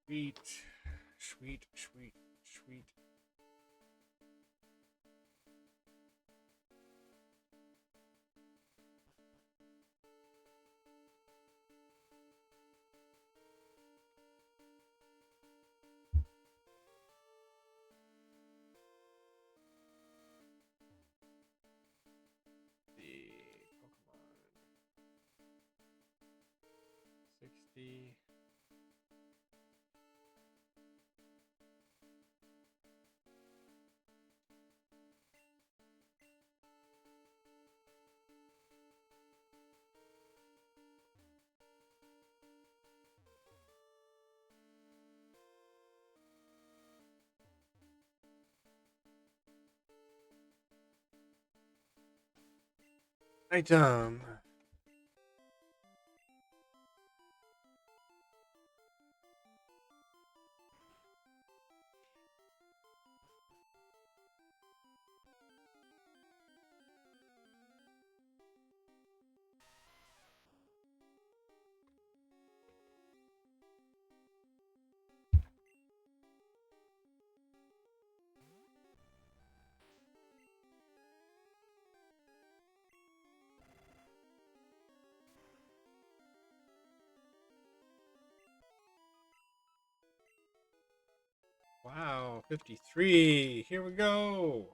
Sweet, sweet, sweet, sweet. The Pokemon 60. Item. Wow, 53. Here we go.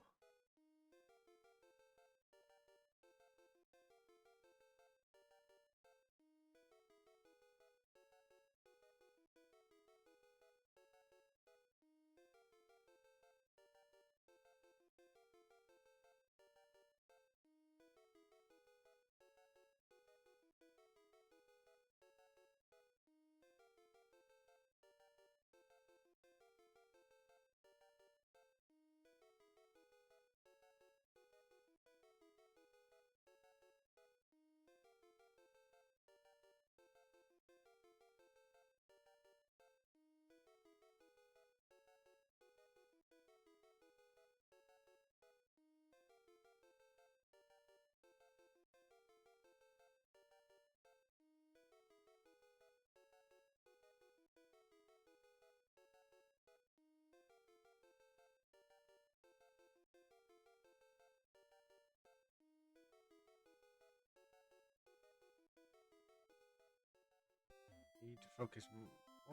Need to focus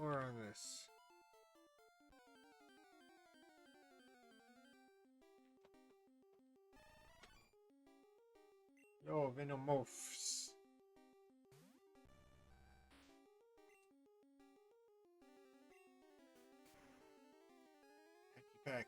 more on this. Yo, Venomorphs. Packy pack.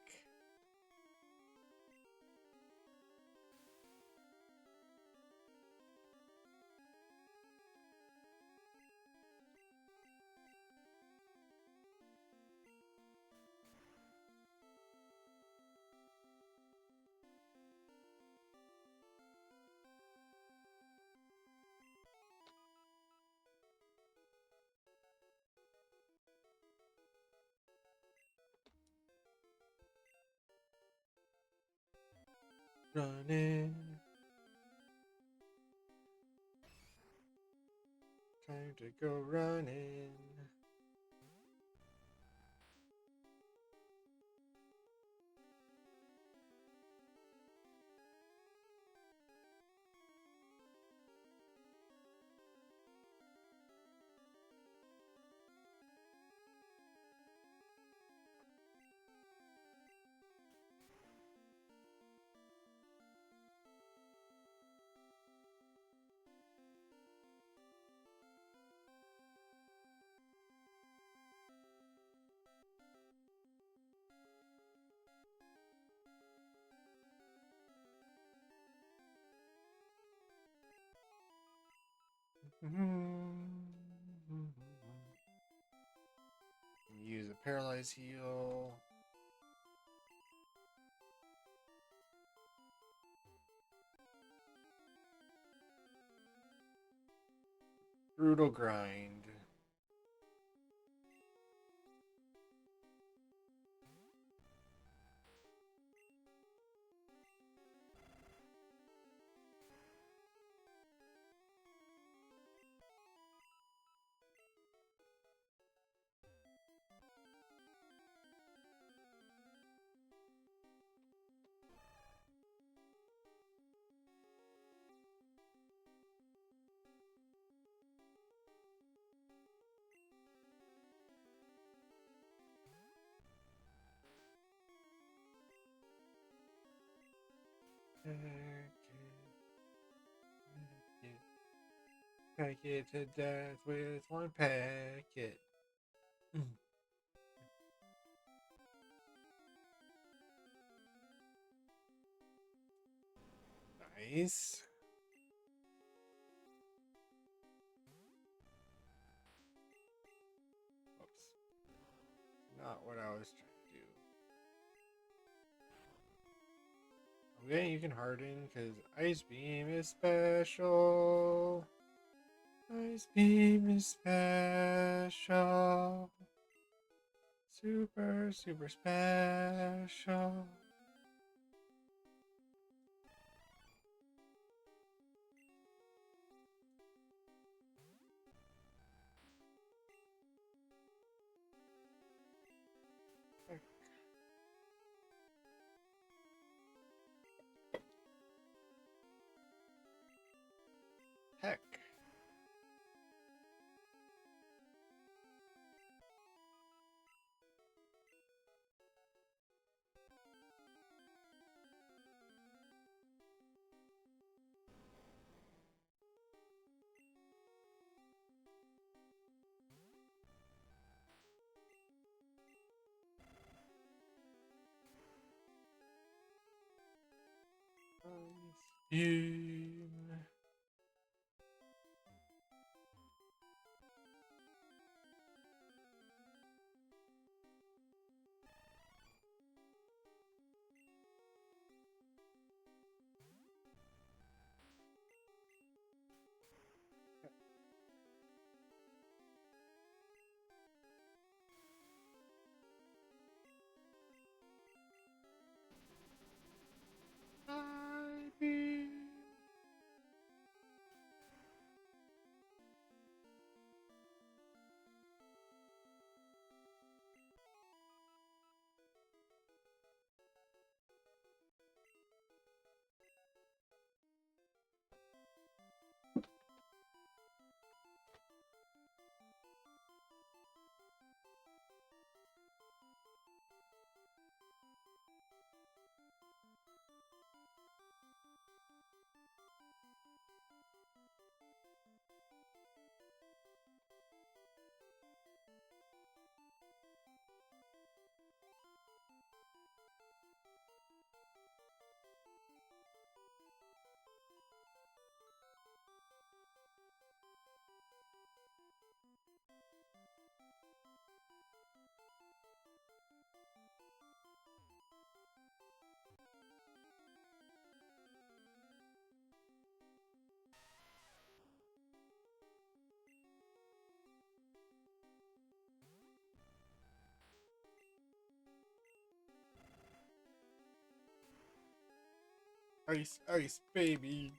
Running. Time to go running. Use a paralyze heal. Brutal grind. Pack it to death with one packet. Nice. Oops. Not what I was trying to do. Okay, you can harden because Ice Beam is special. Ice Beam is special. Super, super special. Heck. Ice Beam. Ice Beam. Ice, ice, baby.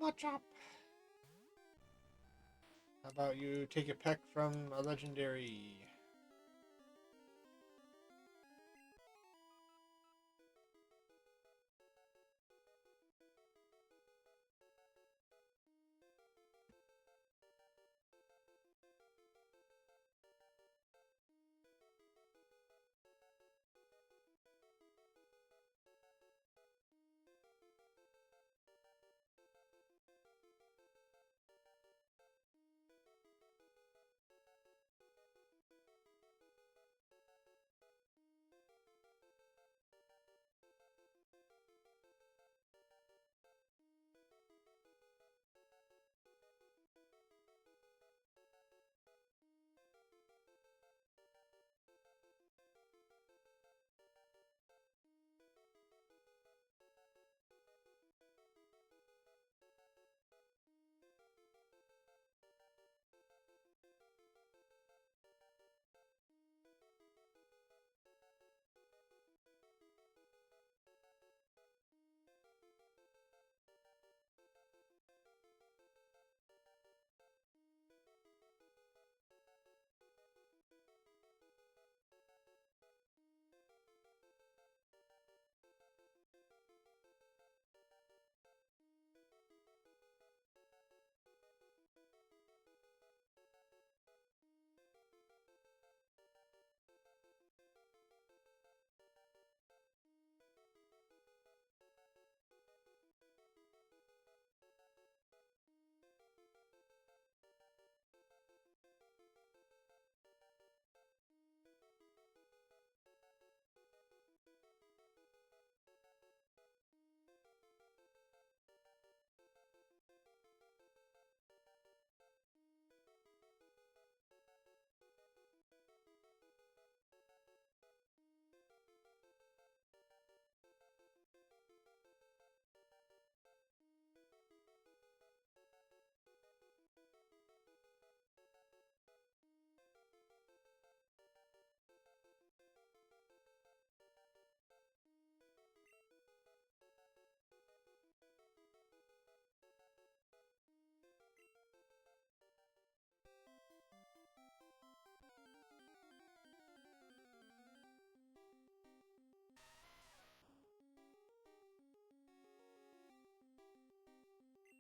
Much up. How about you take a peck from a legendary?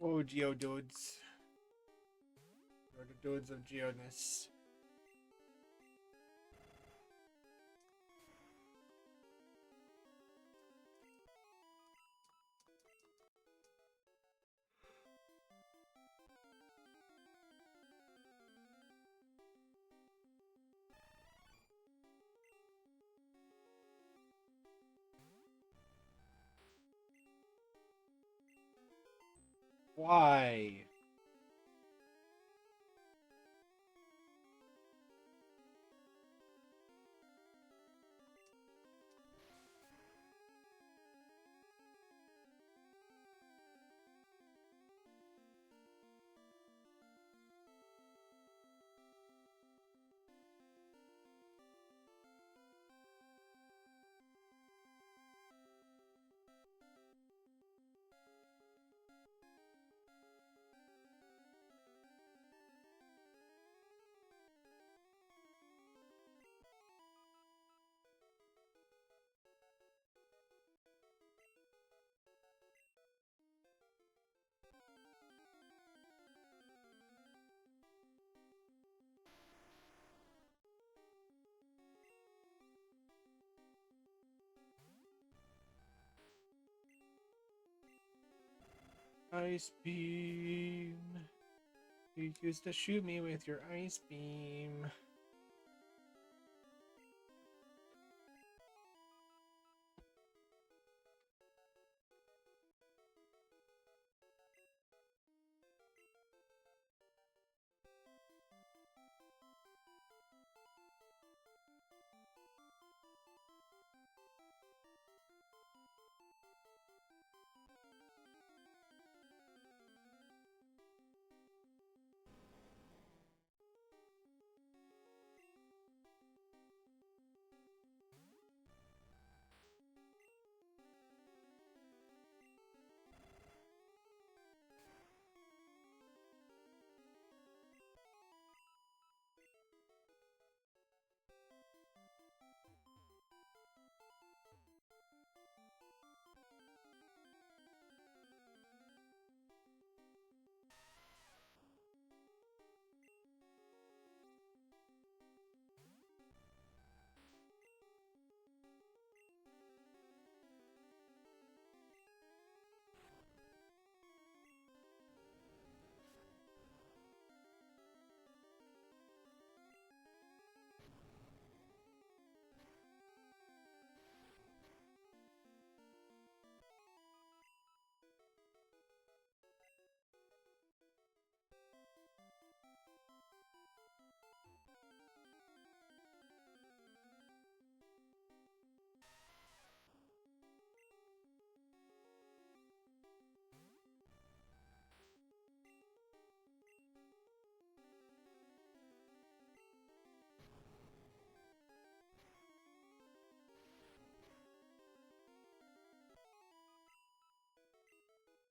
Oh, Geodudes. Or the dudes of Geoness. Why? Ice beam. You used to shoot me with your ice beam.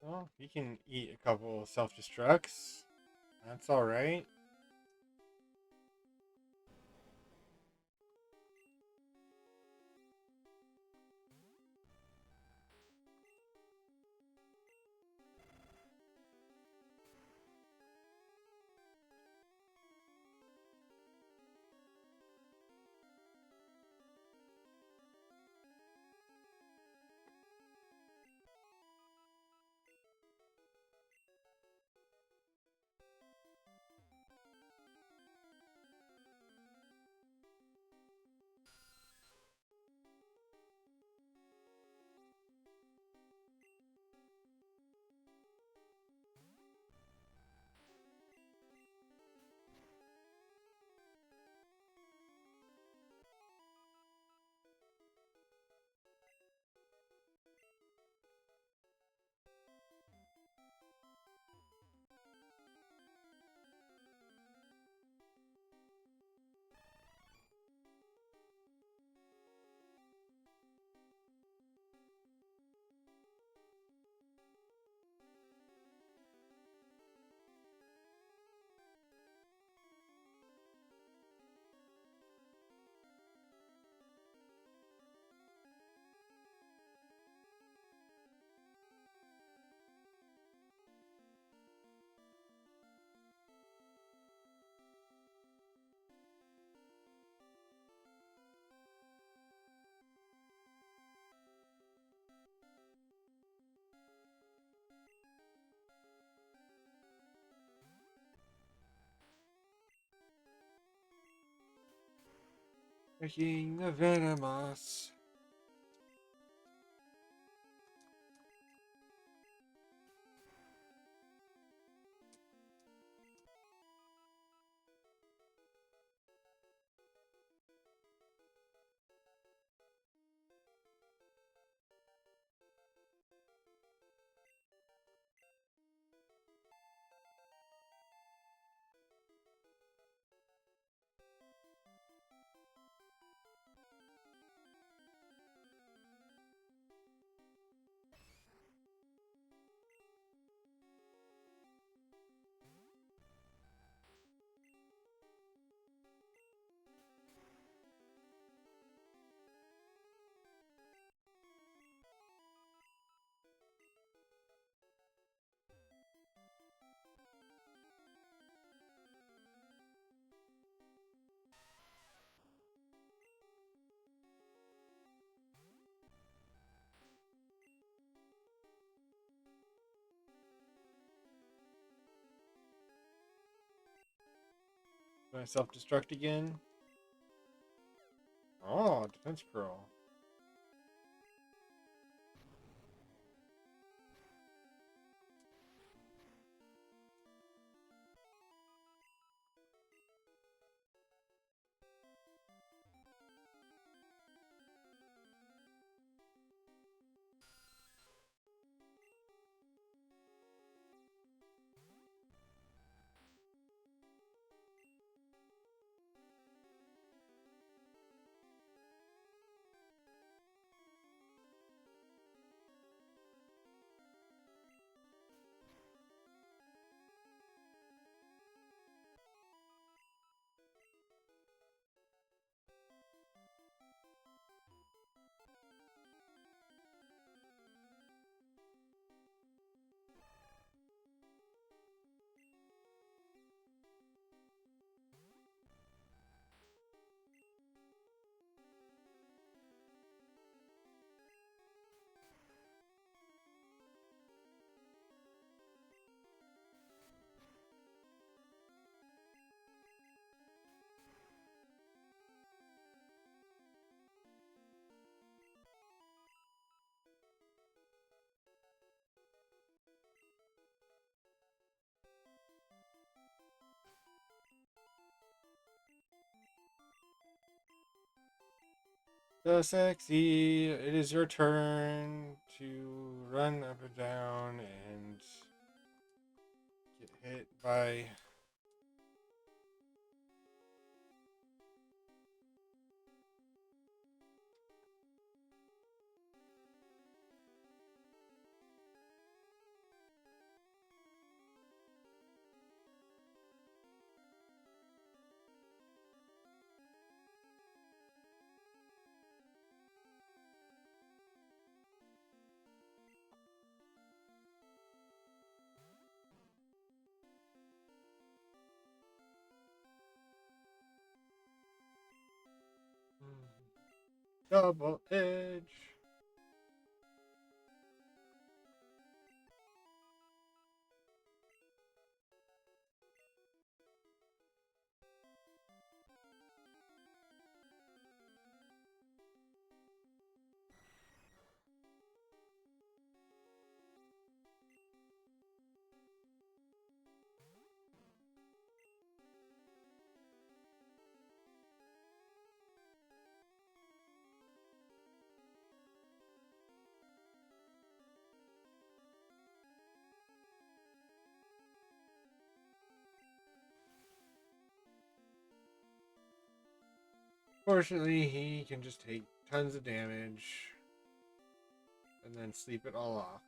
Well, you can eat a couple self-destructs. That's alright. Making the venomous. Do I self-destruct again? Oh, defense curl. So sexy. It is your turn to run up and down and get hit by. Double edge. Fortunately, he can just take tons of damage and then sleep it all off.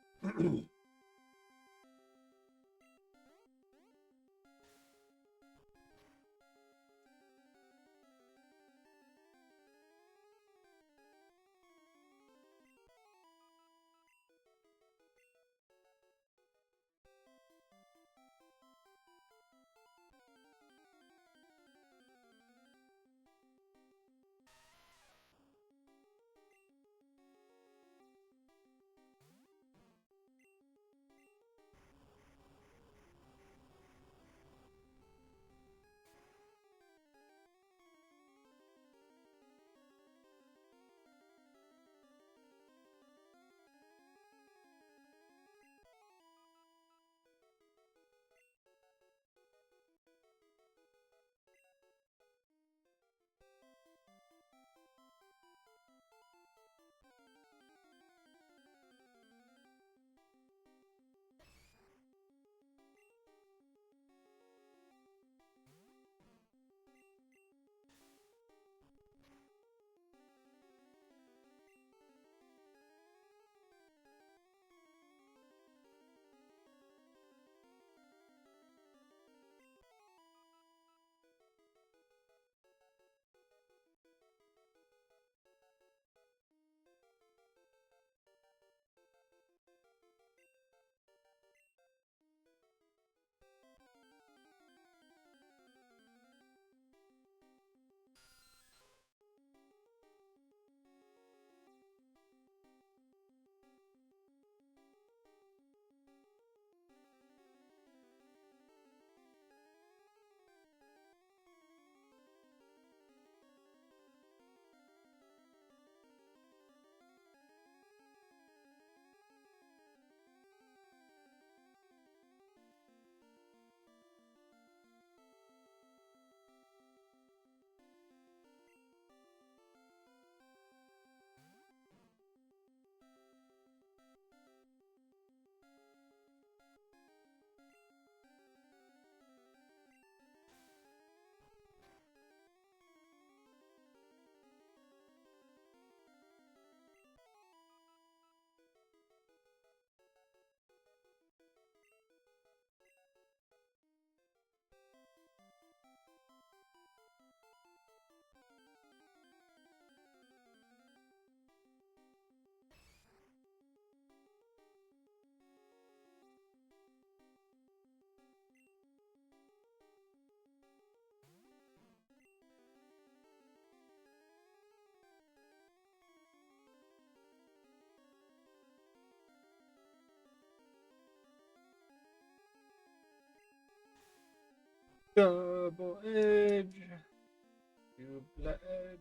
Double edge. Double edge.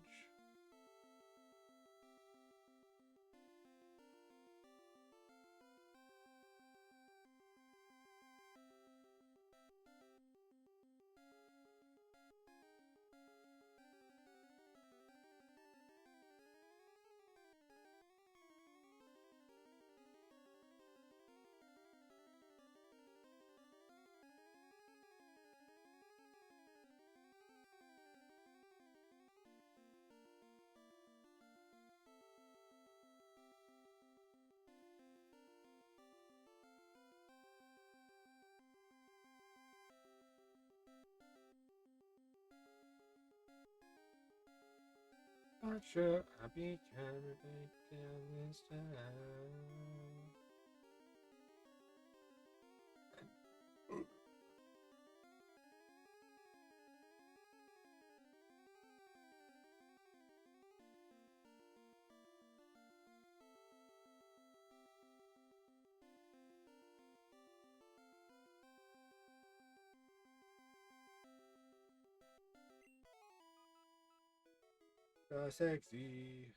Not sure I became a victim this time. So sexy.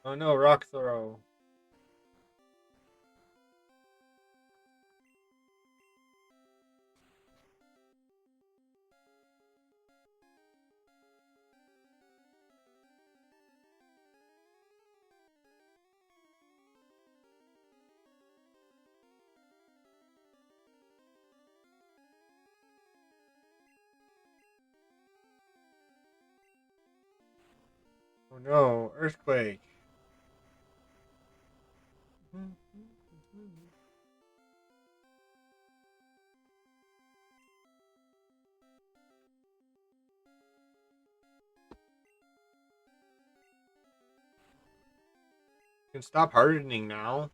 Oh no, rock throw. Oh no, earthquake. Can stop hardening now.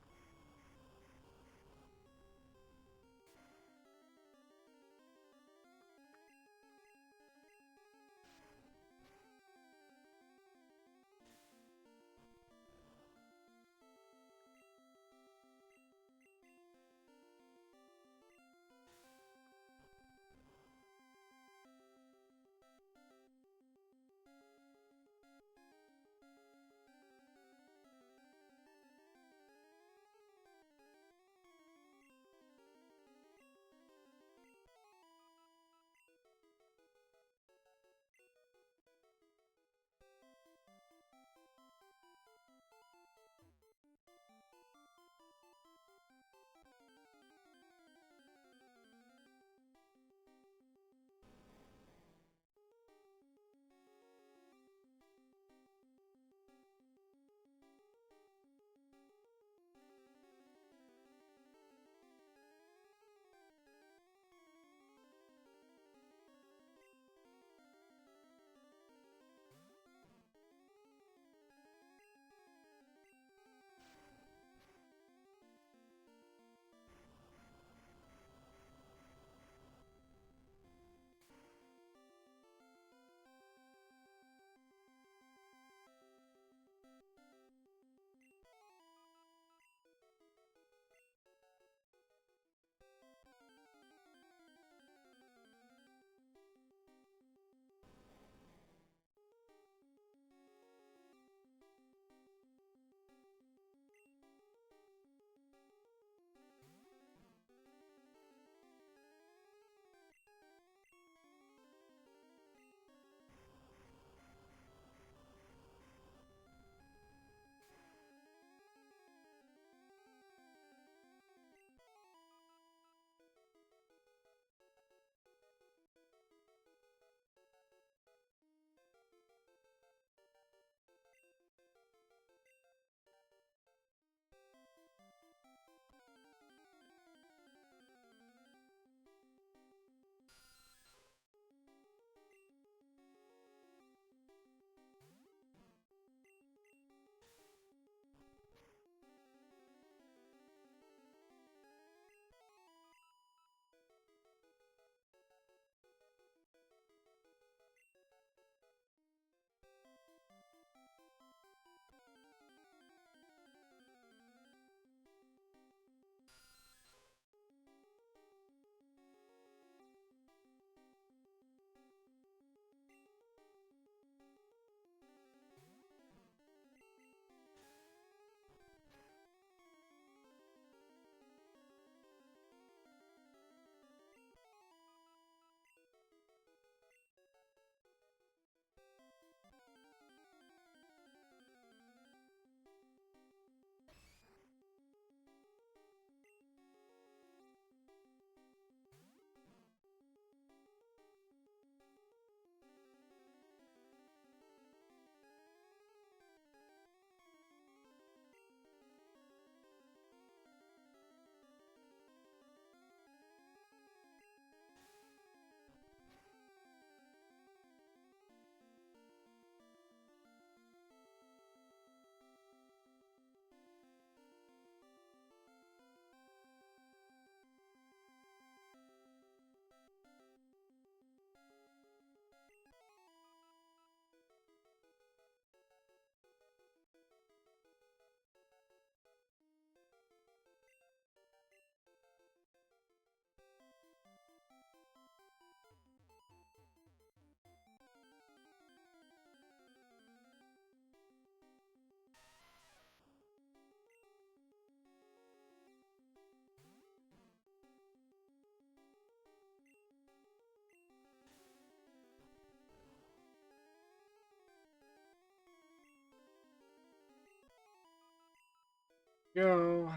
go.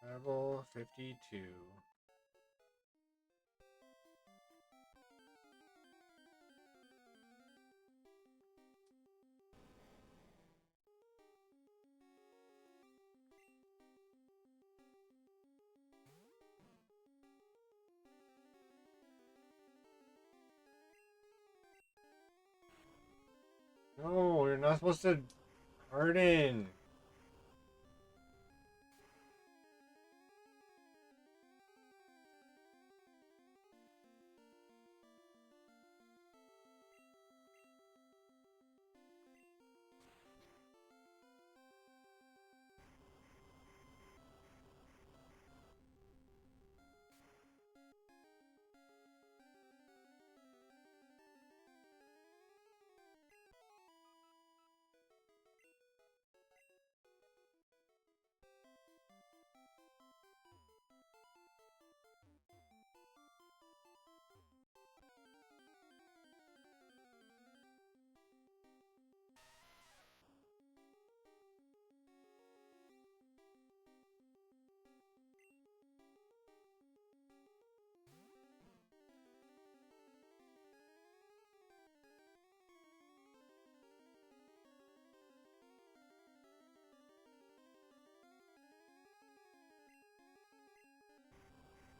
Level 52. No, you're not supposed to harden.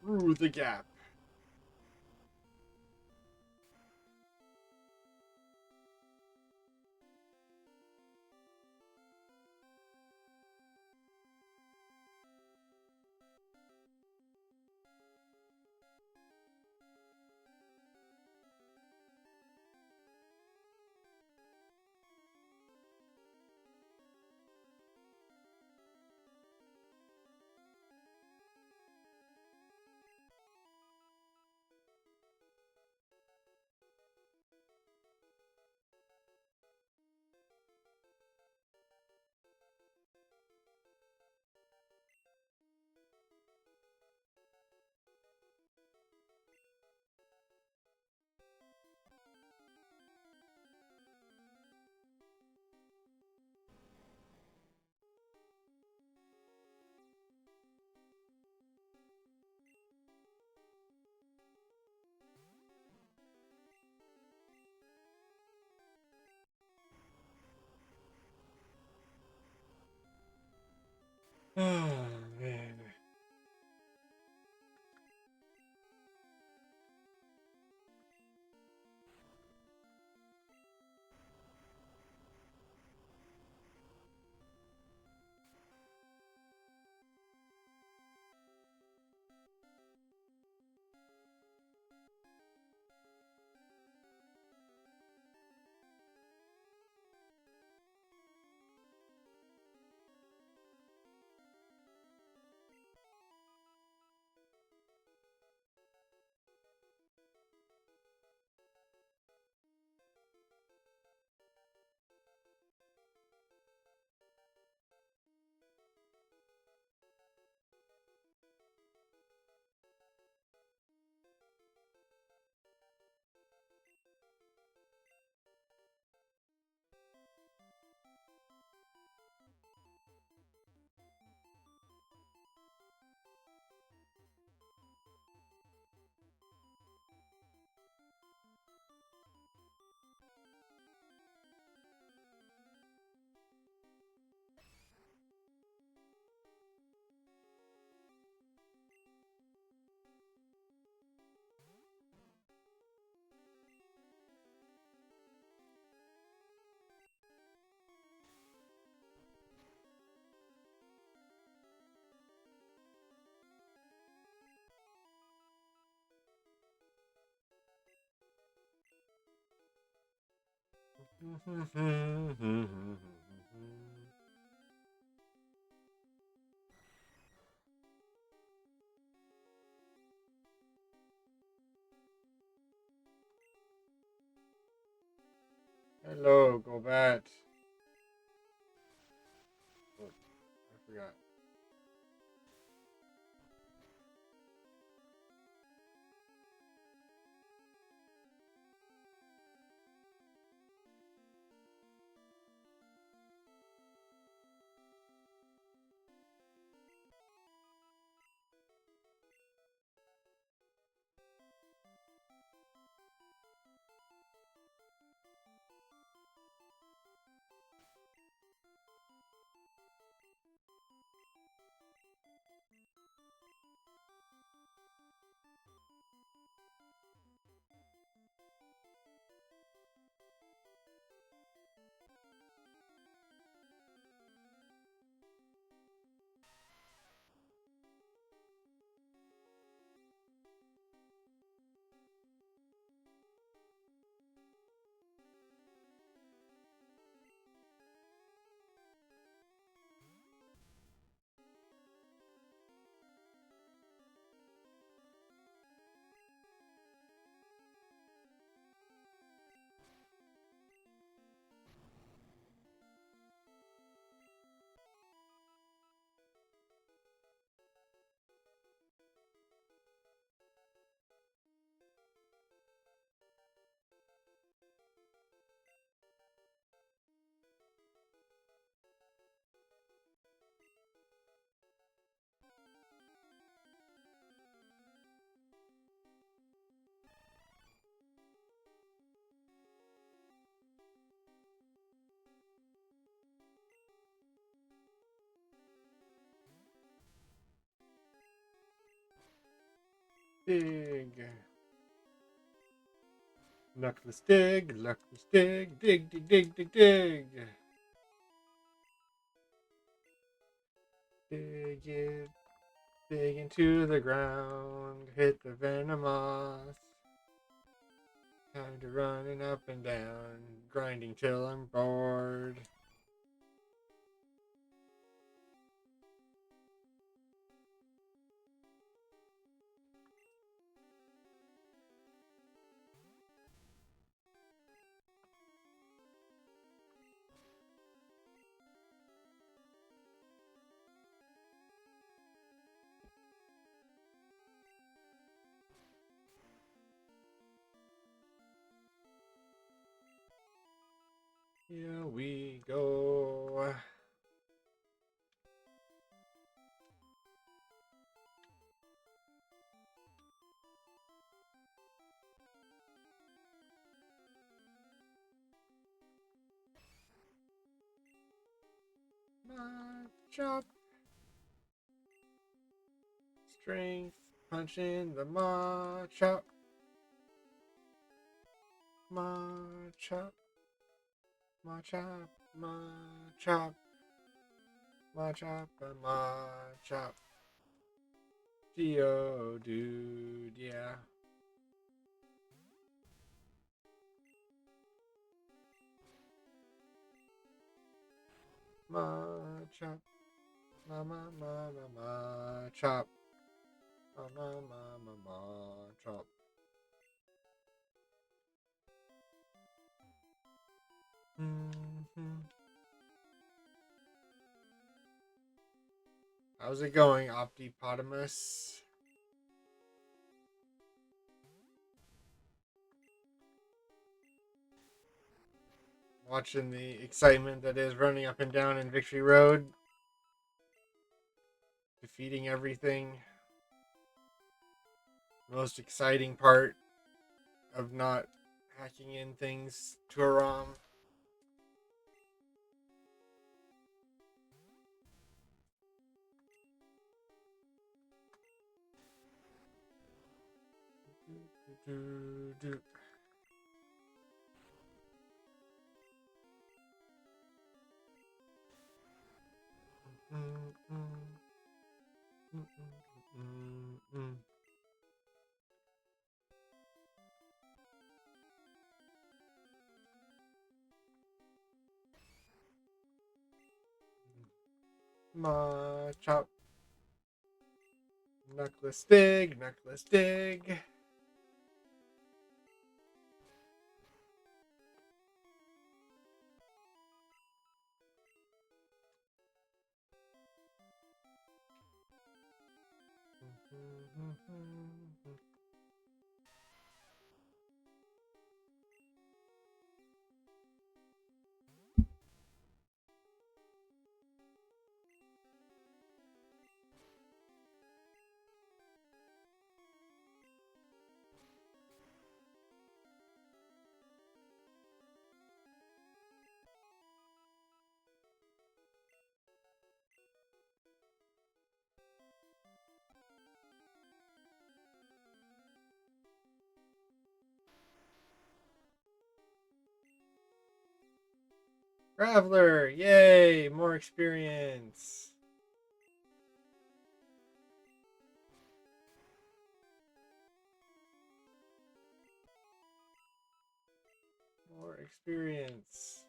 Through the gap. Oh, man. Hello, go bat. Oh, I forgot. Dig. Luckless dig, luckless dig, dig, dig, dig, dig, dig. Dig it, dig into the ground, hit the venomous. Time to running up and down, grinding till I'm bored. Here we go. Chop. Strength. Punch in the chop. Chop. Chop. Chop. Chop. Chop. Dio, dude, yeah. Chop. Chop. Chop. Mm-hmm. How's it going, Optipotamus? Watching the excitement that is running up and down in Victory Road. Defeating everything. Most exciting part of not hacking in things to a ROM. Chop. Knuckless dig, knuckless dig. Traveler, yay, more experience. More experience.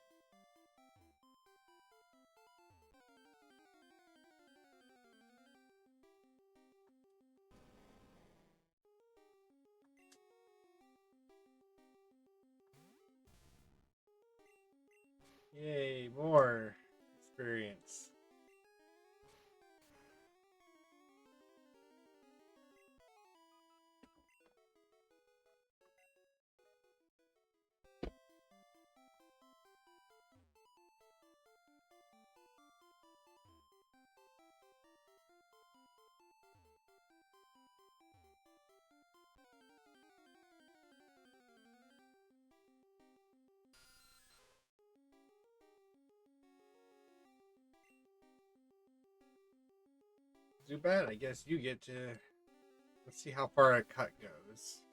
Yay, more experience. Too bad, I guess you get to Let's see how far a cut goes.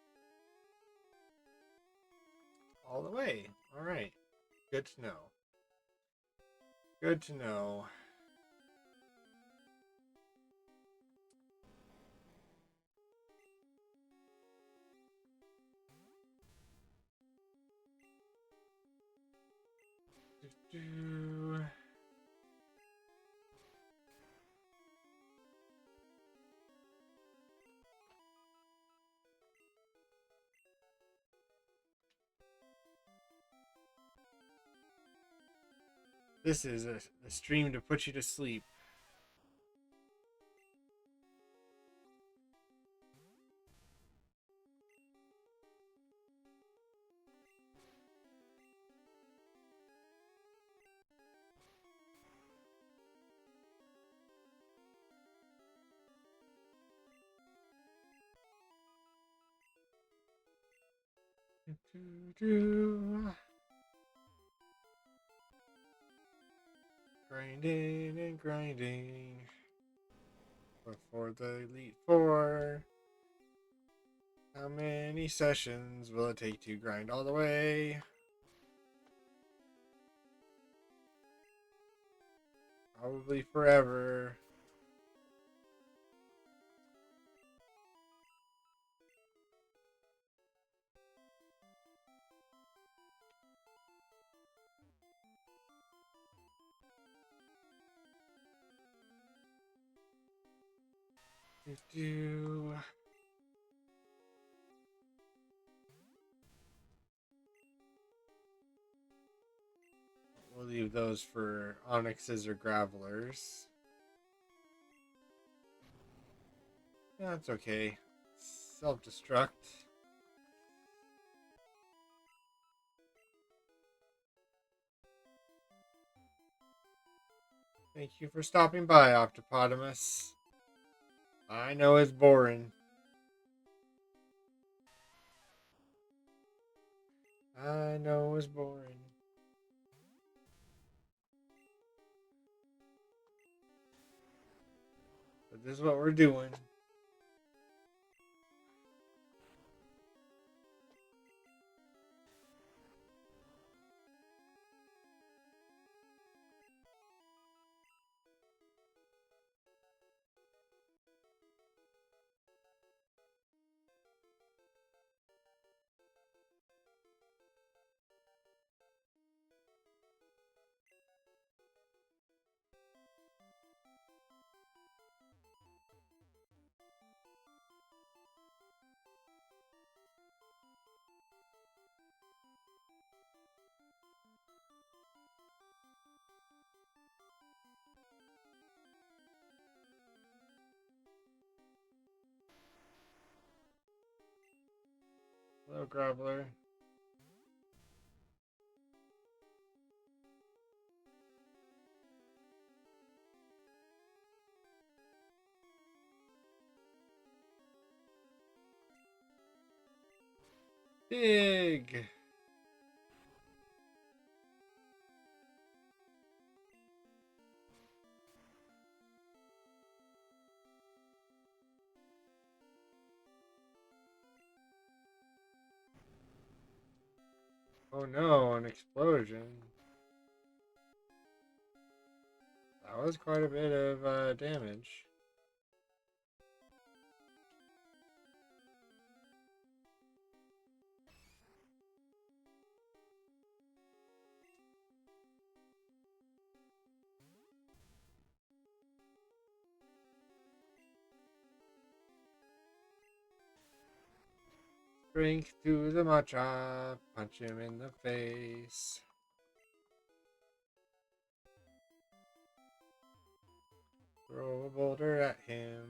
All the way. All right. Good to know. Good to know. Do-do. This is a stream to put you to sleep. Do-do-do. Grinding and grinding before the Elite Four. How many sessions will it take to grind all the way? Probably forever. Do-do. We'll leave those for onyxes or gravelers. That's okay. Self-destruct. Thank you for stopping by, Octopotamus. I know it's boring. I know it's boring. But this is what we're doing. Hello, Graveler. Big. Oh no, an explosion. That was quite a bit of damage. Drink to the matcha, punch him in the face. Throw a boulder at him.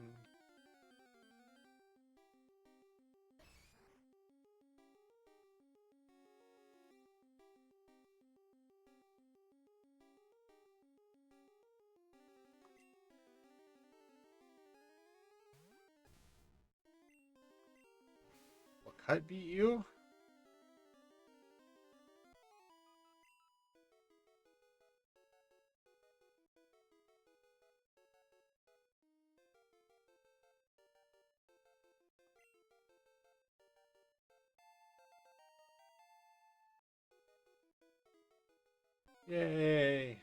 What cut beat you? Yay!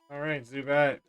Alright, Zubat.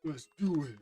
Let's do it.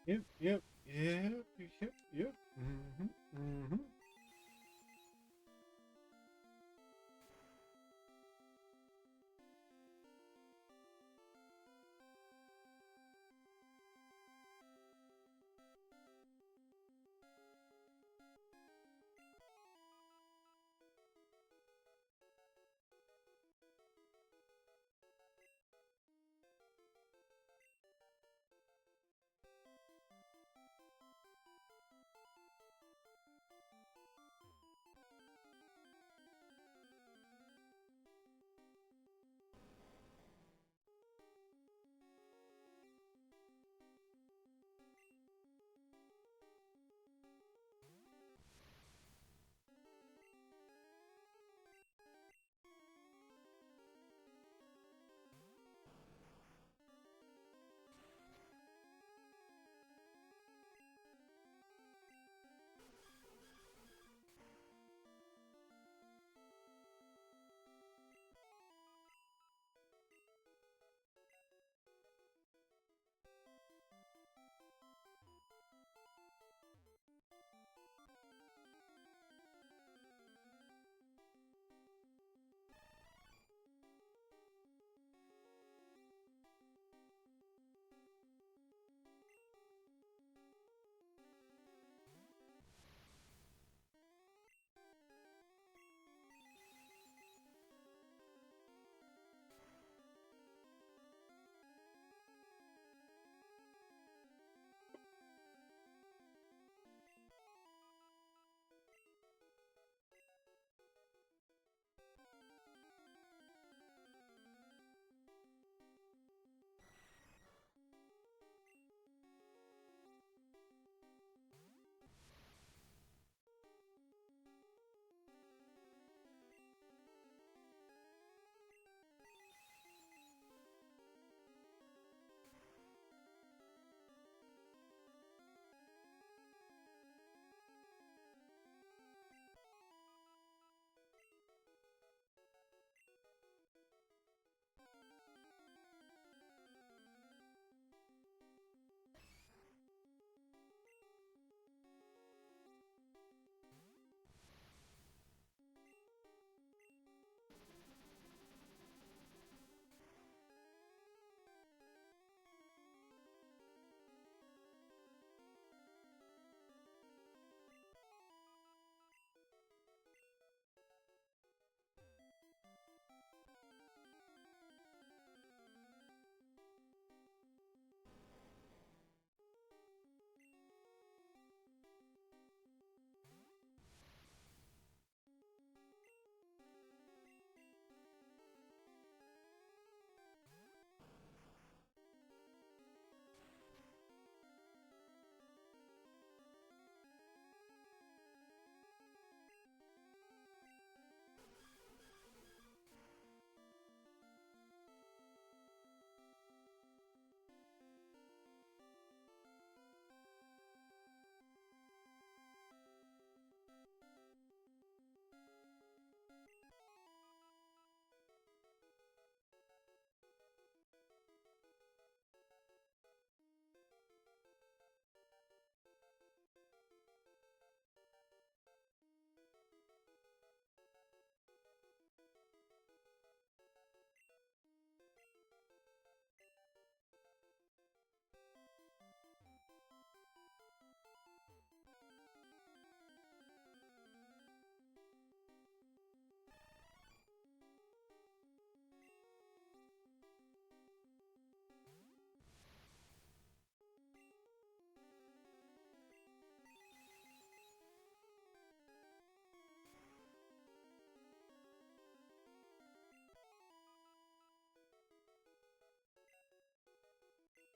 Yep, yep, yep, yep, yep. Mm-hmm, mm-hmm.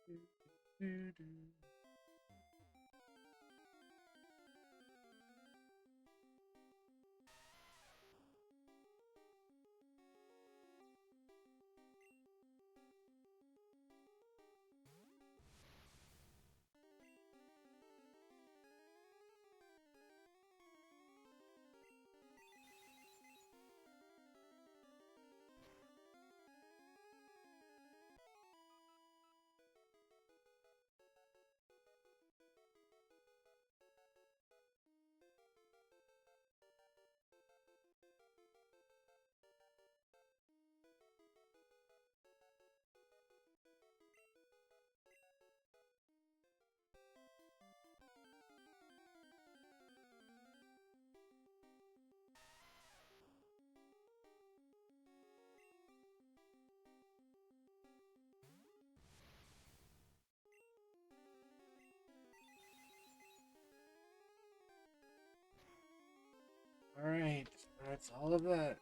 Do-do-do-do. Alright, that's all of that.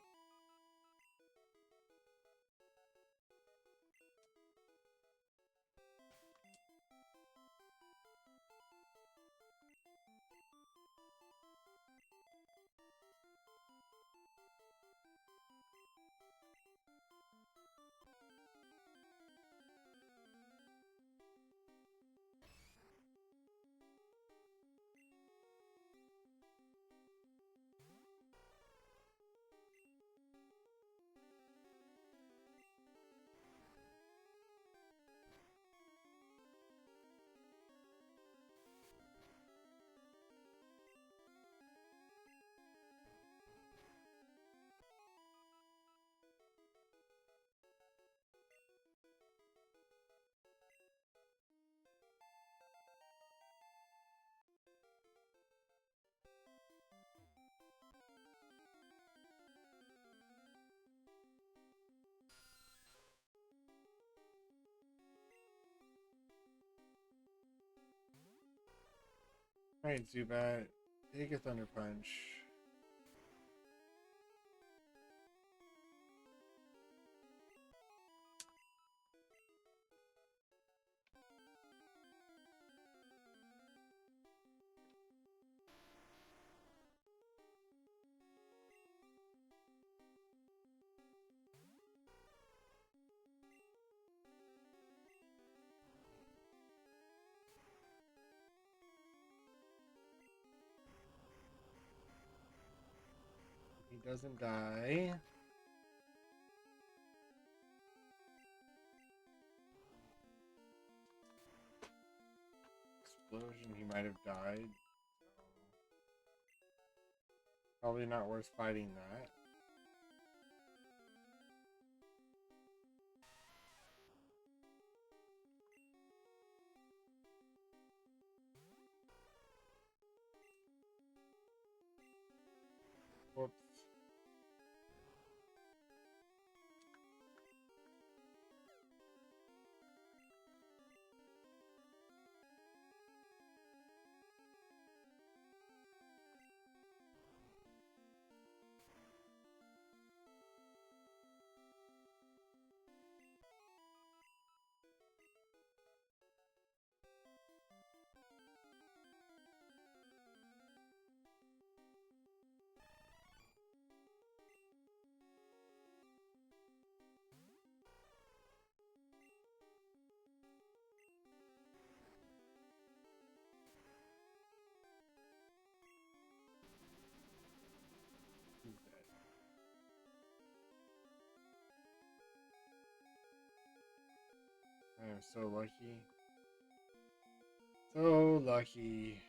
Alright, Zubat, take a Thunder Punch. He doesn't die. Explosion, he might have died. Probably not worth fighting that. Whoops. He's dead. I am so lucky. So lucky.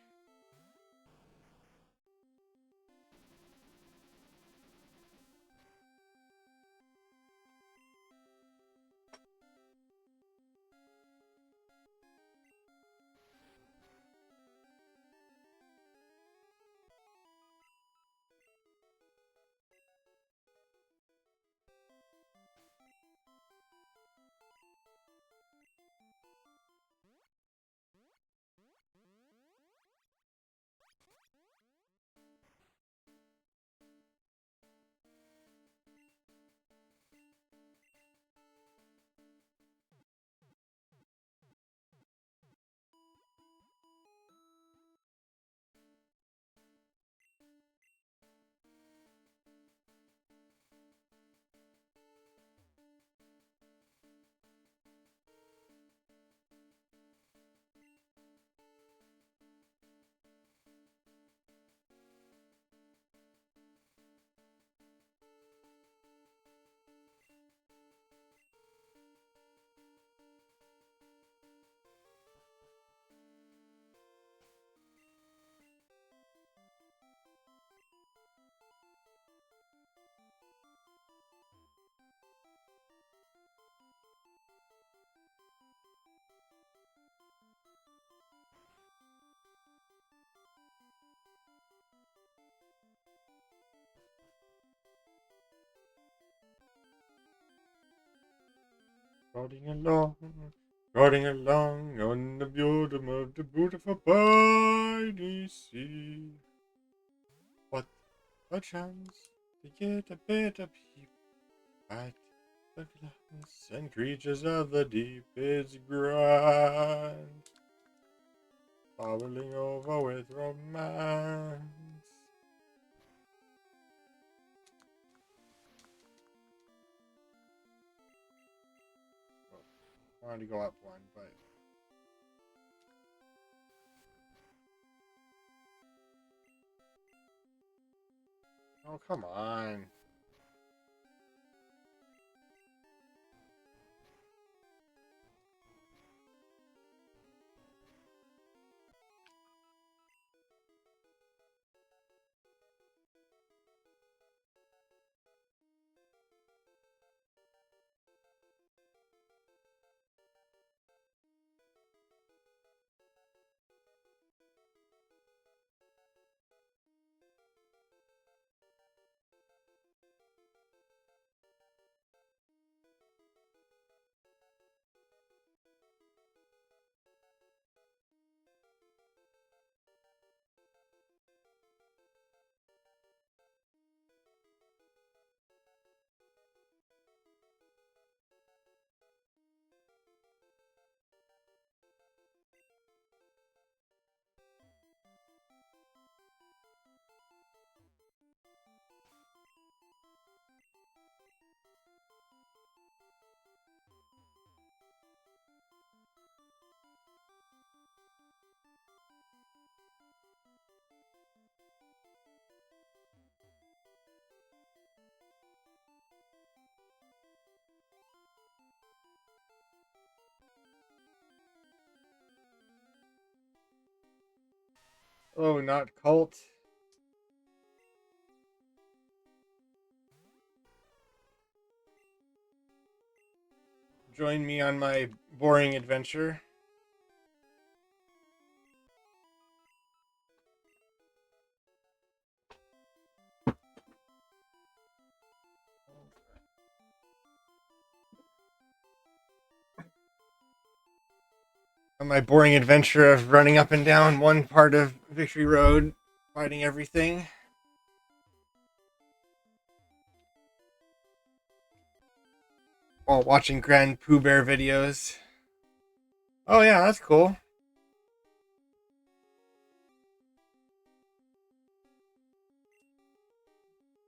Riding along on the beautiful of the beautiful mighty sea. What? a chance to get a bit of peep at the glass and creatures of the deep is grand, bubbling over with romance. I wanted to go up one, but oh, come on. Oh, not cult. Join me on my boring adventure. On my boring adventure of running up and down one part of Victory Road, fighting everything, while watching Grand Pooh Bear videos. Oh yeah, that's cool.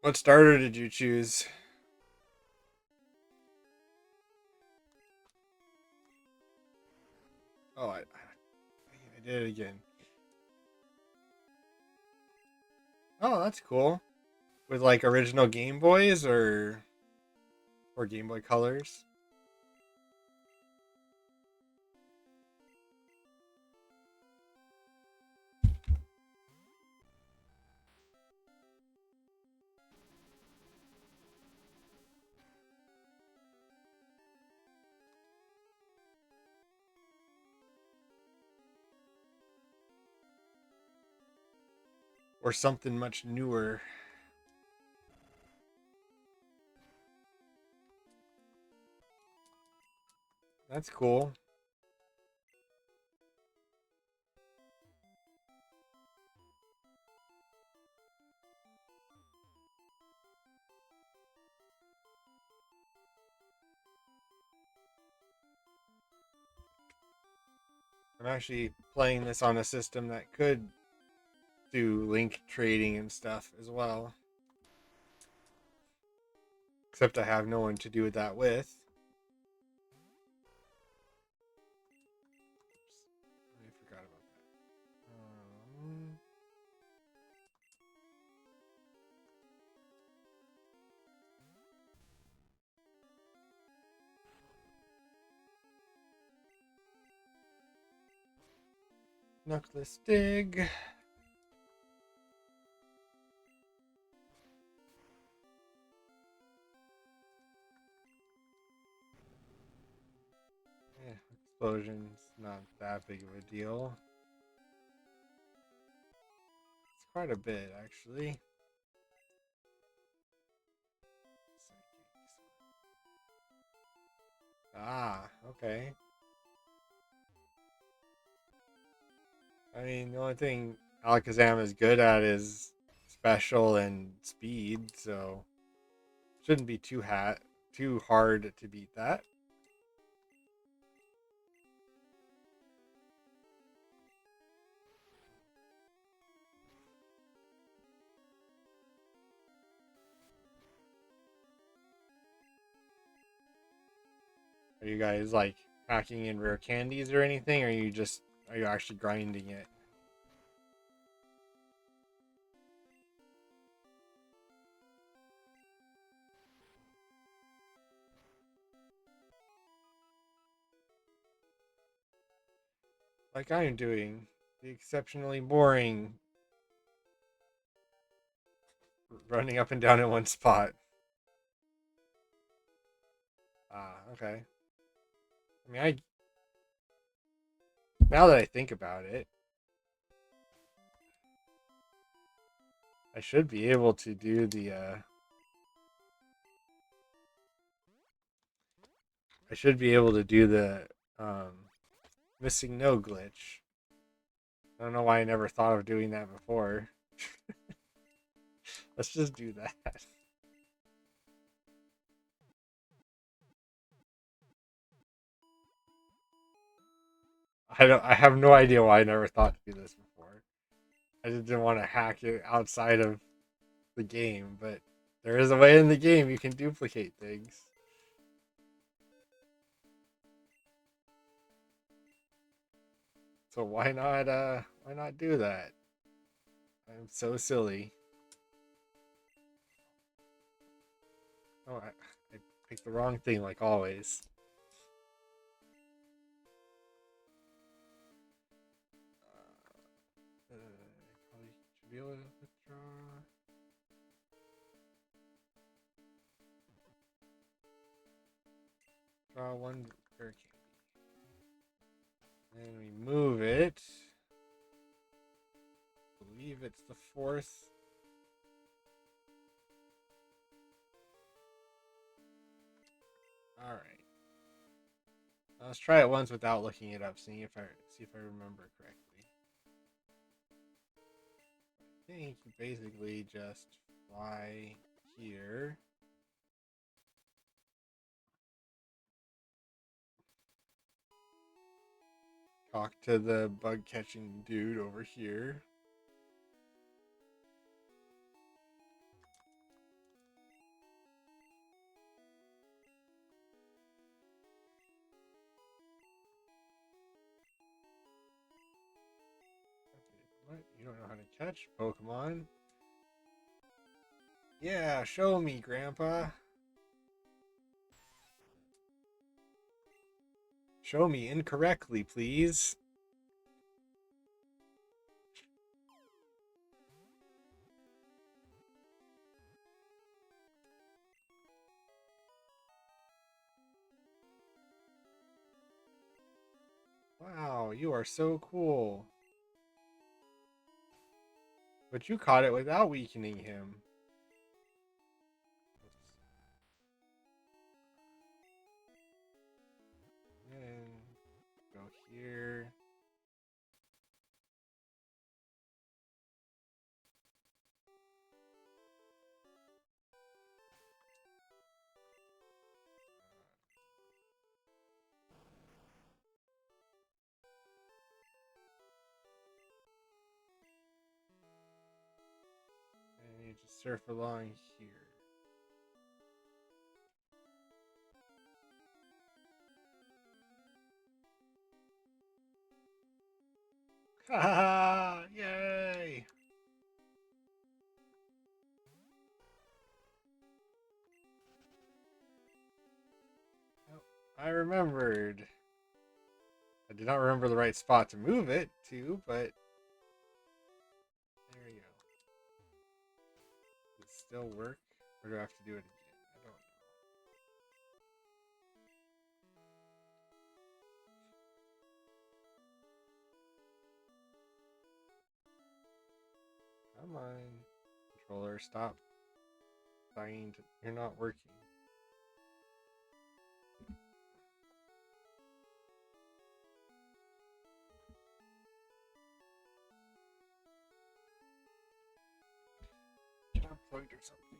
What starter did you choose? Oh, I did it again. Oh, that's cool. With like original Game Boys or Game Boy Colors. Or something much newer. That's cool. I'm actually playing this on a system that could do link trading and stuff as well. Except I have no one to do that with. Oops, I forgot about that. Knuckless dig. Yeah, explosions, not that big of a deal. It's quite a bit, actually. Ah, okay. I mean, the only thing Alakazam is good at is special and speed, so shouldn't be too hard to beat that. Are you guys like packing in rare candies or anything, or are you actually grinding it? Like I'm doing. The exceptionally boring running up and down in one spot. Ah, okay. I mean, I now that I think about it, I should be able to do the I should be able to do the missing no glitch. I don't know why I never thought of doing that before. Let's just do that. I have no idea why I never thought to do this before. I just didn't want to hack it outside of the game, but there is a way in the game you can duplicate things. So why not do that? I'm so silly. Oh, I picked the wrong thing like always. Probably should be able to withdraw. Draw one rare candy. Then we move it. I believe it's the fourth. All right. Let's try it once without looking it up, see if I remember correctly. I think you basically just fly here. Talk to the bug catching dude over here. What? You don't know how to catch Pokemon? Yeah, show me, Grandpa. Show me incorrectly, please. Wow, you are so cool. But you caught it without weakening him. And go here. And you just surf along here. Ha! Yay! Oh, I remembered. I did not remember the right spot to move it to, but there you go. Does it still work? Or do I have to do it again? I don't know. Come on. Controller, stop dying to. You're not working. unplugged or something.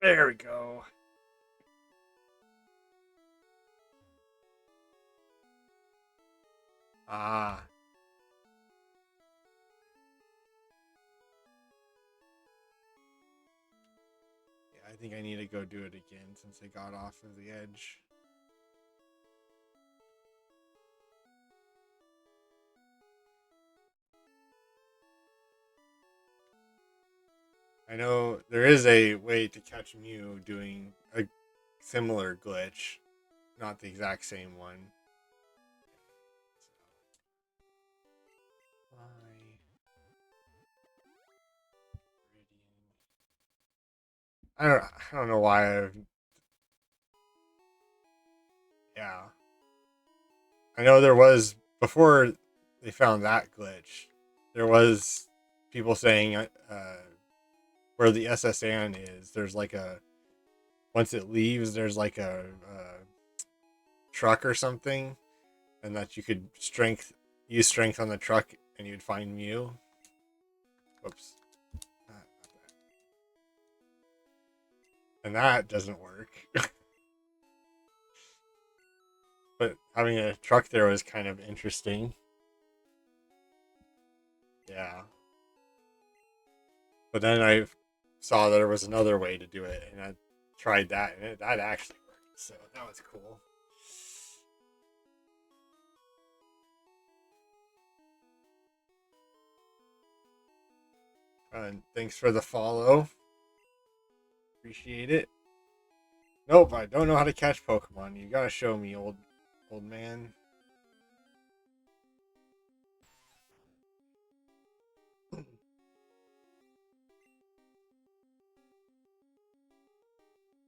There we go. Ah. Yeah, I think I need to go do it again since I got off of the edge. I know there is a way to catch Mew doing a similar glitch, not the exact same one. I don't know why I've, yeah. I know there was before they found that glitch. There was people saying where the SSN is. There's like a once it leaves, there's like a truck or something, and that you could use strength on the truck, and you'd find Mew. Whoops, and that doesn't work. But having a truck there was kind of interesting. Yeah. But then I saw there was another way to do it, and I tried that, and that actually worked. So that was cool. And thanks for the follow. Appreciate it. Nope, I don't know how to catch Pokemon. You gotta show me, old man.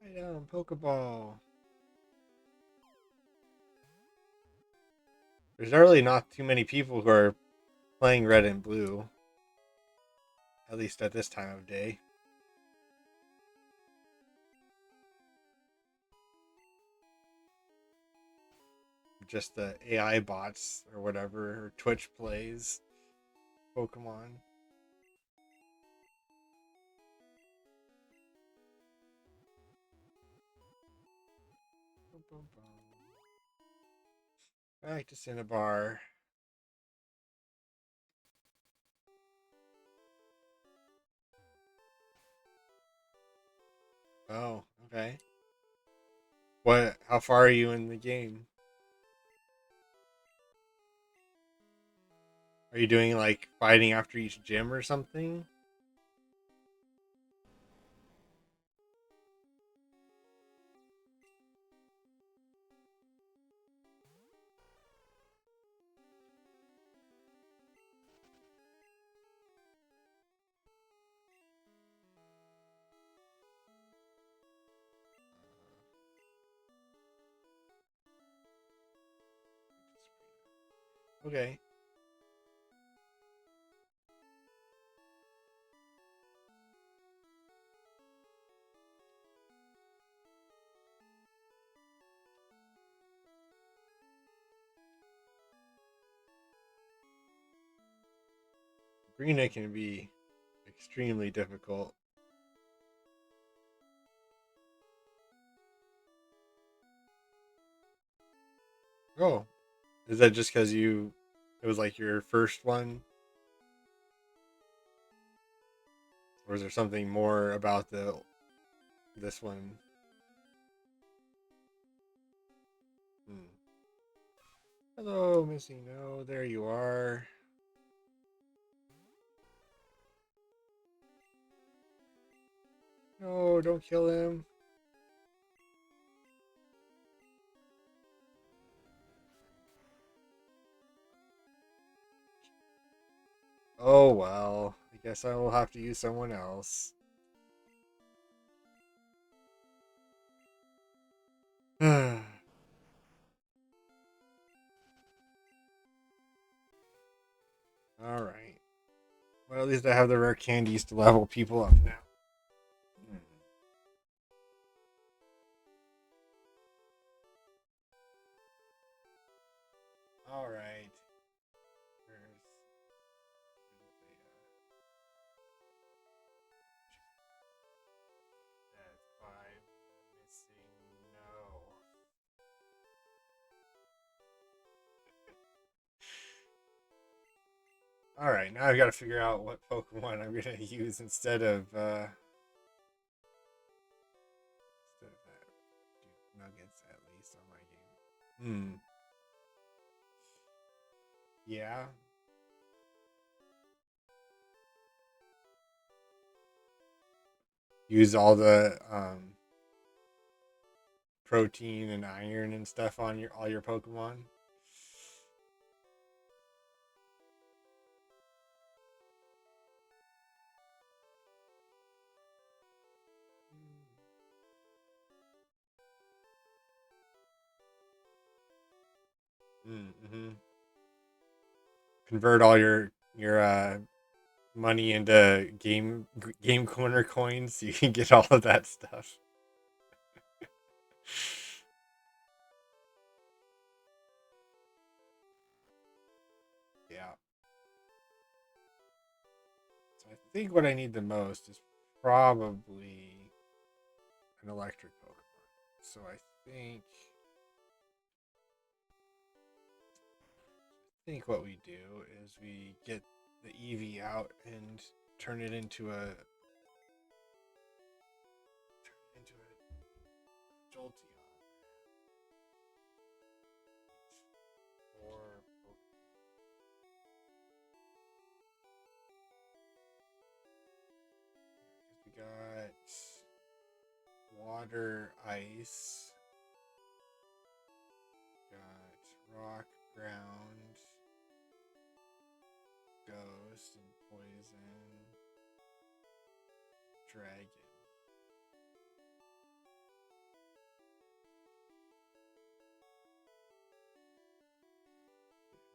Hey down, Pokeball. There's really not too many people who are playing Red and Blue, at least at this time of day. Just the AI bots or whatever, or Twitch plays Pokemon. Back to Cinnabar. Oh, okay. What? How far are you in the game? Are you doing like fighting after each gym or something? Okay. Green can be extremely difficult. Oh, is that just because it was like your first one? Or is there something more about this one? Hmm. Hello, Missy. No, there you are. No, don't kill him. Oh well, I guess I will have to use someone else. All right. Well, at least I have the rare candies to level people up now. Alright, now I've got to figure out what Pokemon I'm going to use instead of that. Dude, nuggets at least on my game. Hmm. Yeah. Use all the protein and iron and stuff on your all your Pokemon. Mm-hmm. Convert all your money into game corner coins so you can get all of that stuff. Yeah. So I think what I need the most is probably an electric Pokemon. So I think what we do is we get the Eevee out and turn it into a Jolteon. Or we got water, ice, got rock, ground, ghost, and poison, dragon.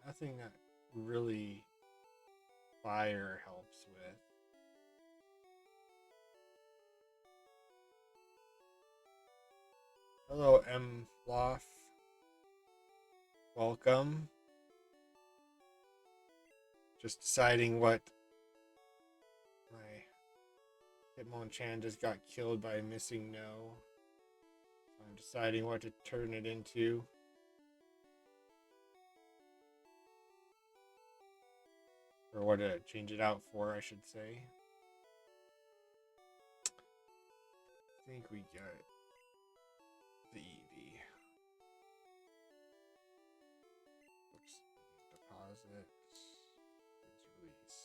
Nothing that really fire helps with. Hello, M. Loff. Welcome. Just deciding what my Hitmonchan just got killed by a missing no. I'm deciding what to turn it into. Or what to change it out for, I should say. I think we got the Eevee. Oops. Deposit. Release.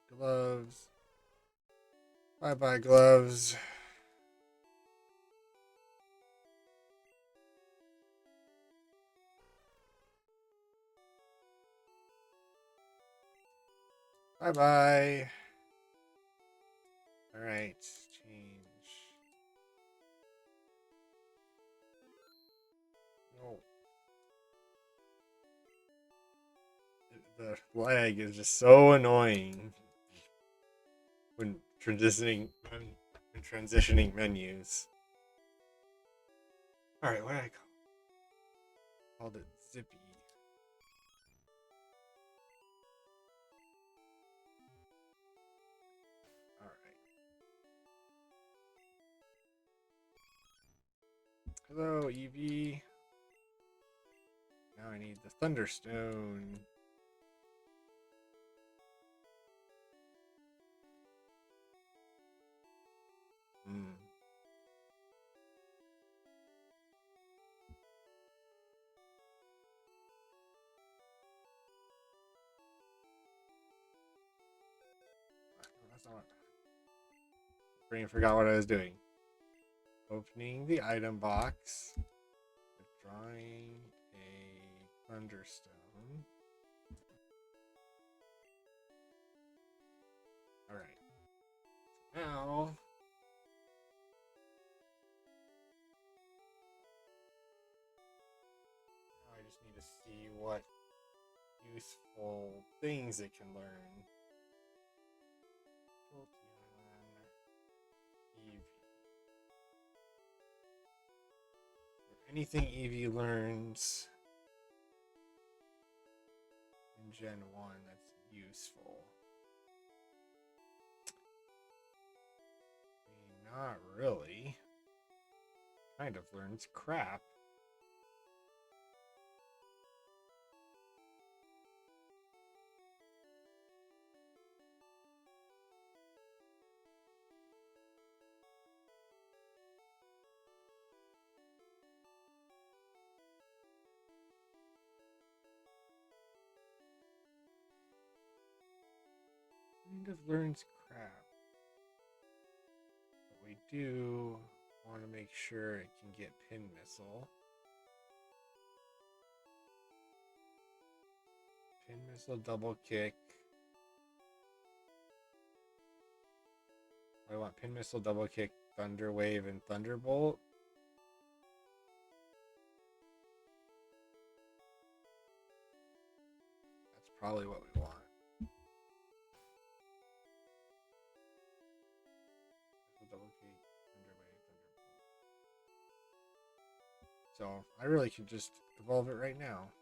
Deposit gloves. Bye bye gloves. Bye bye. Alright, change. No. The lag is just so annoying when transitioning menus. Alright, what did I called it? Zippy. Alright. Hello, Eevee. Now I need the Thunderstone. Hmm. That's not what. Brain forgot what I was doing. Opening the item box. Drawing a Thunderstone. Alright. Now I just need to see what useful things it can learn. Anything Eevee learns in Gen 1 that's useful. I mean, not really. Kind of learns crap. kind of learns crap. But we do want to make sure it can get Pin Missile. Pin Missile, Double Kick. I want Pin Missile, Double Kick, Thunder Wave, and Thunderbolt. That's probably what we want. Double Kick, Thunder Wave, Thunderbolt. So I really could just evolve it right now.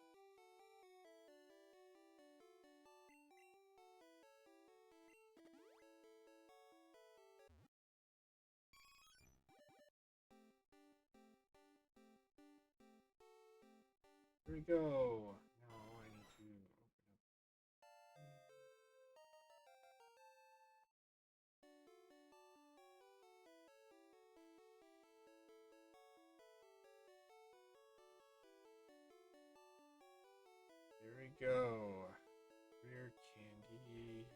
Here we go. Now I need to open up. Here we go. Rare candy.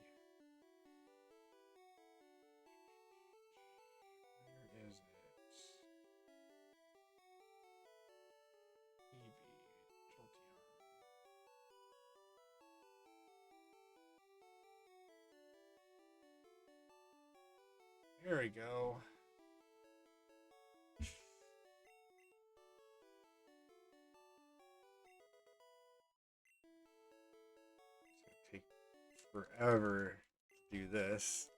Where is it? Eevee, Jolteon. There we go. It's gonna take forever to do this.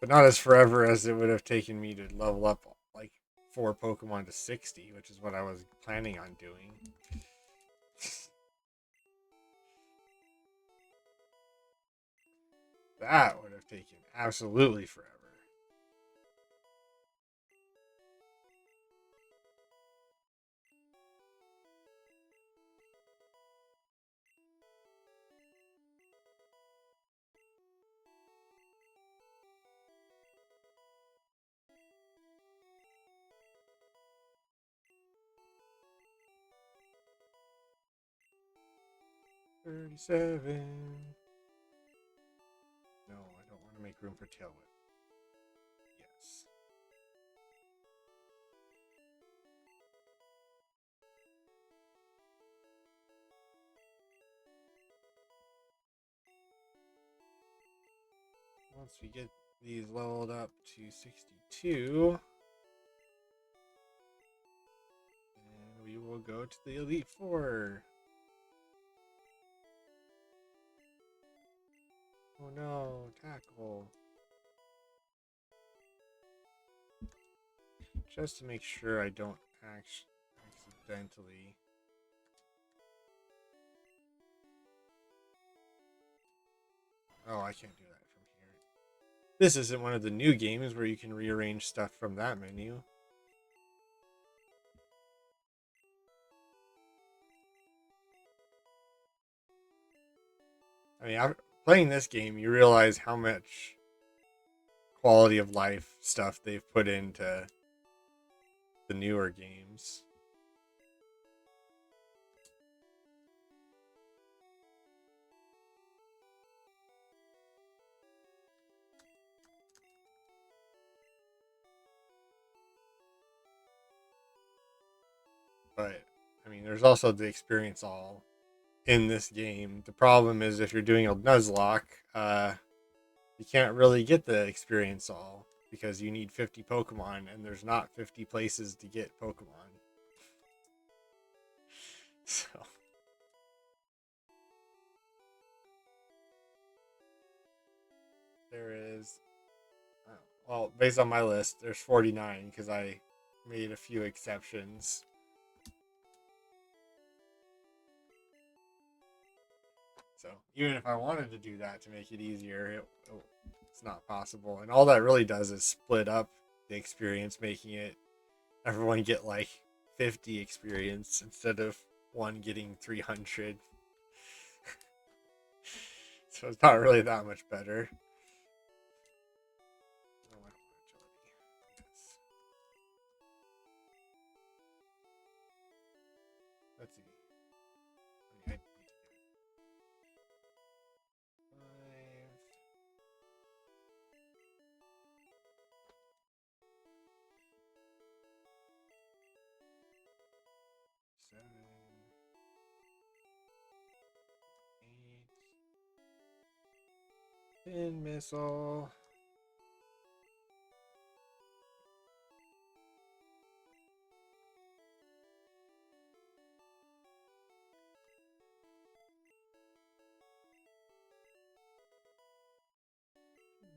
But not as forever as it would have taken me to level up like 4 Pokemon to 60, which is what I was planning on doing. That would have taken absolutely forever. $37. No, I don't want to make room for Tail Whip. Yes. Once we get these leveled up to 62, then we will go to the Elite Four. Oh no, tackle. Just to make sure I don't accidentally. Oh, I can't do that from here. This isn't one of the new games where you can rearrange stuff from that menu. I mean, after playing this game, you realize how much quality of life stuff they've put into the newer games. But, I mean, there's also the experience all in this game. The problem is if you're doing a Nuzlocke, you can't really get the experience all because you need 50 Pokemon and there's not 50 places to get Pokemon. So there is, well, based on my list, there's 49 because I made a few exceptions. So even if I wanted to do that to make it easier, it's not possible. And all that really does is split up the experience, making it everyone get like 50 experience instead of one getting 300. So it's not really that much better. Oh, I don't want agility. Yes. Let's see. I mean, I need to get 5. Pin missile.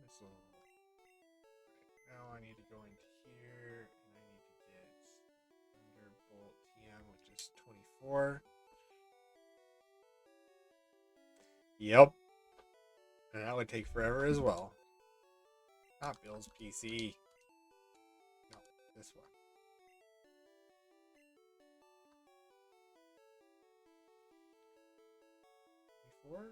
Missile. Right, now I need to go into here and I need to get Thunderbolt TM, which is 24. Yep. And that would take forever as well. Not Bill's PC. No, this one. 24?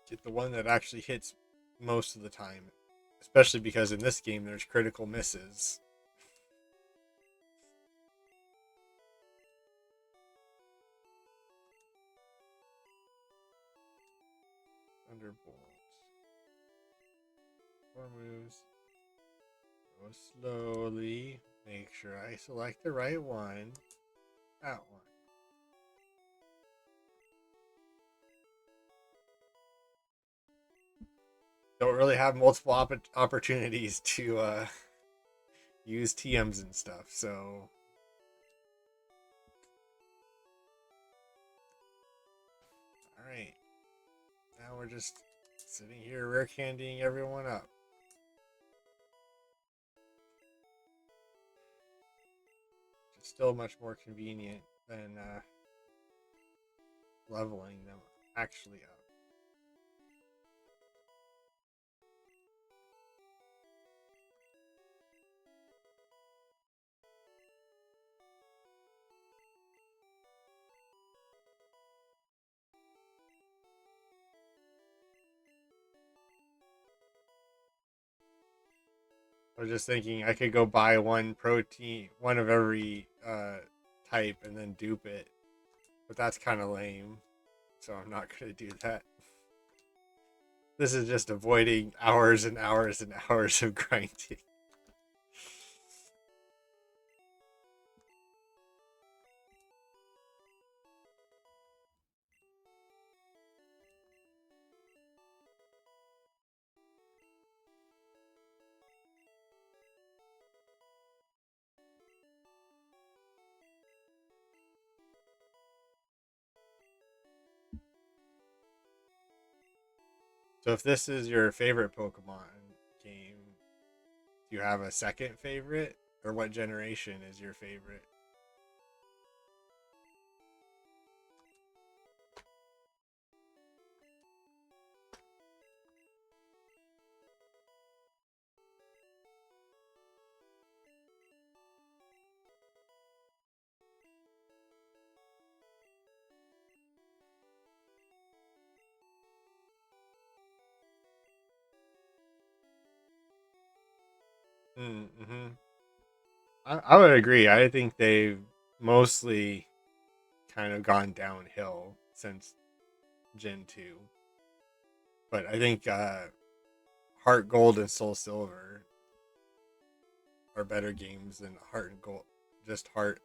Get the one that actually hits most of the time. Especially because in this game there's critical misses. Thunderbolt. 4 moves. Go slowly. Make sure I select the right one. That one. Don't really have multiple opportunities to use TMs and stuff, so alright. Now we're just sitting here rare candying everyone up. It's still much more convenient than leveling them actually up. I was just thinking I could go buy one protein, one of every type, and then dupe it. But that's kind of lame. So I'm not going to do that. This is just avoiding hours and hours and hours of grinding. So if this is your favorite Pokemon game, do you have a second favorite? Or what generation is your favorite? Mm-hmm. I would agree. I think they've mostly kind of gone downhill since Gen 2. But I think Heart Gold and Soul Silver are better games than Heart and Gold. Just Heart,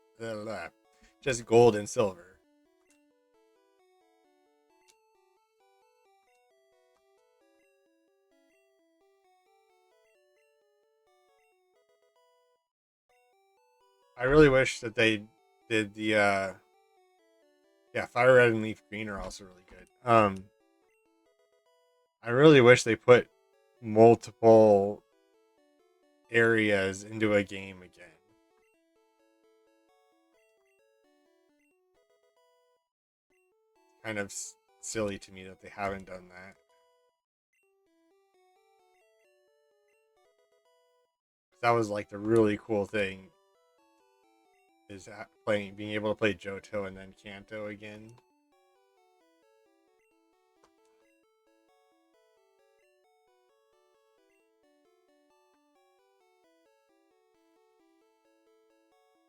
just Gold and Silver. I really wish that they did the Fire Red and Leaf Green are also really good. I really wish they put multiple areas into a game again. Kind of silly to me that they haven't done that. That was like the really cool thing is being able to play Johto and then Kanto again.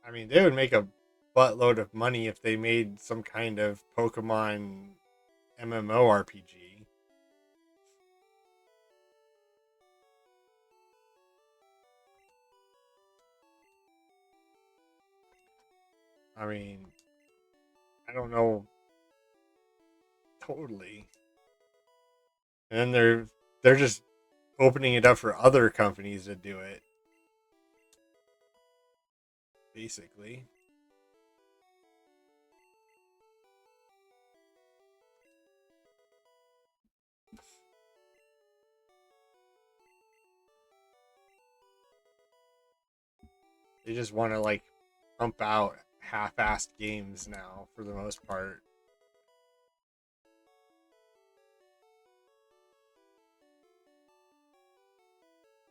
I mean, they would make a buttload of money if they made some kind of Pokemon MMORPG. I mean, I don't know totally. And then they're just opening it up for other companies to do it, basically. They just want to like pump out half-assed games now for the most part.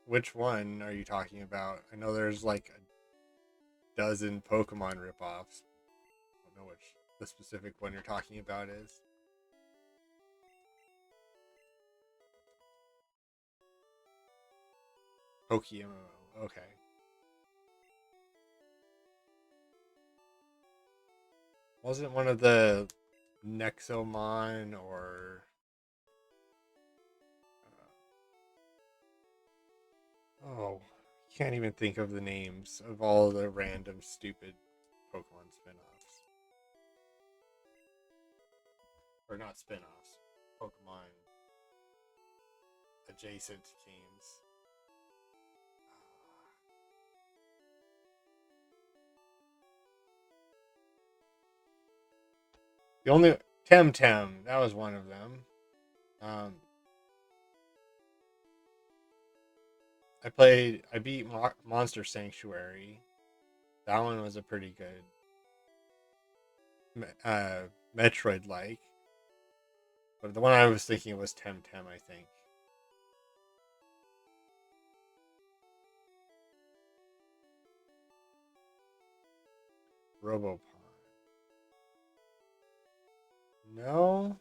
Which one are you talking about? I know there's like a dozen Pokemon ripoffs. I don't know which the specific one you're talking about is. Pokemon. Okay. Wasn't one of the Nexomon or oh, can't even think of the names of all the random stupid Pokemon spin-offs. Or not spin-offs. Pokemon adjacent games. The only Temtem, that was one of them. Um, I beat Monster Sanctuary. That one was a pretty good Metroid like. But the one I was thinking was Temtem, I think. Robopon. No,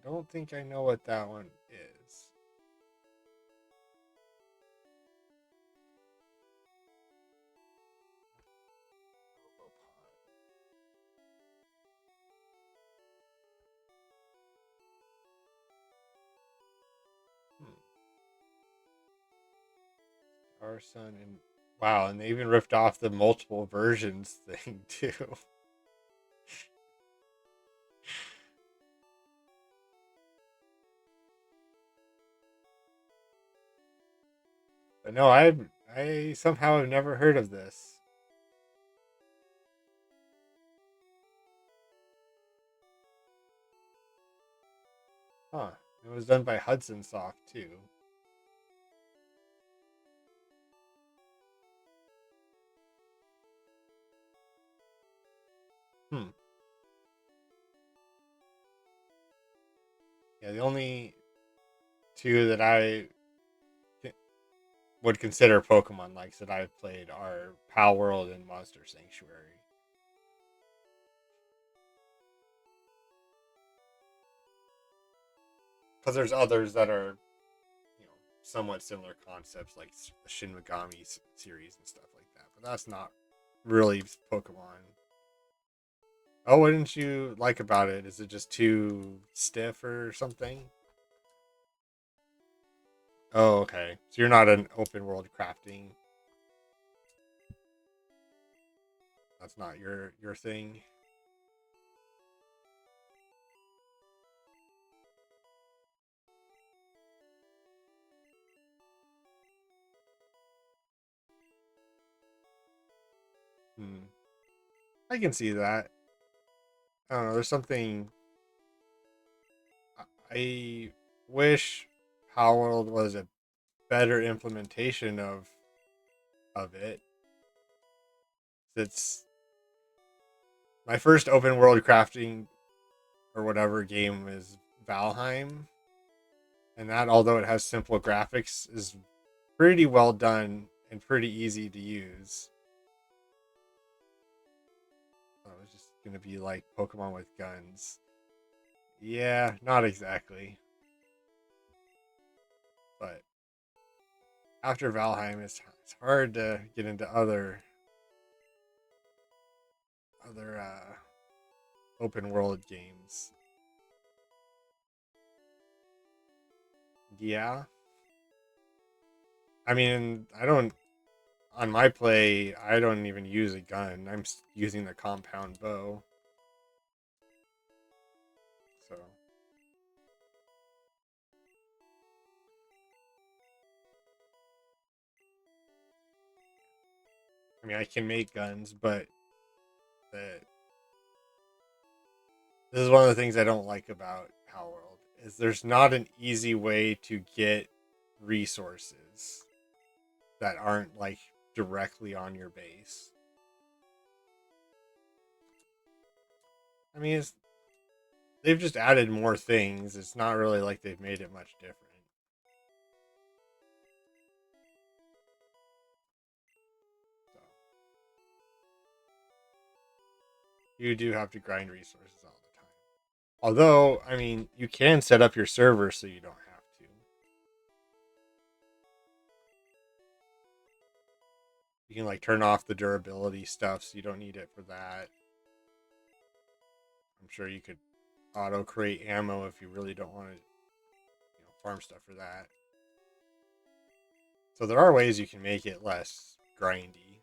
I don't think I know what that one is. Robopon. Hmm. Our Sun and wow, and they even ripped off the multiple versions thing too. But no, I somehow have never heard of this. Huh. It was done by Hudson Soft too. Hmm. Yeah, the only two that I would consider Pokemon likes that I've played are Pal World and Monster Sanctuary. Because there's others that are, you know, somewhat similar concepts like the Shin Megami series and stuff like that. But that's not really Pokemon. Oh, what didn't you like about it? Is it just too stiff or something? Oh, okay. So you're not an open world crafting. That's not your thing. Hmm. I can see that. I don't know. There's something I wish Power World was a better implementation of it. It's my first open world crafting or whatever game is Valheim, and that although it has simple graphics is pretty well done and pretty easy to use. So it's just gonna be like Pokemon with guns. Yeah, not exactly, but after Valheim, it's hard to get into other open world games. Yeah, I mean, I don't on my play. I don't even use a gun. I'm using the compound bow. I mean, I can make guns, but the, this is one of the things I don't like about Palworld is there's not an easy way to get resources that aren't like directly on your base. I mean, they've just added more things. It's not really like they've made it much different. So you do have to grind resources all the time. Although, I mean, you can set up your server so you don't have to. You can like turn off the durability stuff so you don't need it for that. I'm sure you could auto create ammo if you really don't want to, farm stuff for that. So there are ways you can make it less grindy.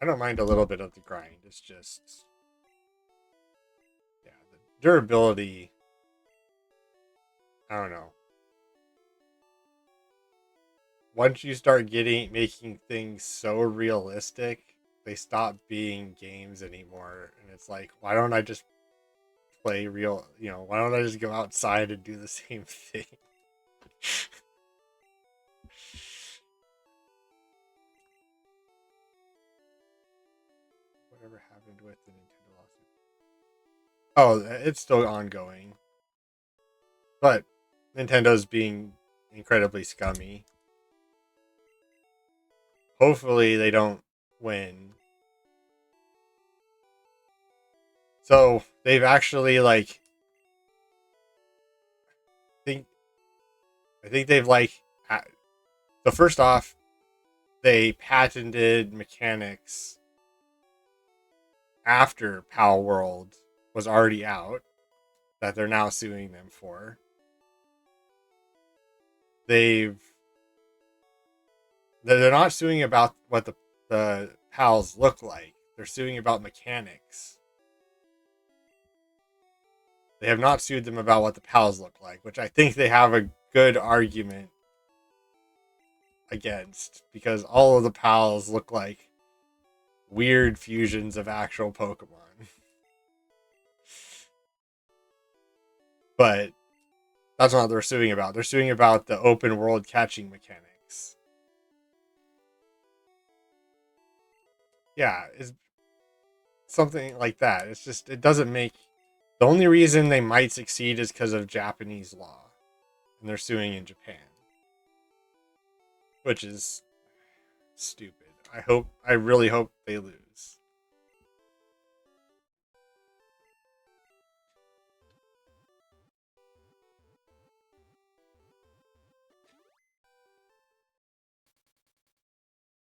I don't mind a little bit of the grind. It's just, yeah, the durability. I don't know. Once you start making things so realistic, they stop being games anymore. And it's like, why don't I just play real? Why don't I just go outside and do the same thing? Whatever happened with the Nintendo lawsuit? Oh, it's still ongoing. But Nintendo's being incredibly scummy. Hopefully they don't win. So they've actually I think they've so first off, they patented mechanics after Pal World was already out that they're now suing them for. They're not suing about what the pals look like. They're suing about mechanics. They have not sued them about what the pals look like, which I think they have a good argument against, because all of the pals look like weird fusions of actual Pokemon. But that's not what they're suing about. They're suing about the open world catching mechanics. Yeah, it's something like that. It's just, it doesn't make. The only reason they might succeed is because of Japanese law, and they're suing in Japan, which is stupid. I really hope they lose.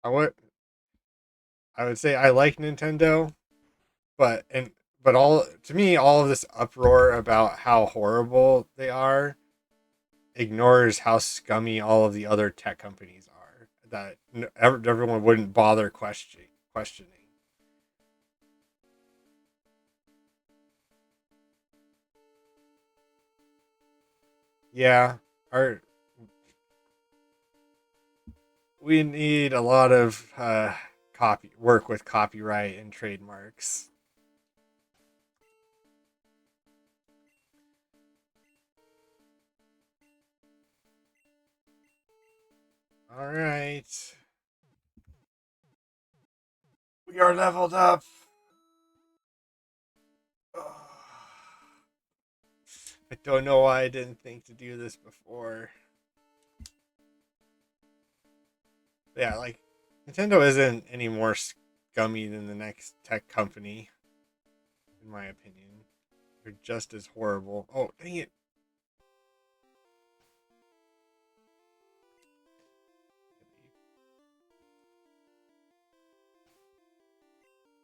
I would say I like Nintendo, but all to me, all of this uproar about how horrible they are ignores how scummy all of the other tech companies are that everyone wouldn't bother questioning. Yeah, our we need a lot of copy work with copyright and trademarks. All right, we are leveled up. I don't know why I didn't think to do this before. Yeah, like Nintendo isn't any more scummy than the next tech company, in my opinion. They're just as horrible. Oh, dang it.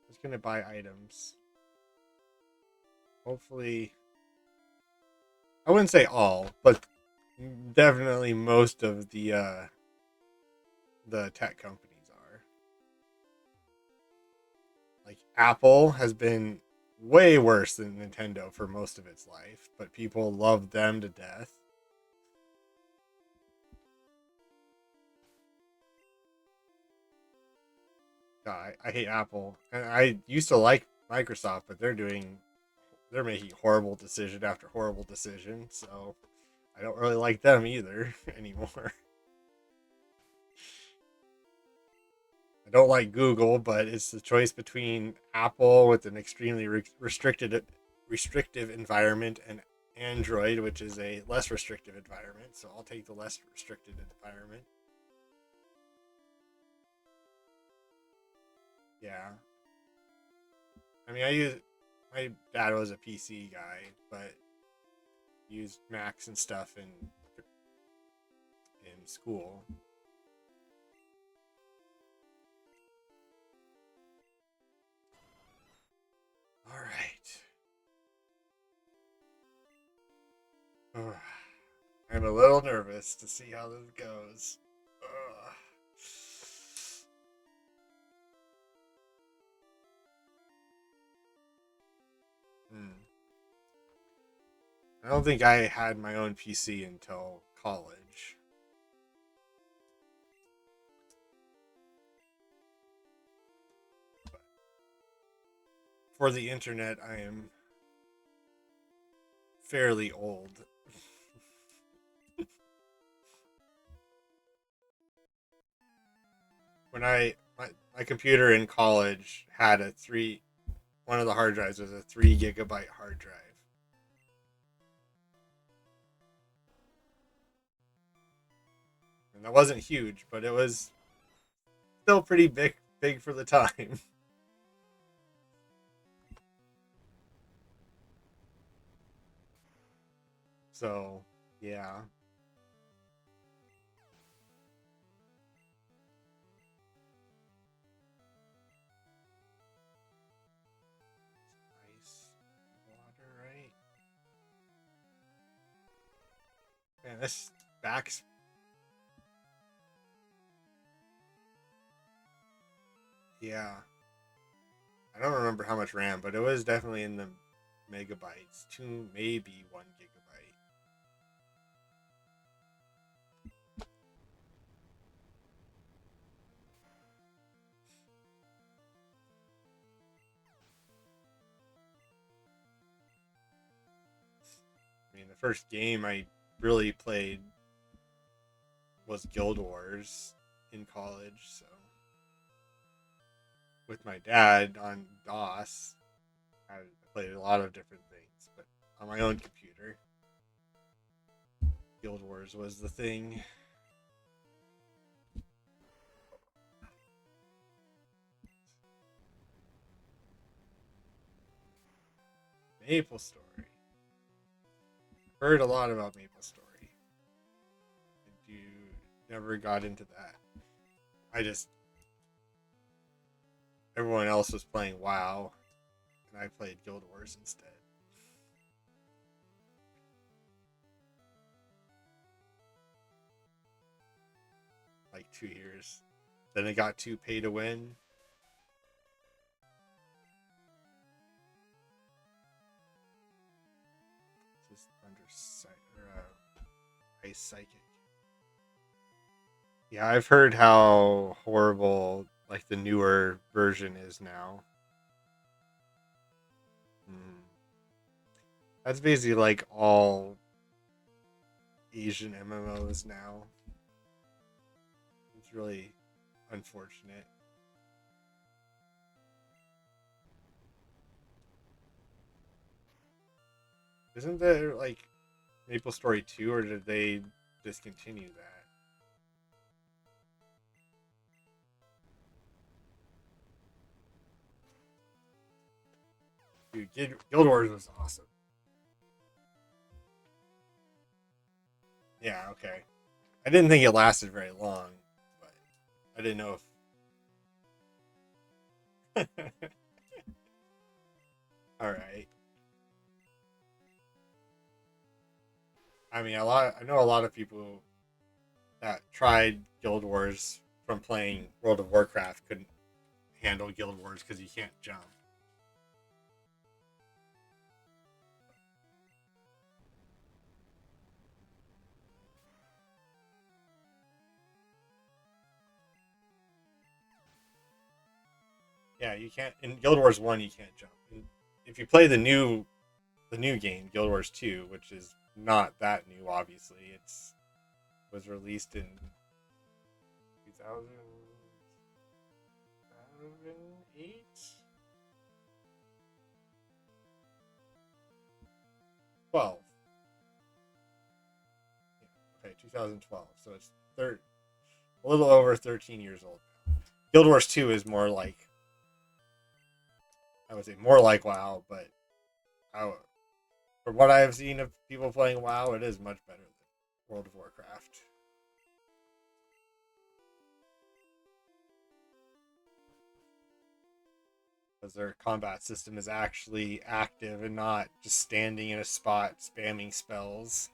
I was gonna buy items. Hopefully, I wouldn't say all, but definitely most of the tech companies are. Like Apple has been way worse than Nintendo for most of its life, but people love them to death. I hate Apple, and I used to like Microsoft, but they're making horrible decision after horrible decision, so I don't really like them either anymore. I don't like Google, but it's the choice between Apple with an extremely restrictive environment and Android, which is a less restrictive environment. So I'll take the less restricted environment. Yeah. I mean, my dad was a PC guy, but used Macs and stuff in school. All right. Ugh. I'm a little nervous to see how this goes. Ugh. Hmm. I don't think I had my own PC until college. But for the internet, I am fairly old. When my computer in college had one of the hard drives was a 3 gigabyte hard drive. And that wasn't huge, but it was still pretty big for the time. So yeah. Ice water, right? Man, this back's yeah. I don't remember how much RAM, but it was definitely in the megabytes, two maybe 1 gigabyte. I mean, the first game I really played was Guild Wars in college, so with my dad on DOS, I played a lot of different things, but on my own computer, Guild Wars was the thing. Maple Story. Heard a lot about Maple Story. You never got into that. I just everyone else was playing WoW, and I played Guild Wars instead. Like 2 years. Then it got too pay to win. Just under ice psychic. Yeah, I've heard how horrible like the newer version is now. Mm. That's basically like all Asian MMOs now. It's really unfortunate. Isn't there like Maple Story 2 or did they discontinue that? Dude, Guild Wars was awesome. Yeah, okay. I didn't think it lasted very long, but I didn't know if. All right. I mean, I know a lot of people that tried Guild Wars from playing World of Warcraft couldn't handle Guild Wars because you can't jump. Yeah, you can't in Guild Wars 1 you can't jump. And if you play the new game, Guild Wars 2, which is not that new obviously. It's was released in 2008, 12. Yeah, okay, 2012. So it's a little over 13 years old. Guild Wars 2 is more like, I would say more like WoW, but I, from what I have seen of people playing WoW, it is much better than World of Warcraft. Because their combat system is actually active and not just standing in a spot spamming spells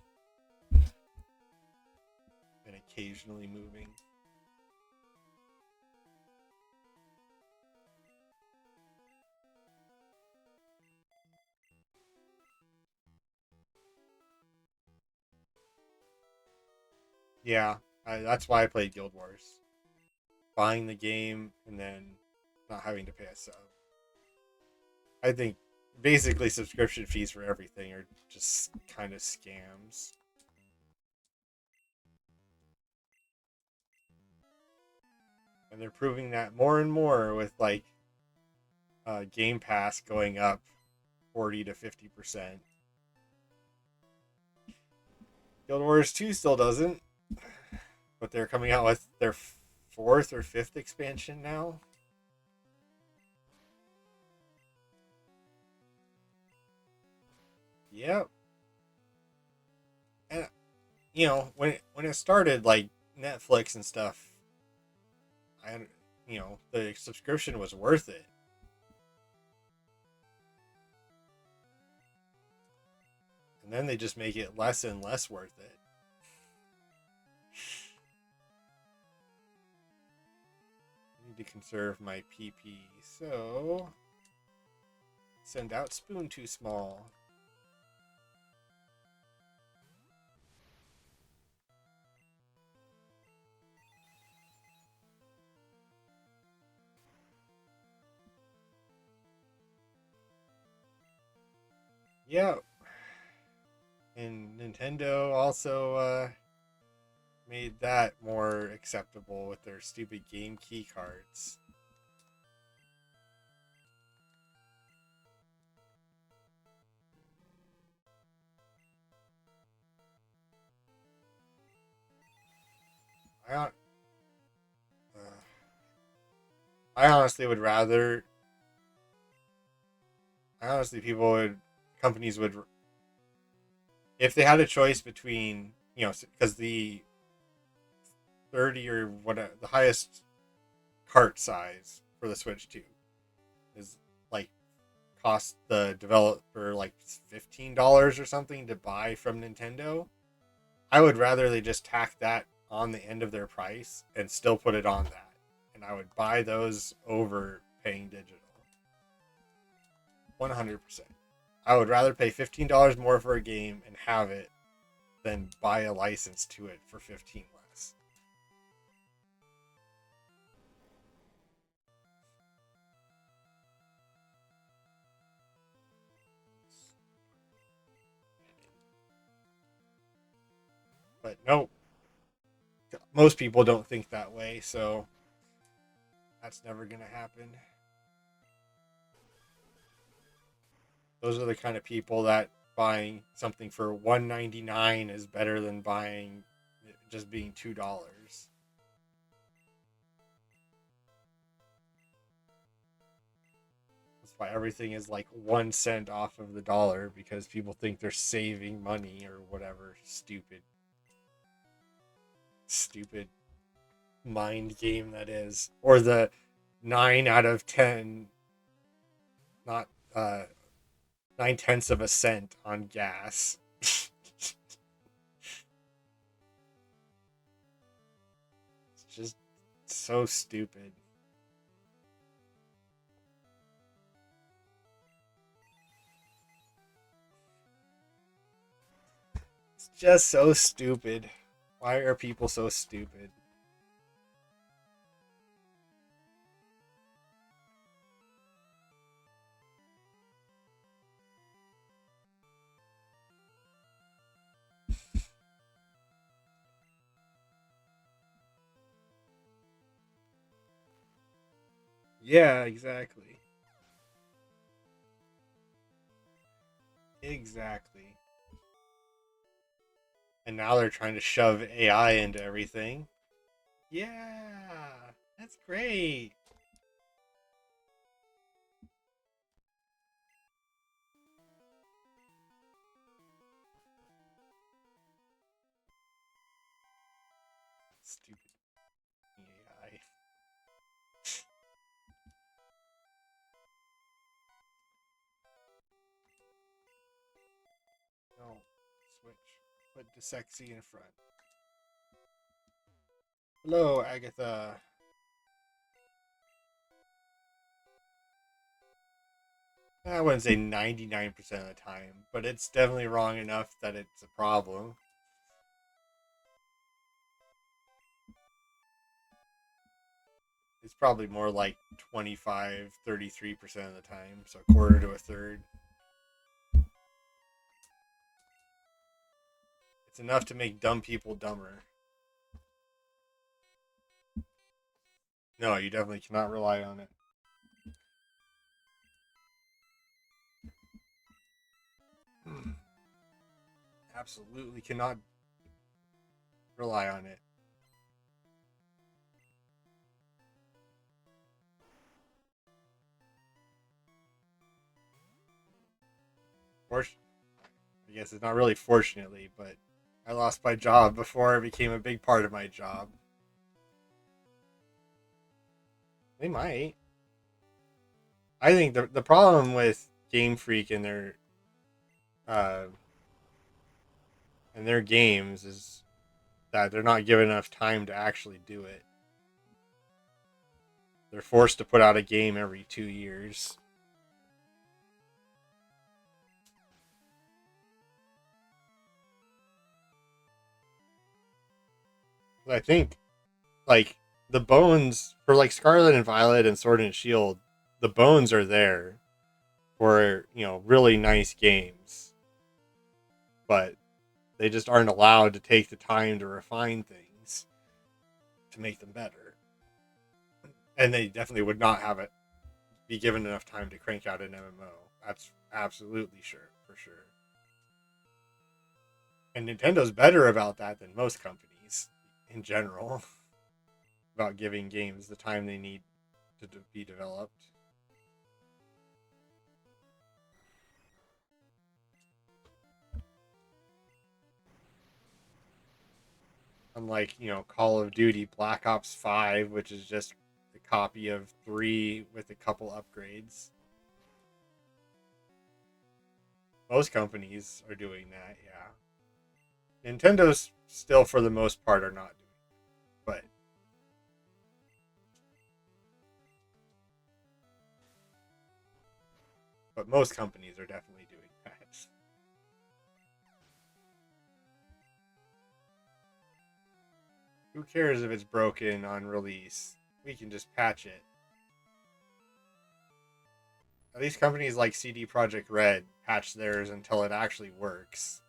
and occasionally moving. Yeah, that's why I played Guild Wars. Buying the game and then not having to pay a sub. I think basically subscription fees for everything are just kind of scams. And they're proving that more and more with like Game Pass going up 40 to 50%. Guild Wars 2 still doesn't, but they're coming out with their fourth or fifth expansion now. Yep. And when it started, like Netflix and stuff, I the subscription was worth it. And then they just make it less and less worth it. I need to conserve my PP, so send out spoon too small. Yeah, and Nintendo also made that more acceptable with their stupid game key cards. I, uh, I honestly would rather. I honestly, companies would, if they had a choice between, because the 30 or what the highest cart size for the Switch 2 is like cost the developer like $15 or something to buy from Nintendo. I would rather they just tack that on the end of their price and still put it on that. And I would buy those over paying digital. 100%. I would rather pay $15 more for a game and have it than buy a license to it for 15 less. But no, most people don't think that way, so that's never going to happen. Those are the kind of people that buying something for $1.99 is better than buying it just being $2. That's why everything is like 1 cent off of the dollar, because people think they're saving money or whatever stupid mind game that is. Or the 9 out of 10, not 9/10 of a cent on gas. It's just so stupid. It's just so stupid. Why are people so stupid? Yeah, exactly. Exactly. And now they're trying to shove AI into everything. Yeah, that's great. Stupid AI. No, switch. Put the sexy in front. Hello, Agatha. I wouldn't say 99% of the time, but it's definitely wrong enough that it's a problem. It's probably more like 25, 33% of the time, so a quarter to a third. It's enough to make dumb people dumber. No, you definitely cannot rely on it. Absolutely cannot rely on it. Fortunately, I guess it's not really fortunately, but I lost my job before it became a big part of my job. They might. I think the problem with Game Freak uh, and their games is that they're not given enough time to actually do it. They're forced to put out a game every 2 years. I think like the bones for like Scarlet and Violet and Sword and Shield, the bones are there for really nice games, but they just aren't allowed to take the time to refine things to make them better. And they definitely would not have it be given enough time to crank out an MMO. That's absolutely sure for sure. And Nintendo's better about that than most companies in general about giving games the time they need to be developed. Unlike, Call of Duty Black Ops 5, which is just a copy of 3 with a couple upgrades. Most companies are doing that, yeah. Nintendo's still, for the most part, are not doing it, but most companies are definitely doing that. Who cares if it's broken on release? We can just patch it. At least companies like CD Projekt Red patch theirs until it actually works.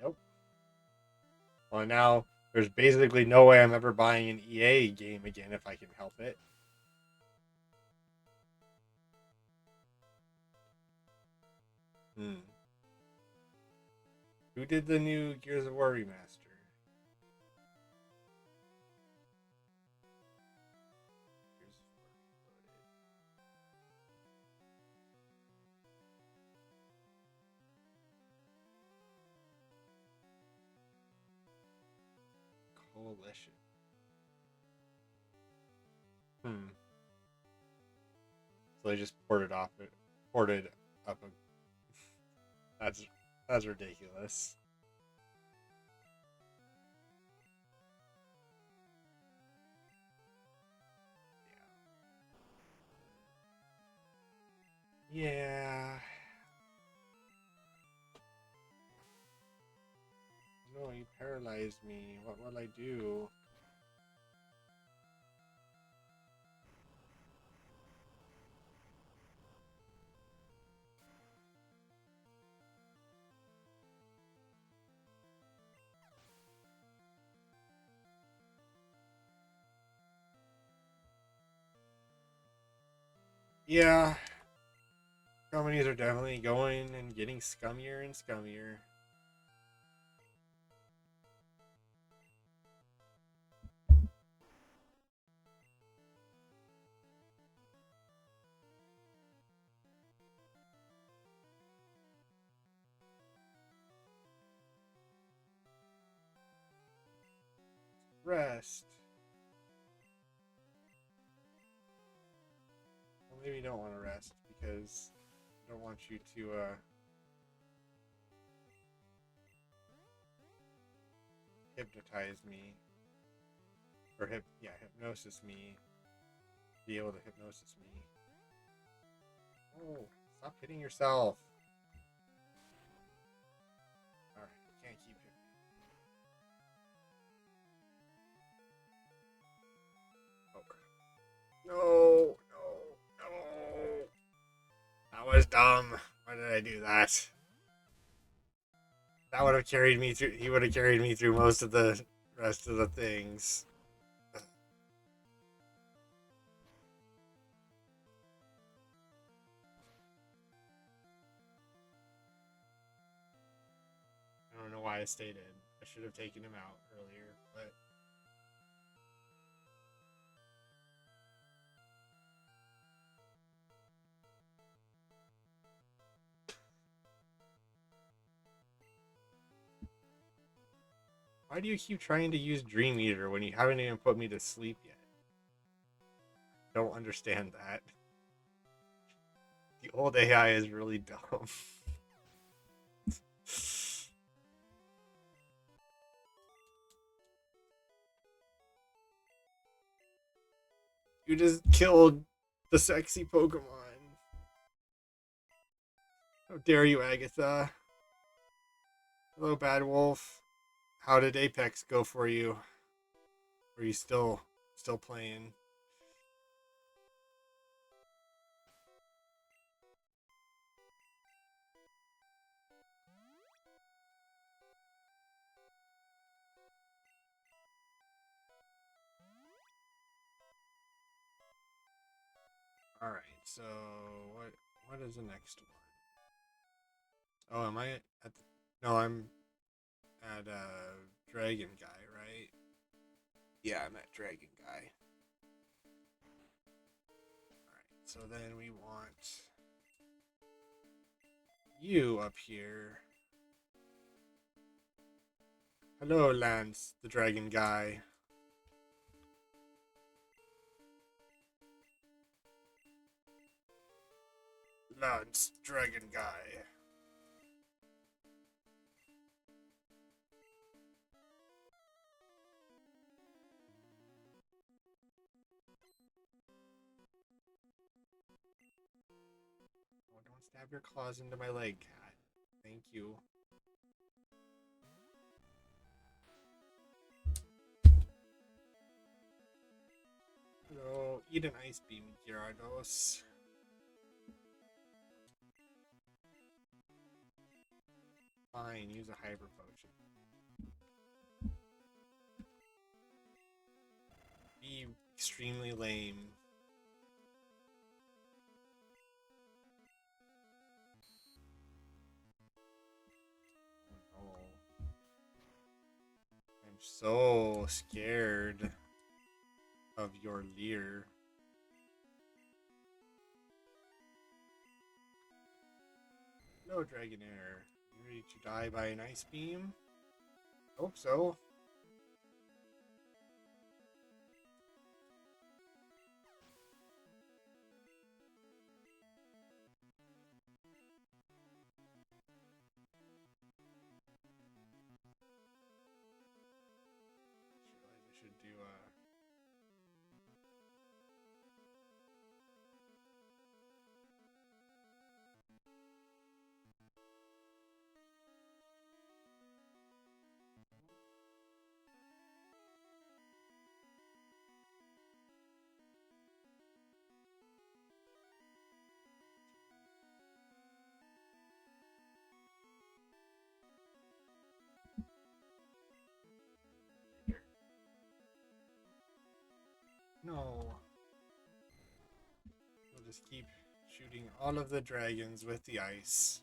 Yep. Well, now there's basically no way I'm ever buying an EA game again if I can help it. Hmm. Who did the new Gears of War remaster? Gears of War Coalition. Hmm. So they just ported up a. That's that's ridiculous. Yeah. paralyzed me. What will I do? Yeah, companies are definitely going and getting scummier and scummier. Rest. Well, maybe you don't want to rest because I don't want you to hypnotize me. Or hypnosis me. Be able to hypnosis me. Oh, stop hitting yourself. Alright, I can't keep hitting. Oh, no, no, no. That was dumb. Why did I do that? That would have carried me through. He would have carried me through most of the rest of the things. I don't know why I stayed in. I should have taken him out earlier, but why do you keep trying to use Dream Eater when you haven't even put me to sleep yet? Don't understand that. The old AI is really dumb. You just killed the sexy Pokemon. How dare you, Agatha? Hello, Bad Wolf. How did Apex go for you? Are you still playing? All right. So what is the next one? Oh, am I at the, no, I'm at Dragon Guy, right? Yeah, I'm at Dragon Guy. Alright, so then we want you up here. Hello, Lance, the Dragon Guy. Lance, Dragon Guy. Oh, don't stab your claws into my leg, cat. Thank you. Hello, eat an ice beam, Gyarados. Fine, use a hyper potion. Be extremely lame. Oh, I'm so scared of your Leer. No, Dragonair. You ready to die by an ice beam? Hope so. Just realized I should do just keep shooting all of the dragons with the ice.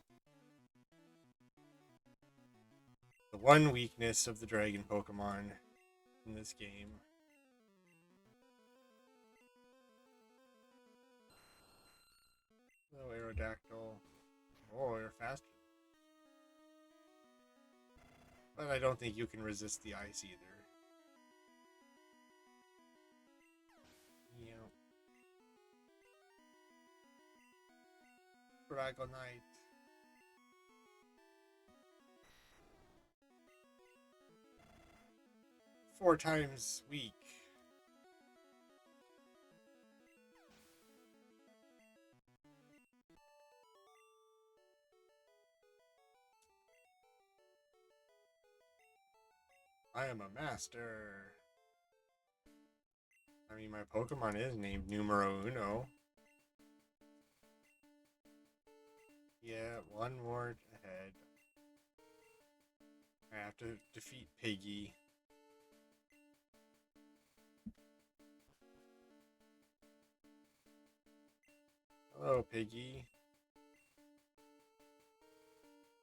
The one weakness of the dragon Pokemon in this game. Hello, Aerodactyl. Oh, you're faster. But I don't think you can resist the ice either. Yeah. Dragonite. Four times weak. I am a master. I mean, my Pokemon is named Numero Uno. Yeah, one more ahead. I have to defeat Piggy. Hello, Piggy.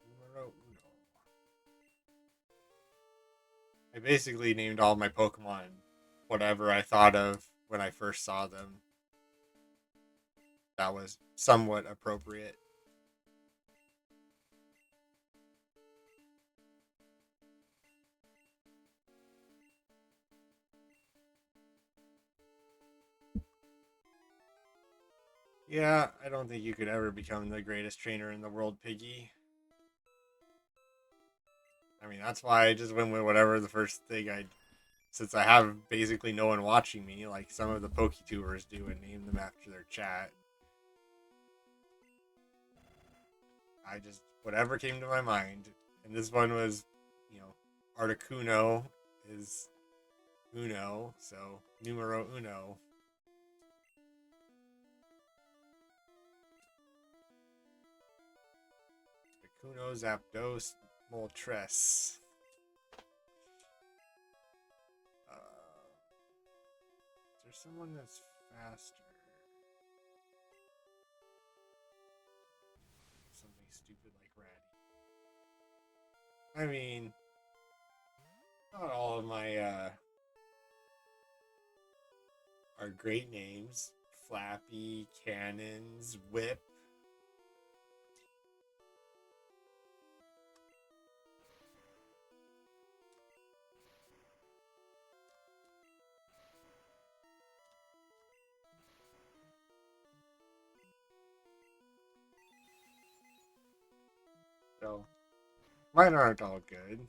Numero Uno. I basically named all my Pokemon whatever I thought of when I first saw them. That was somewhat appropriate. Yeah, I don't think you could ever become the greatest trainer in the world, Piggy. I mean, that's why I just went with whatever the first thing since I have basically no one watching me, like some of the PokeTubers do, and name them after their chat. I just, whatever came to my mind. And this one was, Articuno is Uno, so numero uno. Articuno, Zapdos, Moltres. Is there someone that's faster? Something stupid like Ratty. I mean, not all of my are great names. Flappy, Cannons, Whip. So, mine aren't all good.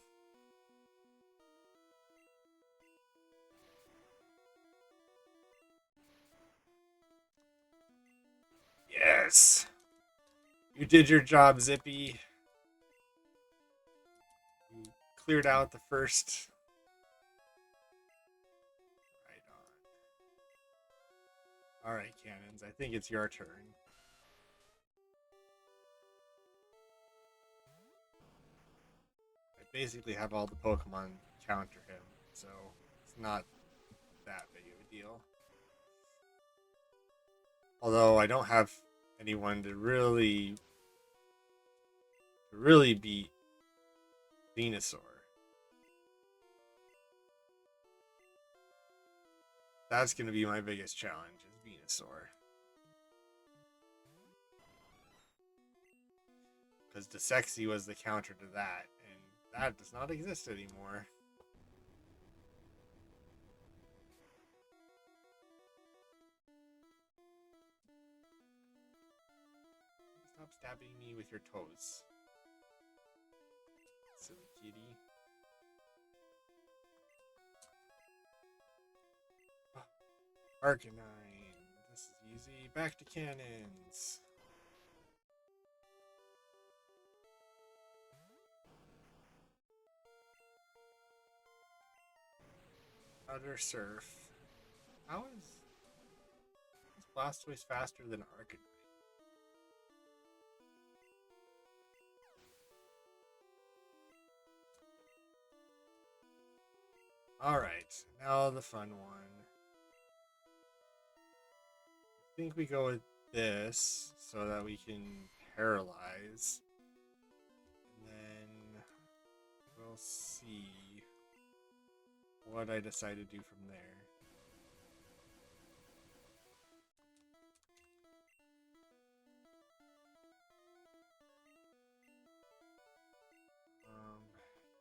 Yes! You did your job, Zippy. You cleared out the first. Right on. Alright, Cannons, I think it's your turn. I basically have all the Pokemon counter him, so it's not that big of a deal. Although I don't have anyone to really beat Venusaur. That's going to be my biggest challenge, is Venusaur. Because Desexy was the counter to that, and that does not exist anymore. Stop stabbing me with your toes. Silly kitty. Arcanine. This is easy. Back to Cannons. Utter Surf. How is Blastoise faster than Arcanine? Alright, now the fun one. I think we go with this so that we can paralyze. And then we'll see what I decide to do from there.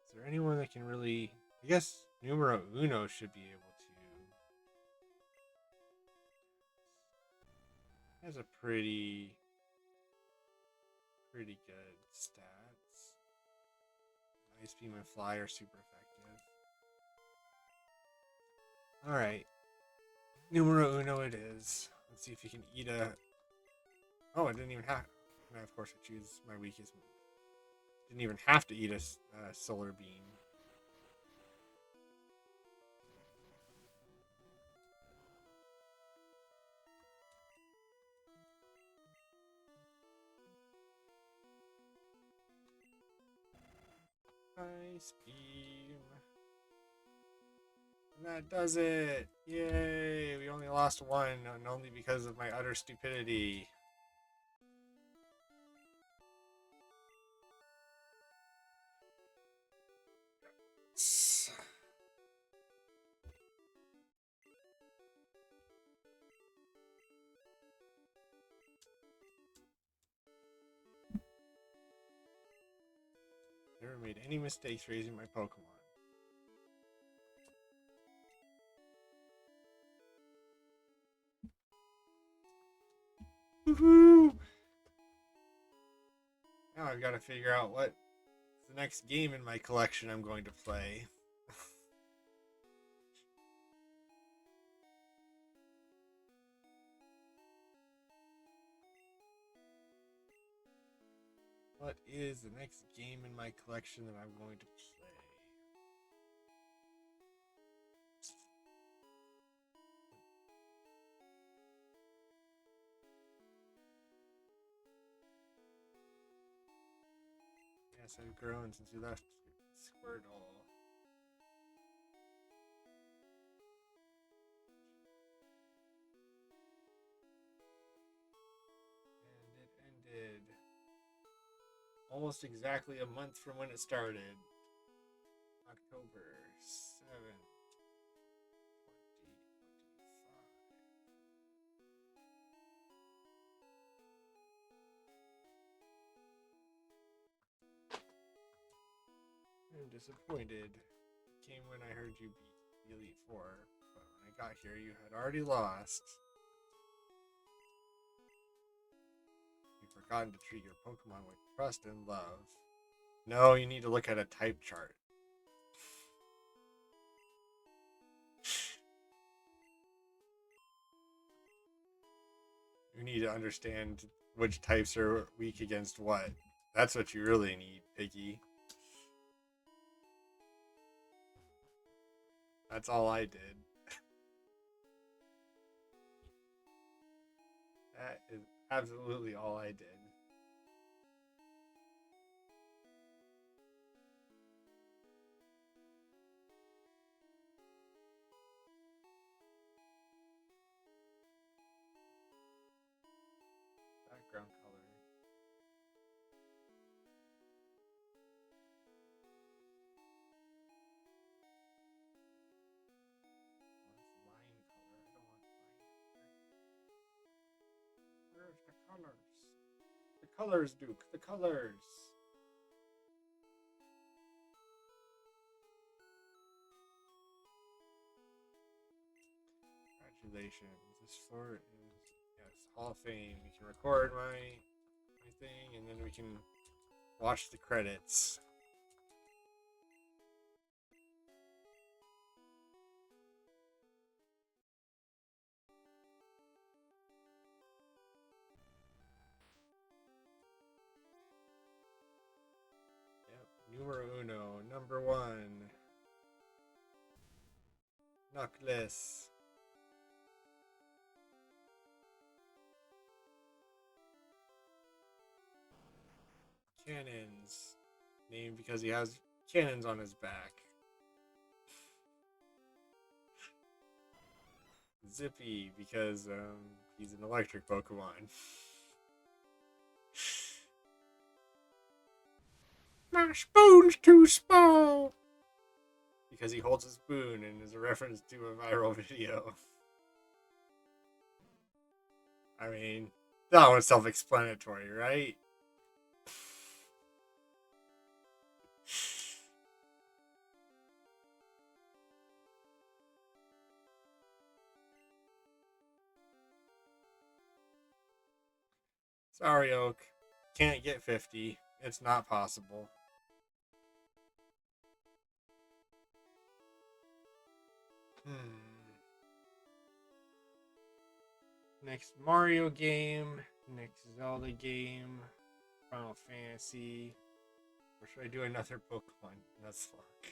Is there anyone that can really... I guess Numero Uno should be able to. Has a pretty good stats. Ice Beam and Fly are super effective. Alright. Numero Uno it is. Let's see if you can eat a... Oh, I didn't even have... And of course I choose my weakest move. Didn't even have to eat a Solar Beam. Ice Beam. And that does it! Yay! We only lost one, and only because of my utter stupidity. Never made any mistakes raising my Pokemon. Woohoo! Now I've got to figure out what the next game in my collection I'm going to play. What is the next game in my collection that I'm going to play? Yes, I've grown since we left Squirtle. And it ended almost exactly a month from when it started. October 7th, 2025. I'm disappointed. It came when I heard you beat the Elite Four, but when I got here, you had already lost. You've forgotten to treat your Pokemon with trust and love. No, you need to look at a type chart. You need to understand which types are weak against what. That's what you really need, Piggy. That's all I did. That is absolutely all I did. Background color. What's line color? I don't want line color. Where's the colors? The colors, Duke. The colors. Congratulations. This floor is, yes, Hall of Fame. We can record my thing, and then we can watch the credits. Yep. Numero uno. Number one. Knuckles. Cannons. Named because he has cannons on his back. Zippy because He's an electric Pokemon. My spoon's too small. Because he holds a spoon and is a reference to a viral video. I mean, that one's self-explanatory, right? Sorry, Oak. Can't get 50. It's not possible. Next Mario game. Next Zelda game. Final Fantasy. Or should I do another Pokemon Nuzlocke?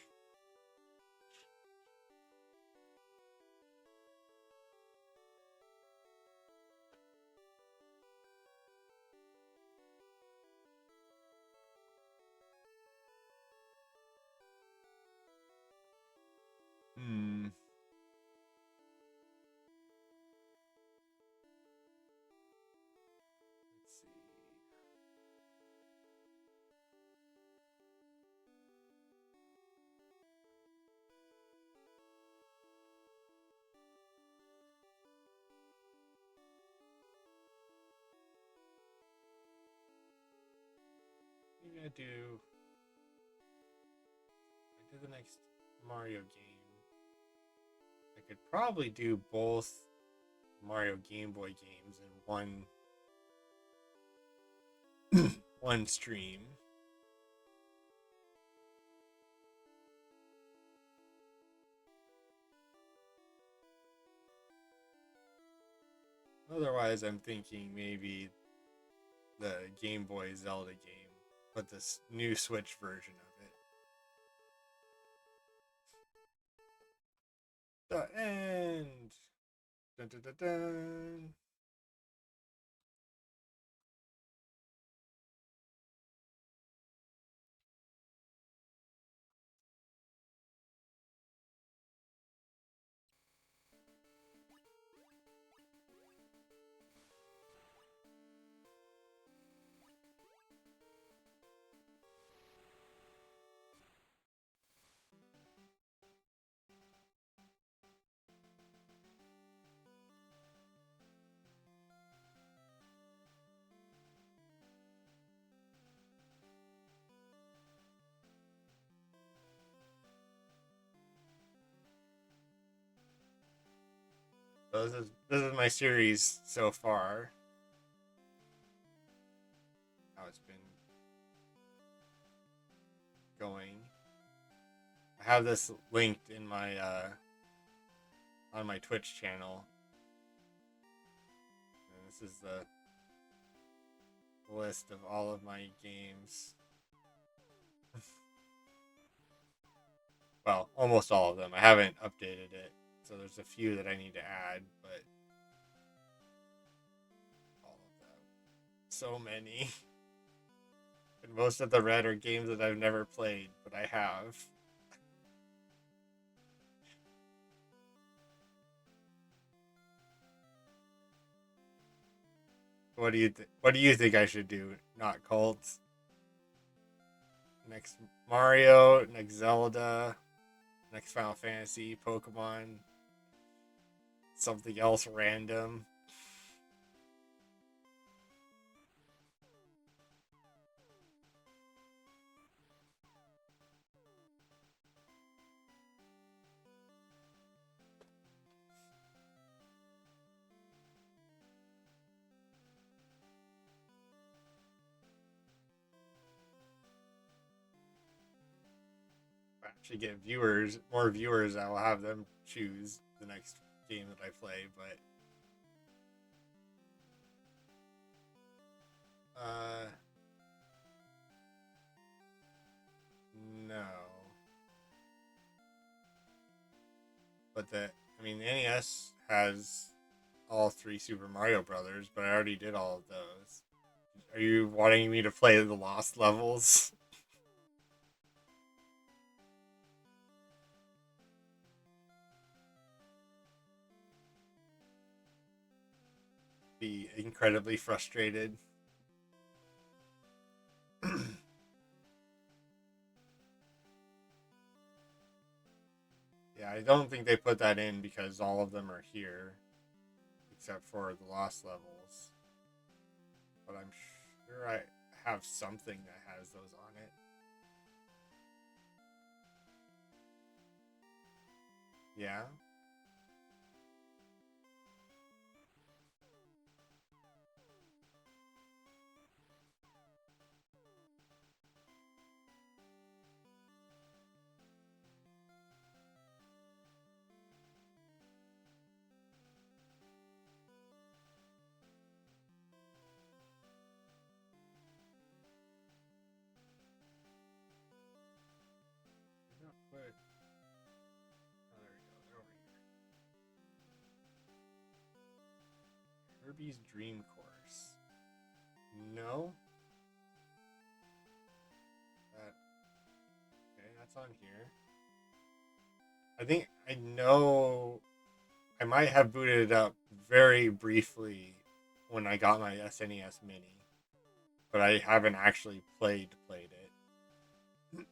Let's see. Maybe I do the next Mario game. I could probably do both Mario Game Boy games in one stream. Otherwise, I'm thinking maybe the Game Boy Zelda game, but this new Switch version of it. The end. Dun, dun, dun, dun. So this is my series so far. How it's been going. I have this linked in my on my Twitch channel. And this is the list of all of my games. Well, almost all of them. I haven't updated it, so there's a few that I need to add, but all of them. So many. And most of the red are games that I've never played, but I have. What do you think I should do? Not Colts. Next Mario, next Zelda, next Final Fantasy, Pokemon, something else random. If I actually get more viewers, I will have them choose the next game that I play, but no. But the NES has all three Super Mario Brothers, but I already did all of those. Are you wanting me to play the Lost levels? be incredibly frustrated. Yeah, I don't think they put that in because all of them are here, except for the lost levels. But I'm sure I have something that has those on it. Yeah. They're not put. Oh, there we go. They're over here. Kirby's Dream Course. No. That okay? That's on here. I think I know. I might have booted it up very briefly when I got my SNES Mini, but I haven't actually played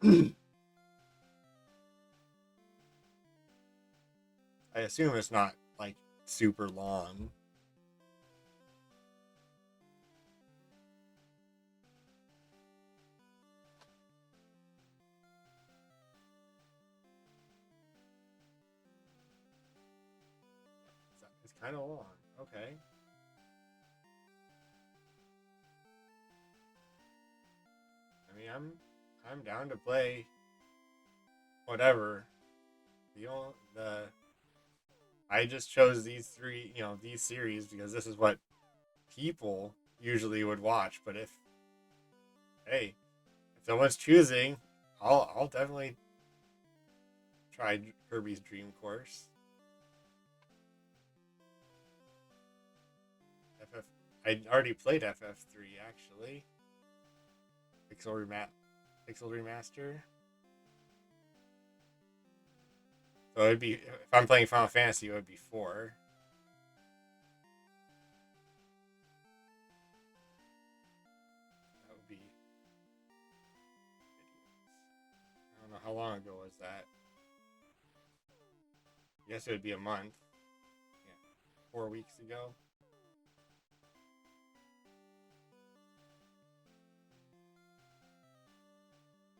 it. I assume it's not like super long. It's kind of long. Okay. I mean, I'm down to play whatever. The I just chose these three, these series because this is what people usually would watch. But if hey, if someone's choosing, I'll definitely try Kirby's Dream Course. FF, I already played FF3 actually. Pixel remaster. So it'd be if I'm playing Final Fantasy, it would be 4. That would be. I don't know how long ago was that. I guess it would be a month. Yeah, 4 weeks ago.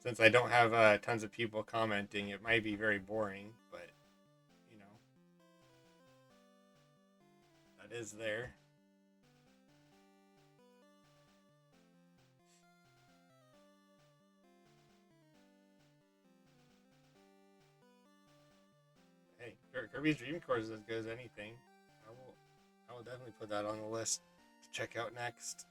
Since I don't have tons of people commenting, it might be very boring, but you know that is there. Hey, Kirby's Dream Course is as good as anything. I will definitely put that on the list to check out next.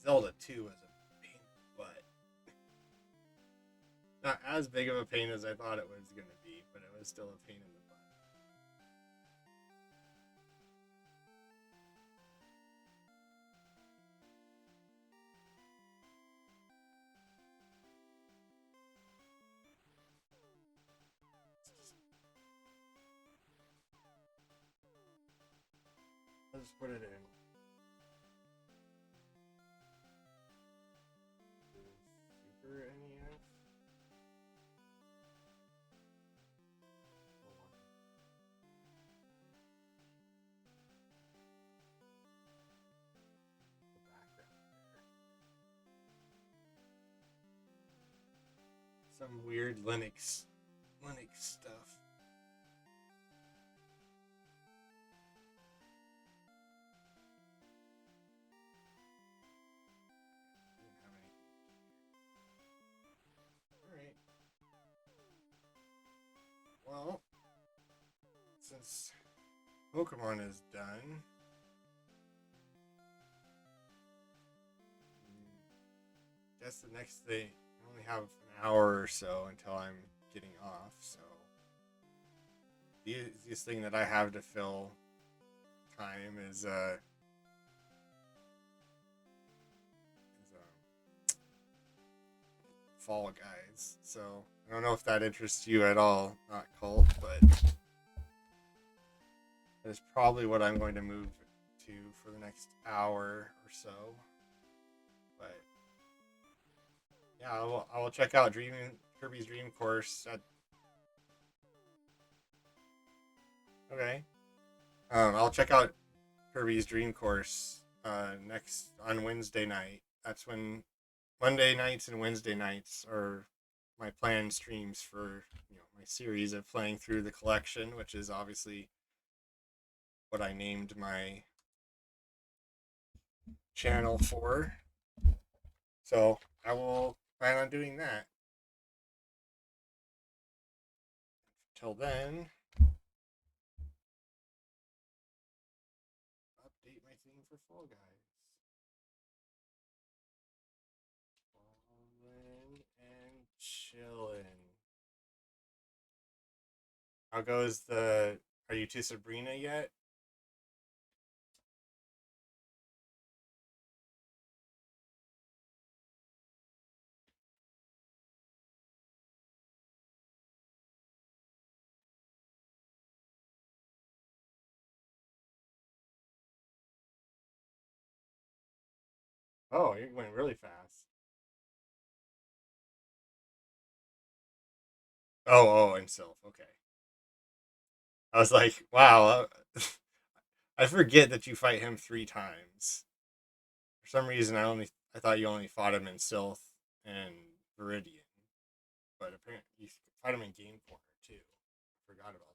Zelda 2 was a pain in the butt. Not as big of a pain as I thought it was going to be, but it was still a pain in the butt. Let's put it in. Super NES. The background there. Some weird Linux stuff. Didn't have anything. All right. Well, since Pokemon is done, guess the next thing, I only have an hour or so until I'm getting off. So the easiest thing that I have to fill time is Fall Guys. So I don't know if that interests you at all. Not Cult, but that is probably what I'm going to move to for the next hour or so. But yeah, I will check out Kirby's Dream Course at. Okay. I'll check out Kirby's Dream Course next on Wednesday night. That's when Monday nights and Wednesday nights are my planned streams for my series of playing through the collection, which is obviously what I named my channel for. So I will plan on doing that. Till then, update my thing for Fall Guys. Fallin' and chillin'. How goes the? Are you to Sabrina yet? Oh, you're going really fast. Oh, and Sylph. Okay. I was like, wow. I forget that you fight him 3 times. For some reason, I thought you only fought him in Sylph and Viridian, but apparently you fight him in Game Corner too. Forgot about that.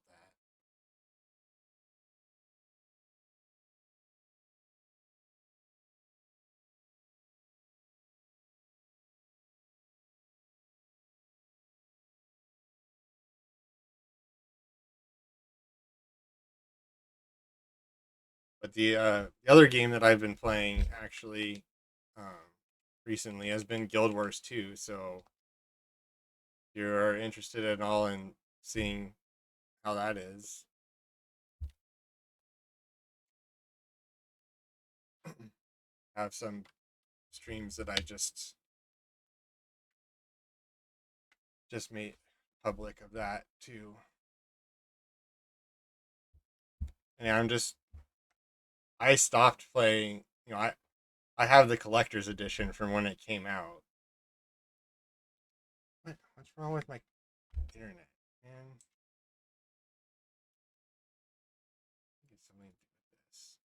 But the other game that I've been playing actually recently has been Guild Wars 2. So if you're interested at all in seeing how that is, have some streams that I just made public of that too. And I stopped playing. I have the collector's edition from when it came out. What's wrong with my internet, man? Get something to do with this.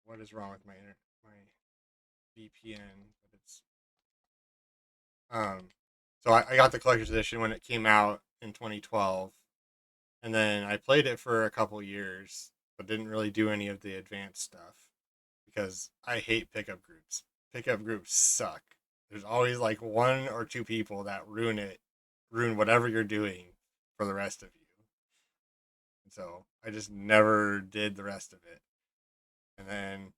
What is wrong with my internet? My VPN, but it's um. So I got the collector's edition when it came out in 2012, and then I played it for a couple years, but didn't really do any of the advanced stuff because I hate pickup groups. Pickup groups suck. There's always like 1 or 2 people that ruin whatever you're doing for the rest of you. And so I just never did the rest of it. And then,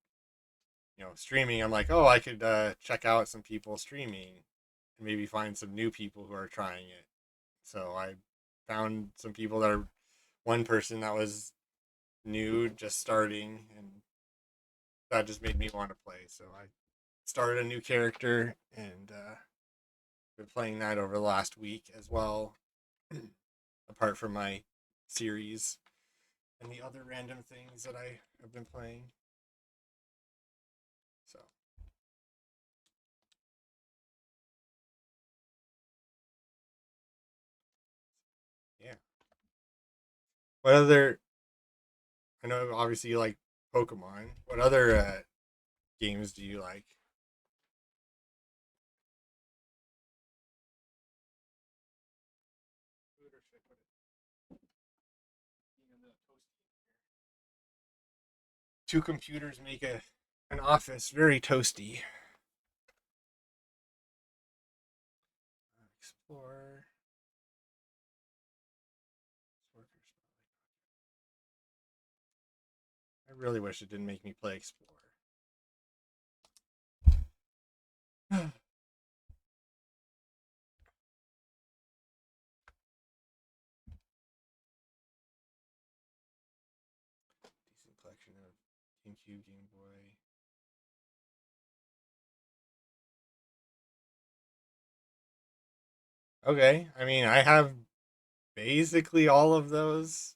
streaming, I'm like, oh, I could check out some people streaming and maybe find some new people who are trying it. So I found some people that are one person that was new, just starting, and that just made me want to play. So I started a new character and been playing that over the last week as well, apart from my series and the other random things that I have been playing. So yeah. What other? I know obviously you like Pokemon. What other games do you like? Two computers make an office very toasty. Explore. really wish it didn't make me play Explorer. Decent collection of GameCube, Game Boy. Okay, I mean, I have basically all of those.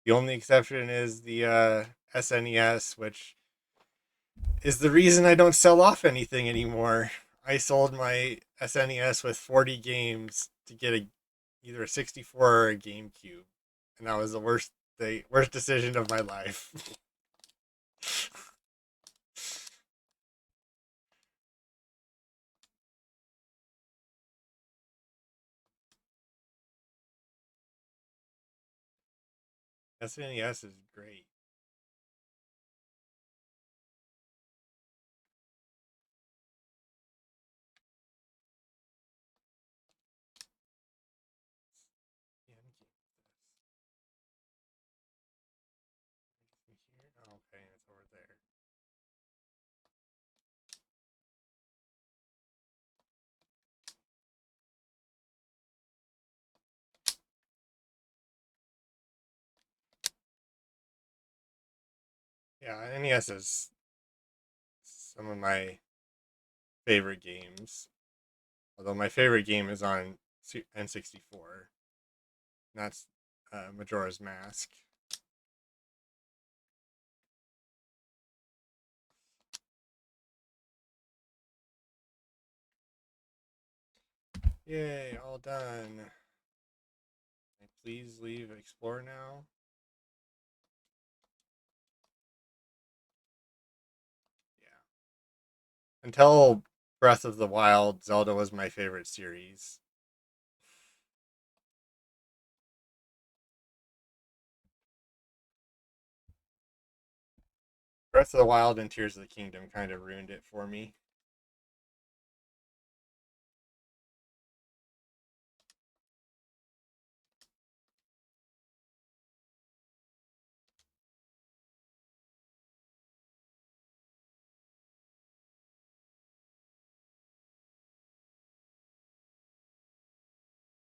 The only exception is the SNES, which is the reason I don't sell off anything anymore. I sold my SNES with 40 games to get either a 64 or a GameCube, and that was the worst decision of my life. SNES is great. Yeah, oh, okay, it's over there. Yeah, NES is some of my favorite games. Although my favorite game is on N64. And that's Majora's Mask. Yay, all done. Please leave Explore now. Yeah. Until Breath of the Wild, Zelda was my favorite series. Breath of the Wild and Tears of the Kingdom kind of ruined it for me.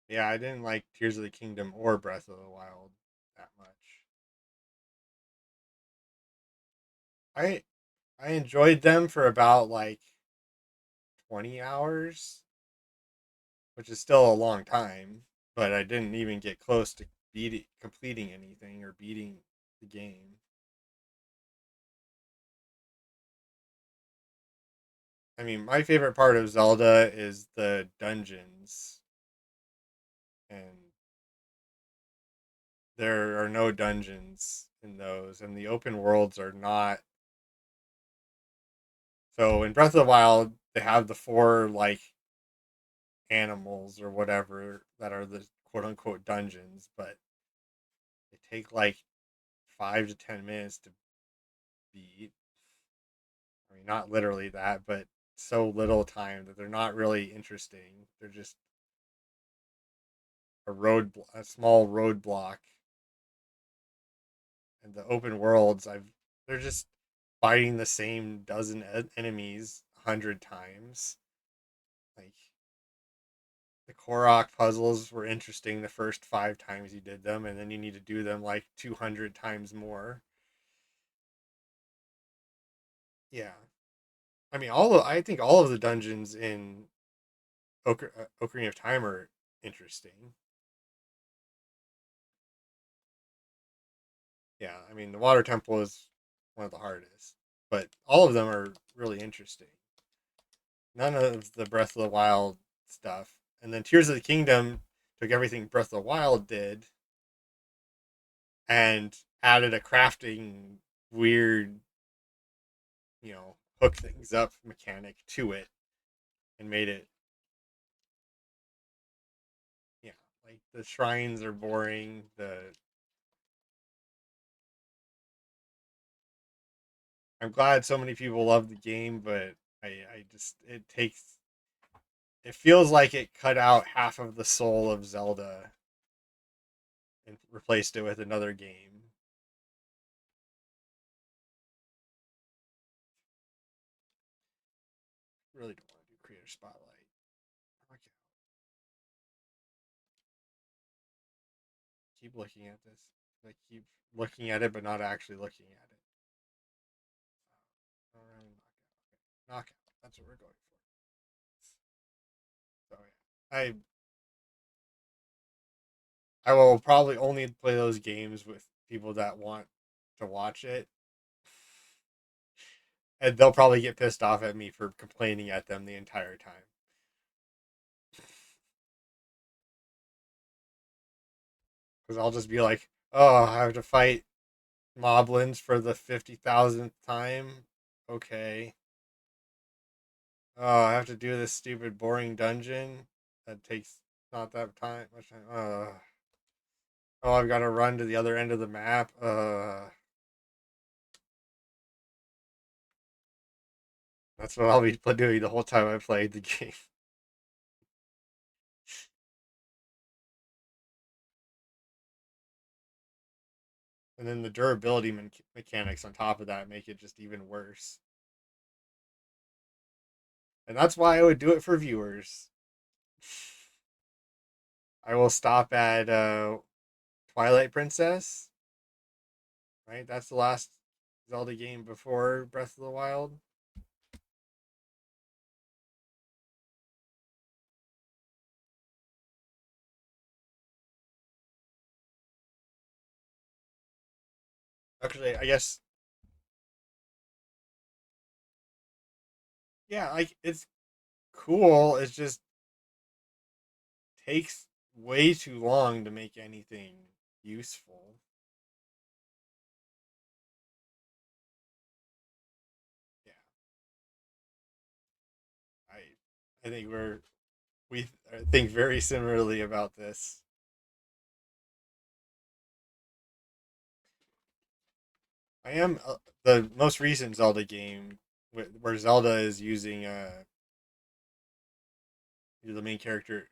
Yeah, I didn't like Tears of the Kingdom or Breath of the Wild that much. I I enjoyed them for about like 20 hours, which is still a long time, but I didn't even get close to completing anything or beating the game. I mean, my favorite part of Zelda is the dungeons, and there are no dungeons in those, and the open worlds are not. So in Breath of the Wild, they have the four like animals or whatever that are the quote unquote dungeons, but they take like 5 to 10 minutes to beat. I mean, not literally that, but so little time that they're not really interesting. They're just a small roadblock. And the open worlds, they're just fighting the same dozen enemies 100 times. Like the Korok puzzles were interesting the first 5 times you did them, and then you need to do them like 200 times more. Yeah, I mean, I think all of the dungeons in Ocarina of Time are interesting. Yeah, I mean, the Water Temple is one of the hardest, but all of them are really interesting. None of the Breath of the Wild stuff. And then Tears of the Kingdom took everything Breath of the Wild did and added a crafting weird, hook things up mechanic to it and made it, yeah, like the shrines are boring. The I'm glad so many people love the game, but I just it feels like it cut out half of the soul of Zelda and replaced it with another game. Okay. Keep looking at this. I keep looking at it, but not actually looking at it. Around knockout. Okay. Knockout. That's what we're going for. So yeah, I will probably only play those games with people that want to watch it, and they'll probably get pissed off at me for complaining at them the entire time. Because I'll just be like, "Oh, I have to fight moblins for the 50,000th time. Okay. Oh, I have to do this stupid boring dungeon that takes not that time much time. Oh, I've got to run to the other end of the map. That's what I'll be doing the whole time I played the game. And then the durability mechanics on top of that make it just even worse. And that's why I would do it for viewers. I will stop at Twilight Princess. Right, that's the last Zelda game before Breath of the Wild. Actually, I guess yeah, like it's cool. It just takes way too long to make anything useful. Yeah, I think we think very similarly about this. I am the most recent Zelda game where Zelda is using the main character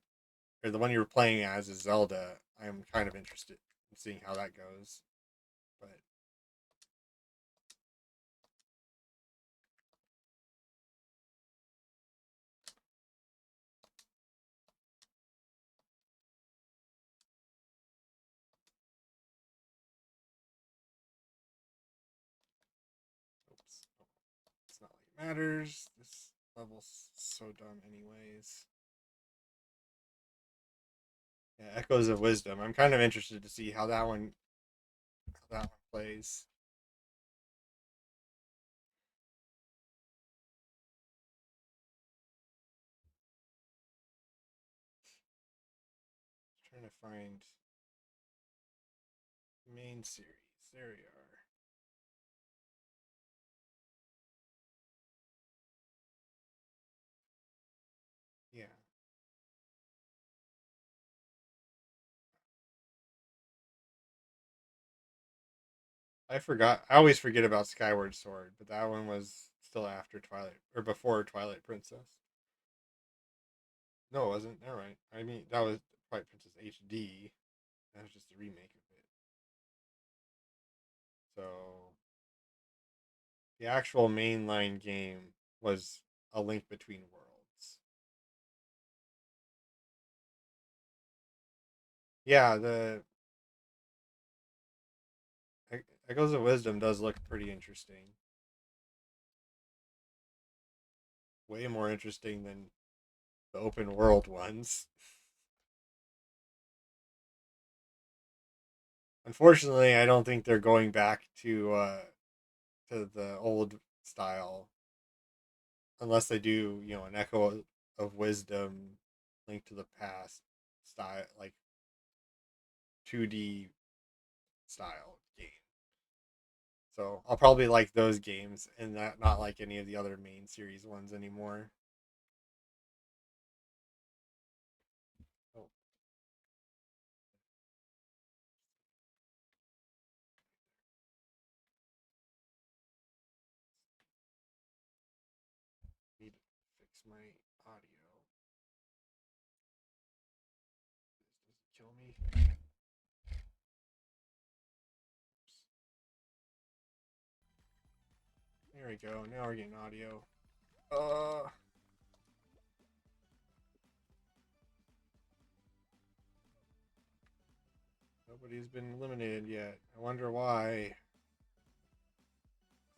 or the one you were playing as is Zelda. I'm kind of interested in seeing how that goes. But oops, it's not like it matters. This level's so dumb, anyways. Yeah, Echoes of Wisdom. I'm kind of interested to see how that one plays. Trying to find main series. There we are. Yeah. I forgot. I always forget about Skyward Sword, but that one was still after Twilight or before Twilight Princess. No, it wasn't. All right. I mean, that was Twilight Princess HD. That was just a remake of it. So the actual mainline game was A Link Between Worlds. Yeah, the Echoes of Wisdom does look pretty interesting. Way more interesting than the open world ones. Unfortunately, I don't think they're going back to the old style unless they do, an Echo of Wisdom, Link to the Past style, like 2D style game. So I'll probably like those games and not like any of the other main series ones anymore. Oh, need to fix my audio. This doesn't kill me. There we go. Now we're getting audio. Uh, Nobody's been eliminated yet. I wonder why.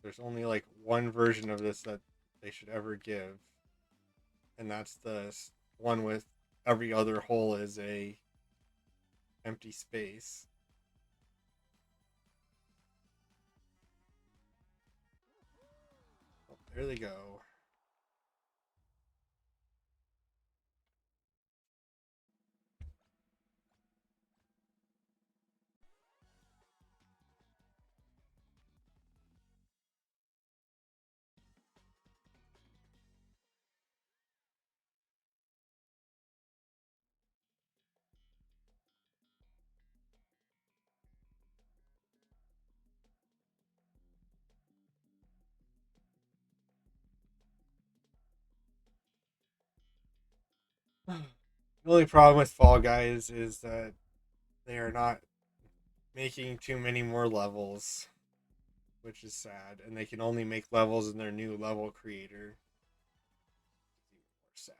There's only like one version of this that they should ever give, and that's the one with every other hole is a empty space. Oh, there they go. The only problem with Fall Guys is that they are not making too many more levels, which is sad, and they can only make levels in their new level creator. It's even more sad.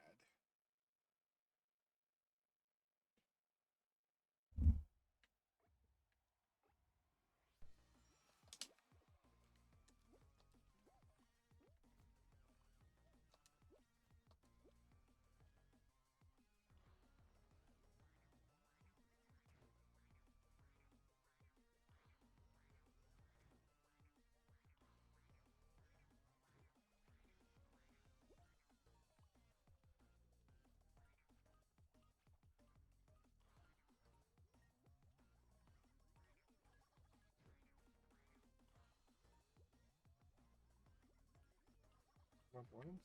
Not once.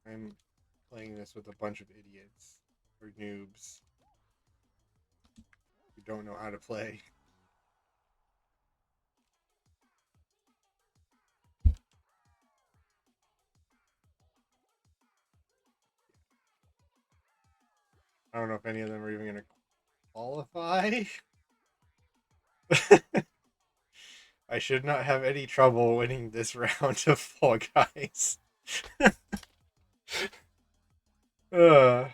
I'm playing this with a bunch of idiots or noobs who don't know how to play. I don't know if any of them are even going to qualify. I should not have any trouble winning this round of Fall Guys. uh,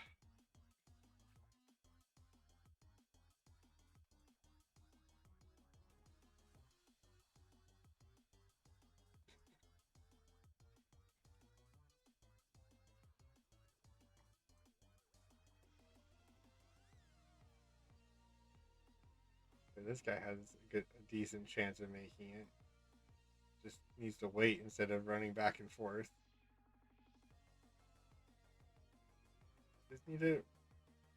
this guy has a decent chance of making it. Just needs to wait instead of running back and forth. Just need to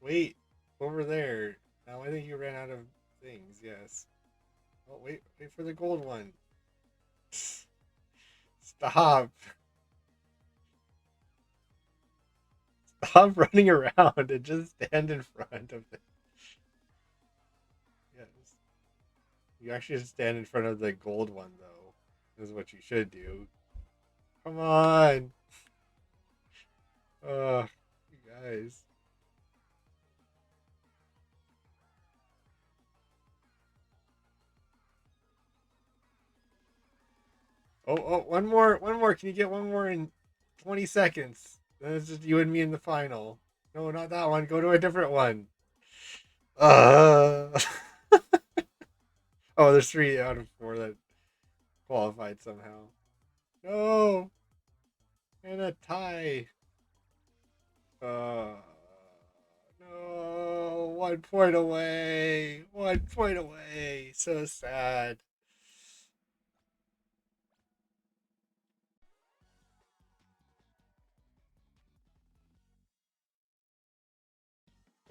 wait over there. Now I think you ran out of things. Yes. Oh wait for the gold one. Stop. Stop running around and just stand in front of it. Yes. You actually should stand in front of the gold one though. This is what you should do. Come on. You guys. Oh, one more. Can you get one more in 20 seconds? Then it's just you and me in the final. No, not that one. Go to a different one. Uh. Oh, there's 3 out of 4 that qualified somehow. No, and a tie. Uh, no, 1 point away. 1 point away. So sad.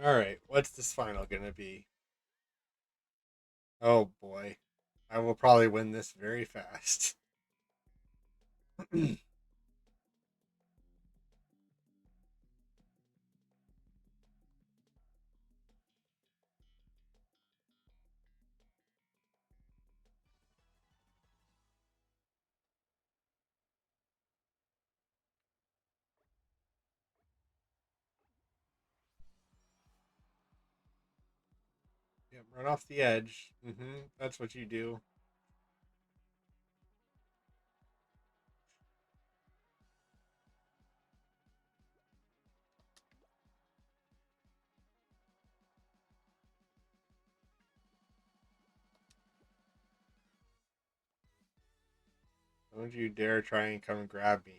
All right, what's this final gonna be? Oh boy, I will probably win this very fast. Run off the edge. That's what you do. Don't you dare try and come grab me.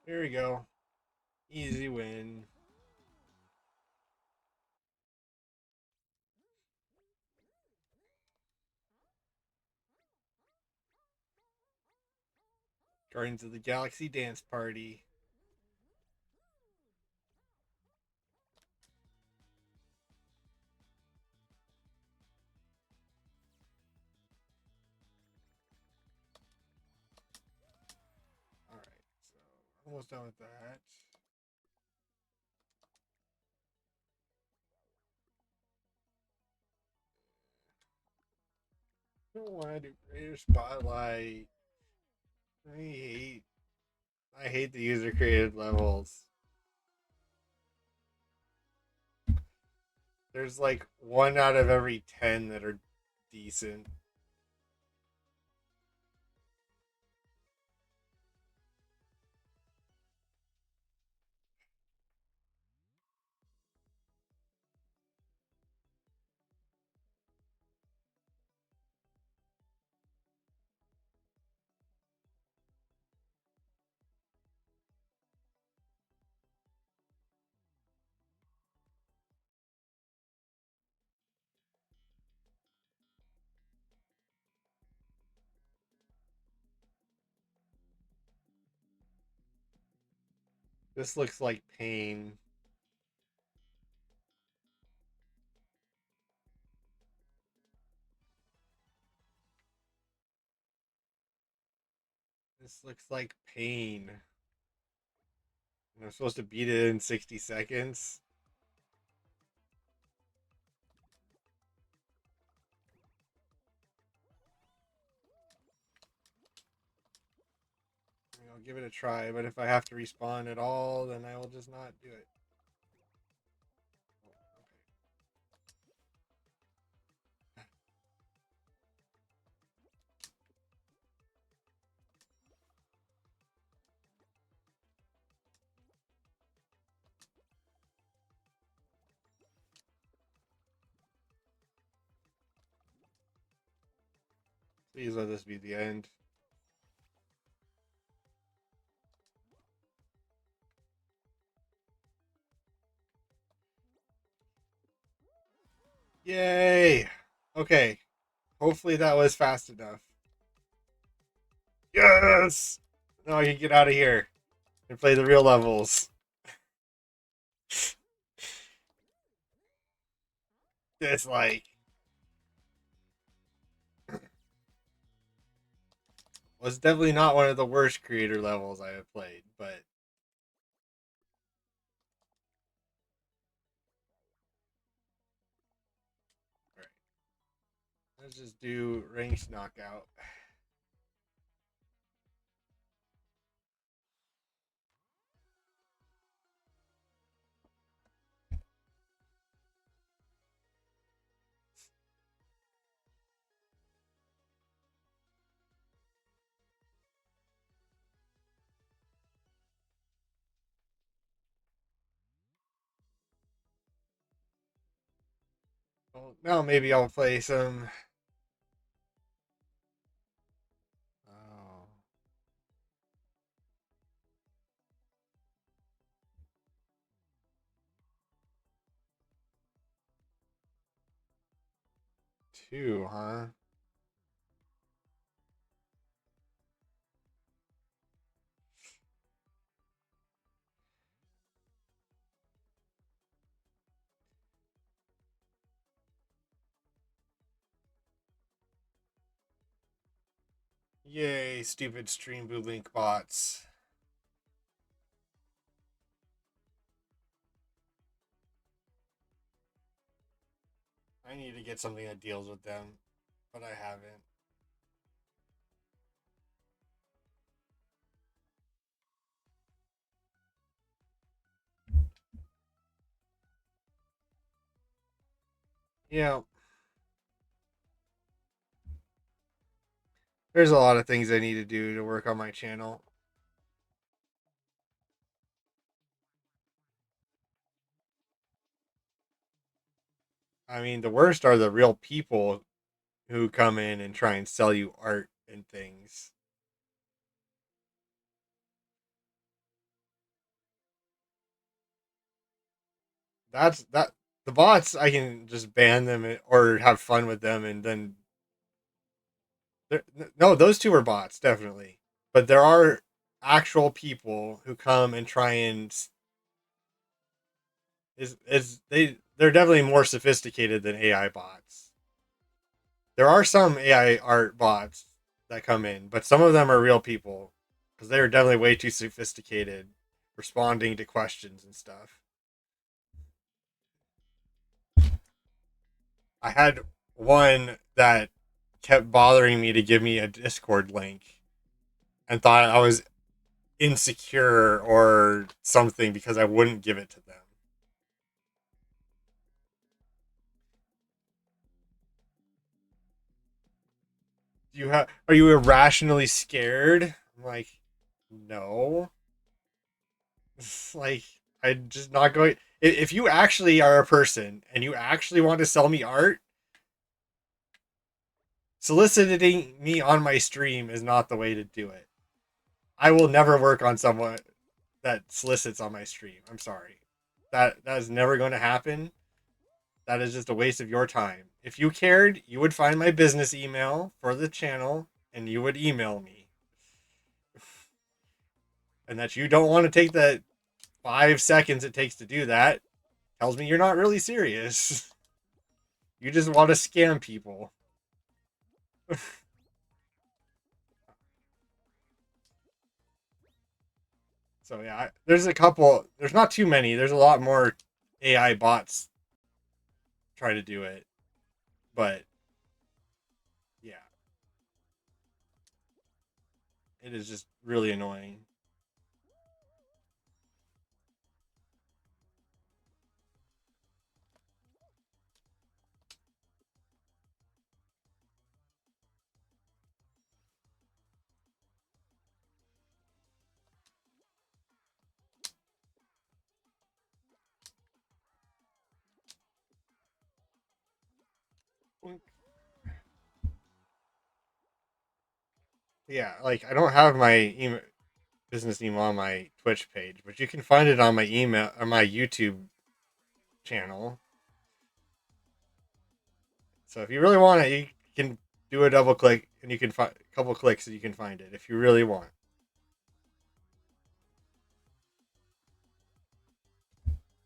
Here we go. Easy win. Guardians of the Galaxy dance party. Alright, so almost done with that. I don't want to do creator spotlight. I hate the user created levels. There's like 1 out of every 10 that are decent. This looks like pain. This looks like pain. And I'm supposed to beat it in 60 seconds. I'll give it a try, but if I have to respawn at all, then I will just not do it. Please let this be the end. Yay! Okay. Hopefully that was fast enough. Yes! Now I can get out of here and play the real levels. It's like was definitely not one of the worst creator levels I have played, but all right. Let's just do ranked knockout. Well, now maybe I'll play some. Oh, 2, huh? Yay, stupid Stream Link bots. I need to get something that deals with them, but I haven't. Yeah, there's a lot of things I need to do to work on my channel. I mean, the worst are the real people who come in and try and sell you art and things. That's that the bots I can just ban them or have fun with them and then no, those two are bots definitely. But there are actual people who come and try and is they're definitely more sophisticated than AI bots. There are some AI art bots that come in, but some of them are real people because they are definitely way too sophisticated responding to questions and stuff. I had one that kept bothering me to give me a Discord link and thought I was insecure or something because I wouldn't give it to them. You have Are you irrationally scared? I'm like, no. Like I'm just not going. If you actually are a person and you actually want to sell me art, soliciting me on my stream is not the way to do it. I will never work on someone that solicits on my stream. I'm sorry. That is never going to happen. That is just a waste of your time. If you cared, you would find my business email for the channel and you would email me. And that you don't want to take the 5 seconds it takes to do that tells me you're not really serious. You just want to scam people. So yeah, there's a couple. There's not too many. There's a lot more AI bots try to do it, but yeah, it is just really annoying. Yeah, like I don't have my email, business email on my Twitch page, but you can find it on my email or my YouTube channel. So if you really want it, you can do a double click and you can find a couple clicks and you can find it if you really want.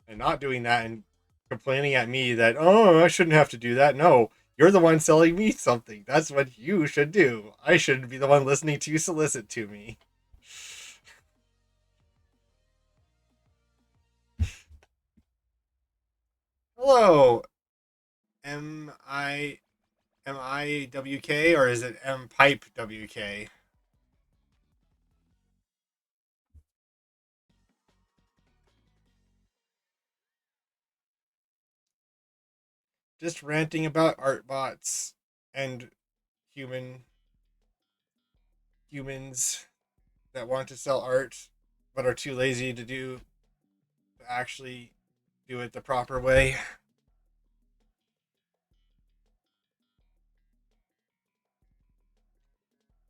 And not doing that and complaining at me that, oh, I shouldn't have to do that. No, you're the one selling me something. That's what you should do. I shouldn't be the one listening to you solicit to me. Hello, MIWK or is it M Pipe WK? Just ranting about art bots and human humans that want to sell art but are too lazy to actually do it the proper way.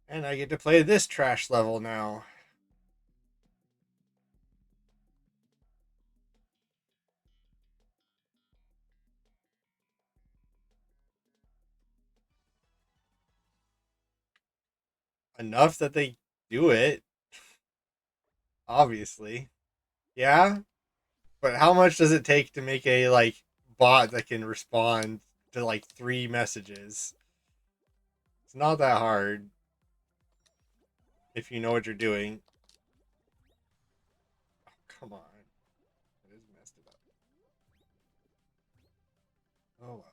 And I get to play this trash level now. Enough that they do it, obviously. Yeah, but how much does it take to make a like bot that can respond to like 3 messages? It's not that hard if you know what you're doing. Oh, come on. It is messed it up. Oh well.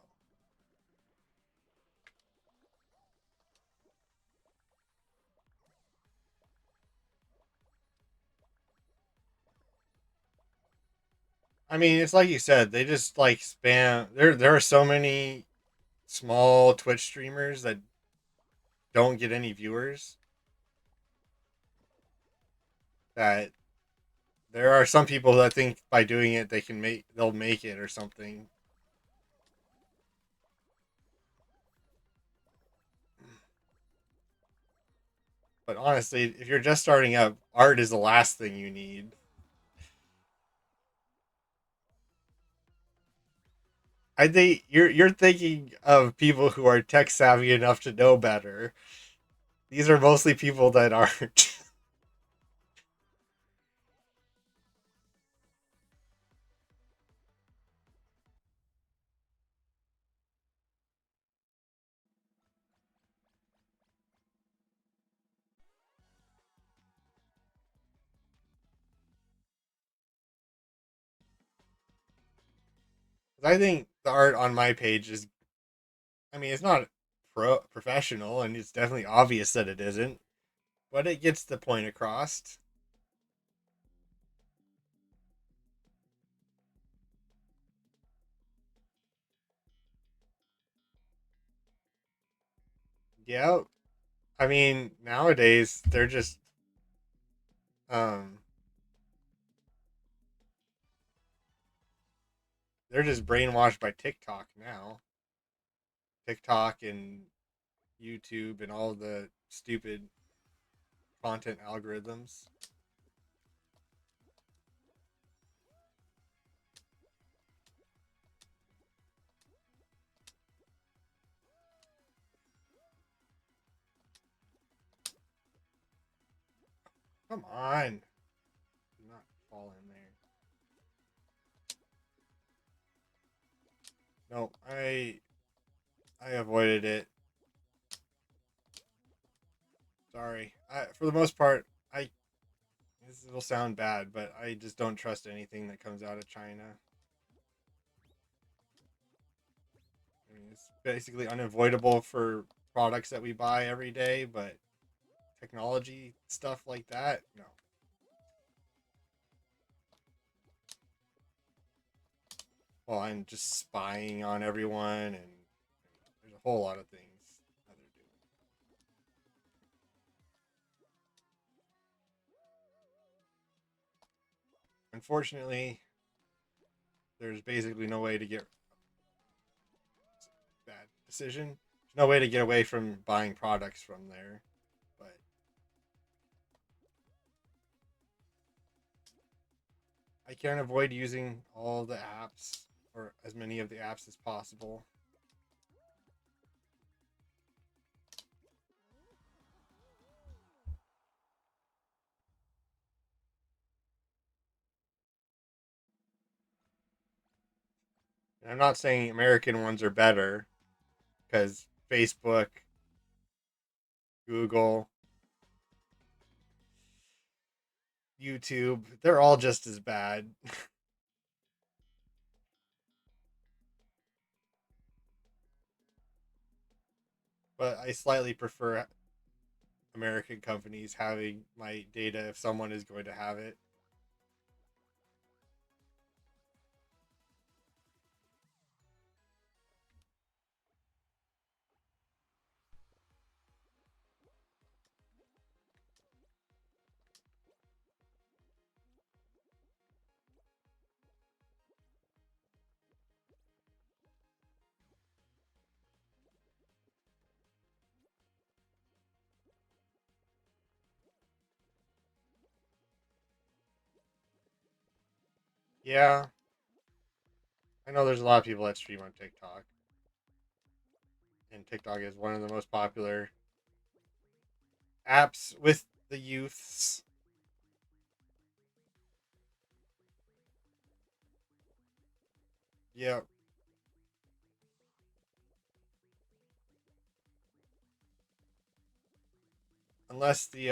I mean, it's like you said, they just like spam. There are so many small Twitch streamers that don't get any viewers that there are some people that think by doing it they'll make it or something. But honestly, if you're just starting up, art is the last thing you need. I think you're thinking of people who are tech savvy enough to know better. These are mostly people that aren't. I think the art on my page is, I mean, it's not professional, and it's definitely obvious that it isn't, but it gets the point across. Yeah, I mean, nowadays um they're just brainwashed by TikTok now. TikTok and YouTube and all the stupid content algorithms. Come on, do not fall in there. No, I avoided it. Sorry. For the most part, I this will sound bad, but I just don't trust anything that comes out of China. I mean, it's basically unavoidable for products that we buy every day, but technology stuff like that, no. Well, I'm just spying on everyone, and there's a whole lot of things that they're doing. Unfortunately, there's basically no way to get bad decision. There's no way to get away from buying products from there. But I can't avoid using all the apps or as many of the apps as possible. And I'm not saying American ones are better because Facebook, Google, YouTube, they're all just as bad. But I slightly prefer American companies having my data if someone is going to have it. Yeah, I know there's a lot of people that stream on TikTok, and TikTok is one of the most popular apps with the youths. Yeah, unless the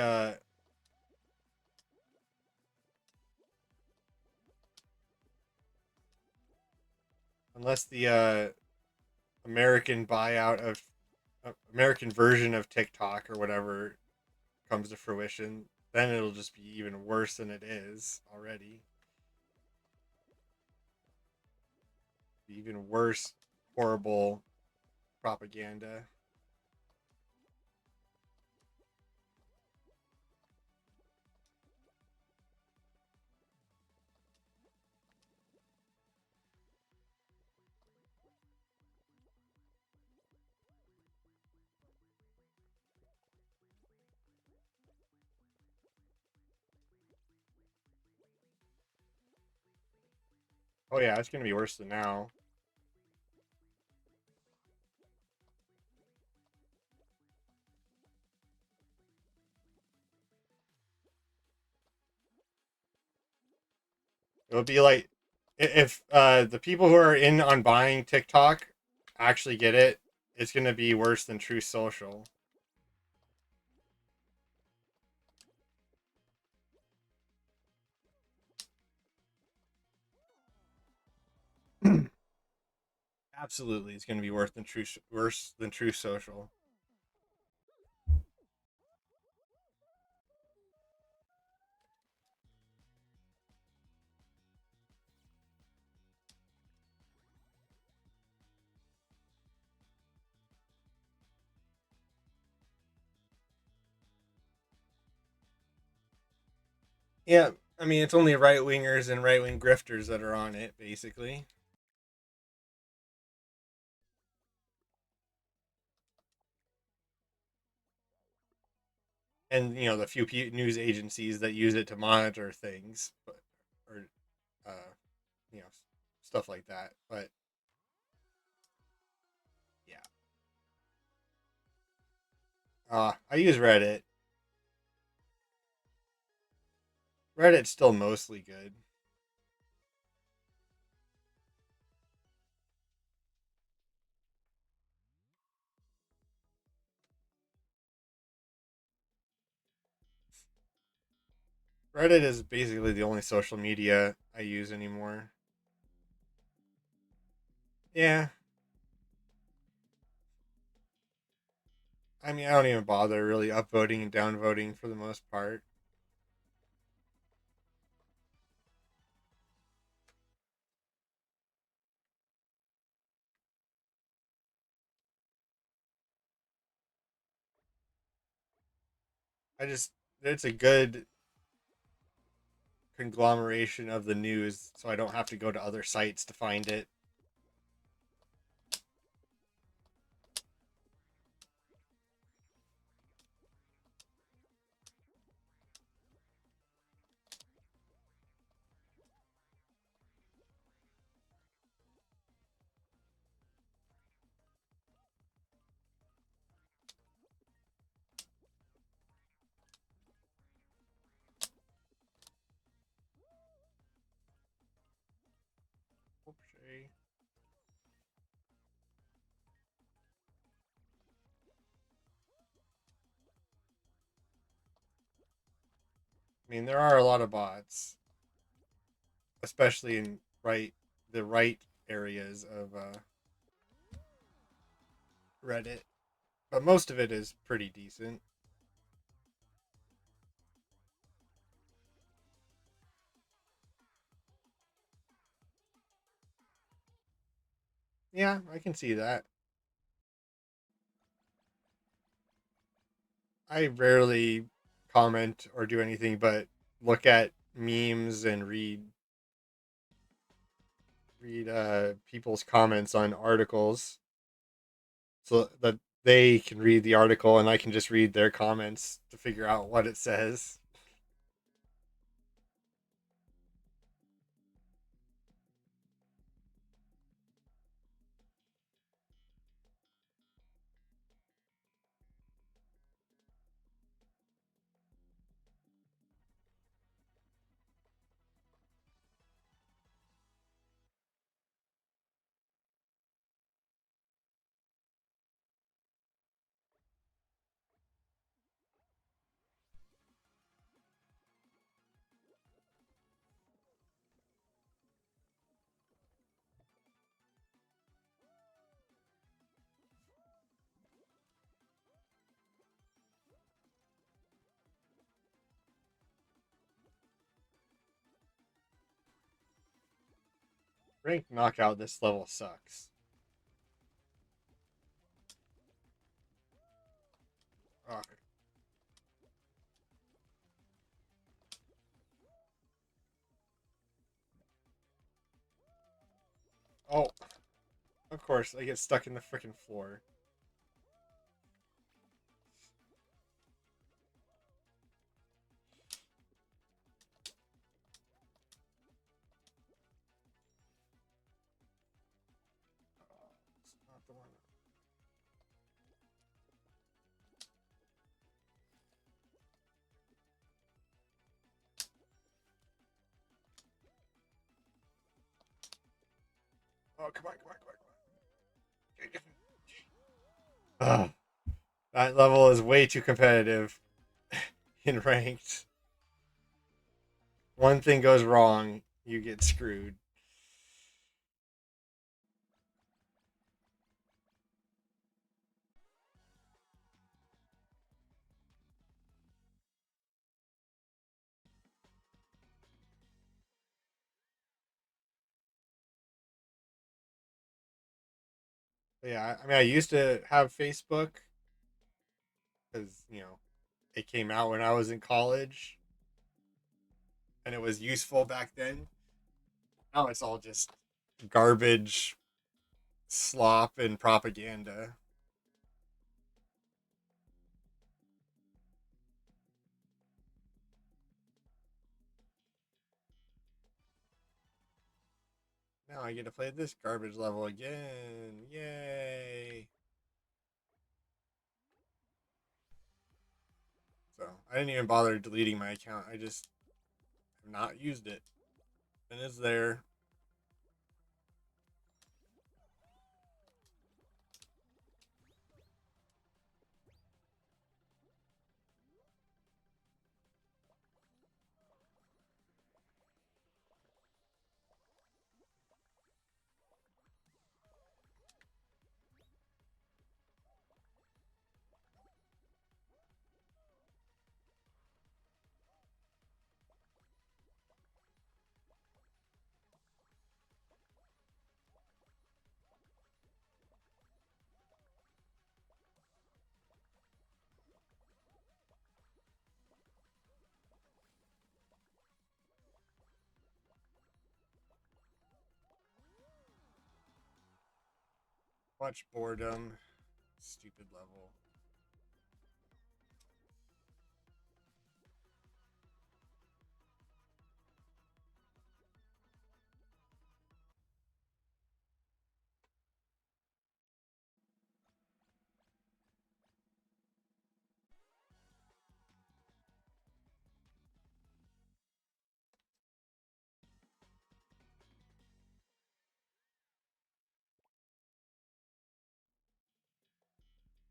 American buyout of American version of TikTok or whatever comes to fruition, then it'll just be even worse than it is already. even worse, horrible propaganda. Oh yeah, it's gonna be worse than now. It'll be like if the people who are in on buying TikTok actually get it, it's gonna be worse than True Social. Absolutely, it's gonna be worse than True Social. Yeah, I mean it's only right wingers and right wing grifters that are on it, basically. And the few news agencies that use it to monitor things, or uh, you know stuff like that. But yeah, I use Reddit. Reddit's still mostly good. Reddit is basically the only social media I use anymore. Yeah, I mean I don't even bother really upvoting and downvoting for the most part. I just it's a good conglomeration of the news, so I don't have to go to other sites to find it. I mean, there are a lot of bots, especially in the right areas of Reddit, but most of it is pretty decent. Yeah, I can see that. I rarely comment or do anything but look at memes and read people's comments on articles so that they can read the article and I can just read their comments to figure out what it says. Rank knockout, this level sucks. Oh. Oh, of course, I get stuck in the freaking floor. Oh, it's not the one. Oh, come on, come on, come on, come on. Ugh. That level is way too competitive in ranked. One thing goes wrong, you get screwed. But yeah, I mean, I used to have Facebook because it came out when I was in college, and it was useful back then. Now it's all just garbage, slop, and propaganda. Now I get to play this garbage level again. Yay! So I didn't even bother deleting my account. I just have not used it. And it's there. Much boredom. Stupid level.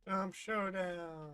Jump showdown.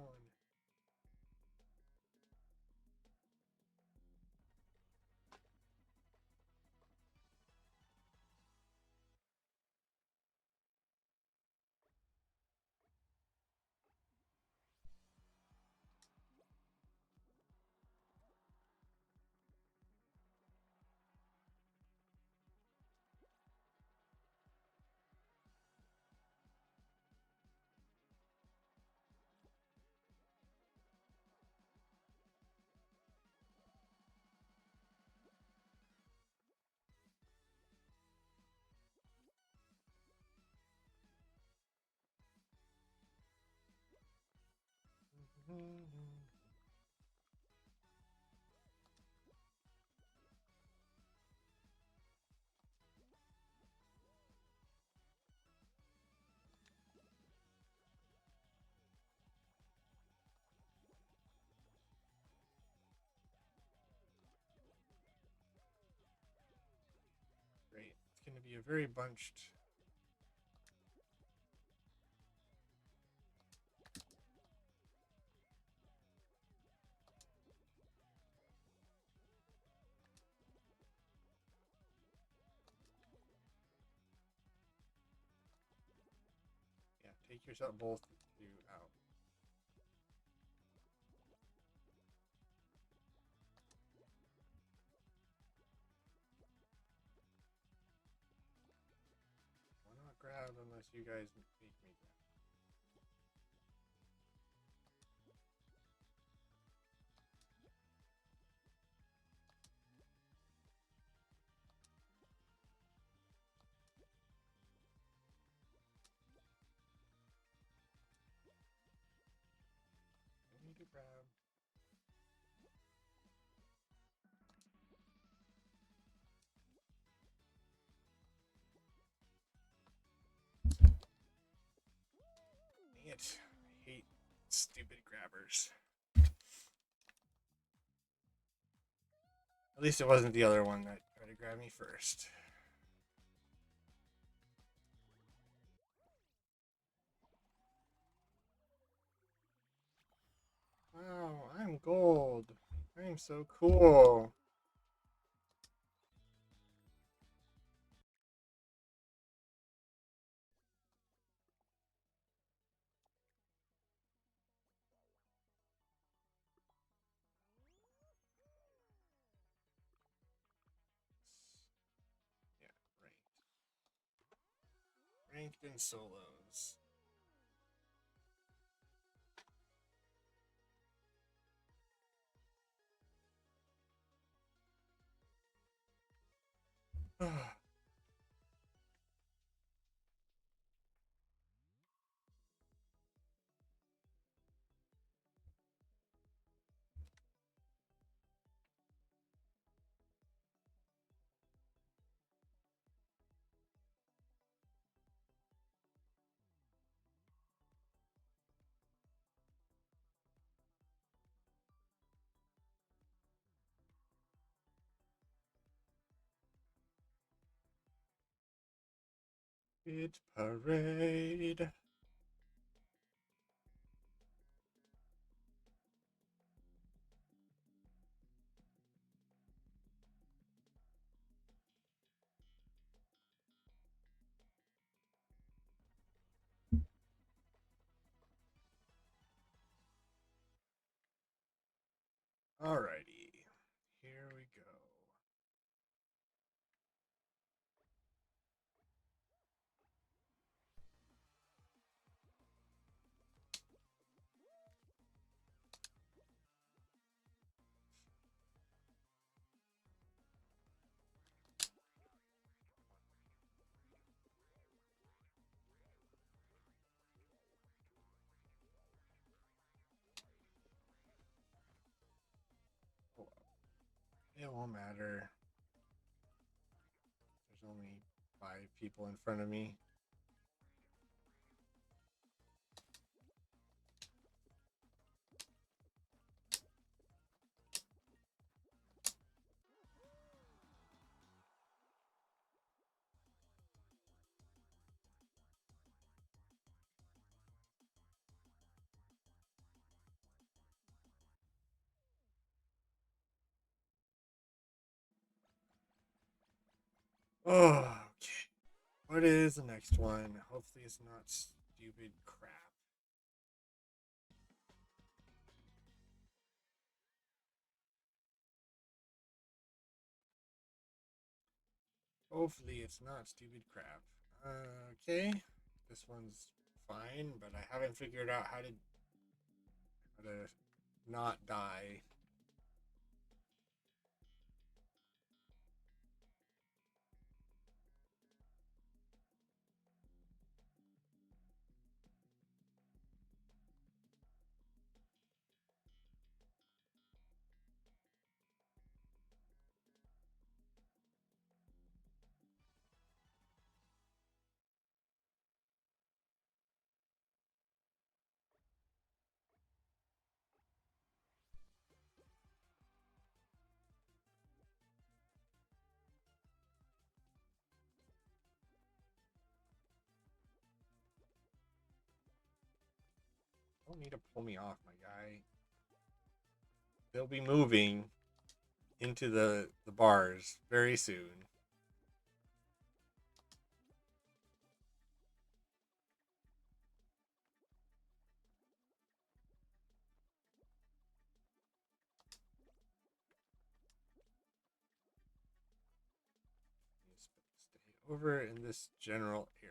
Great. It's going to be a very bunched. Yeah, take yourself both two out. unless you guys make me grab. I need to grab. Dang it. I hate stupid grabbers. At least it wasn't the other one that tried to grab me first. Wow, I'm gold. I'm so cool. Yeah, ranked in solos. Hit parade. Alrighty, here we go. It won't matter. There's only 5 people in front of me. Oh, okay. What is the next one? Hopefully it's not stupid crap. Hopefully it's not stupid crap. Okay. This one's fine, but I haven't figured out how to not die. Don't need to pull me off, my guy. They'll be moving into the bars very soon. Stay over in this general area.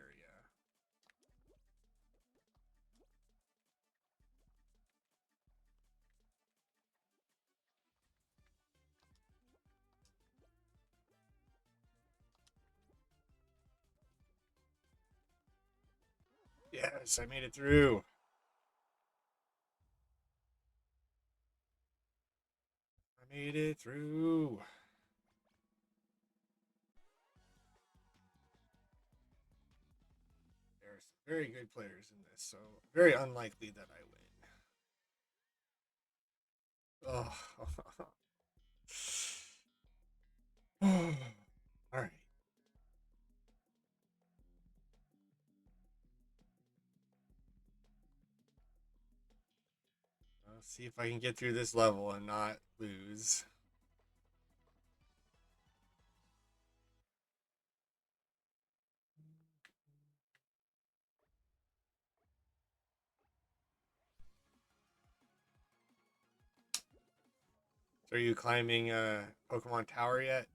Yes, I made it through. I made it through. There are some very good players in this, so very unlikely that I win. Oh. All right. Let's see if I can get through this level and not lose. So are you climbing a Pokemon Tower yet?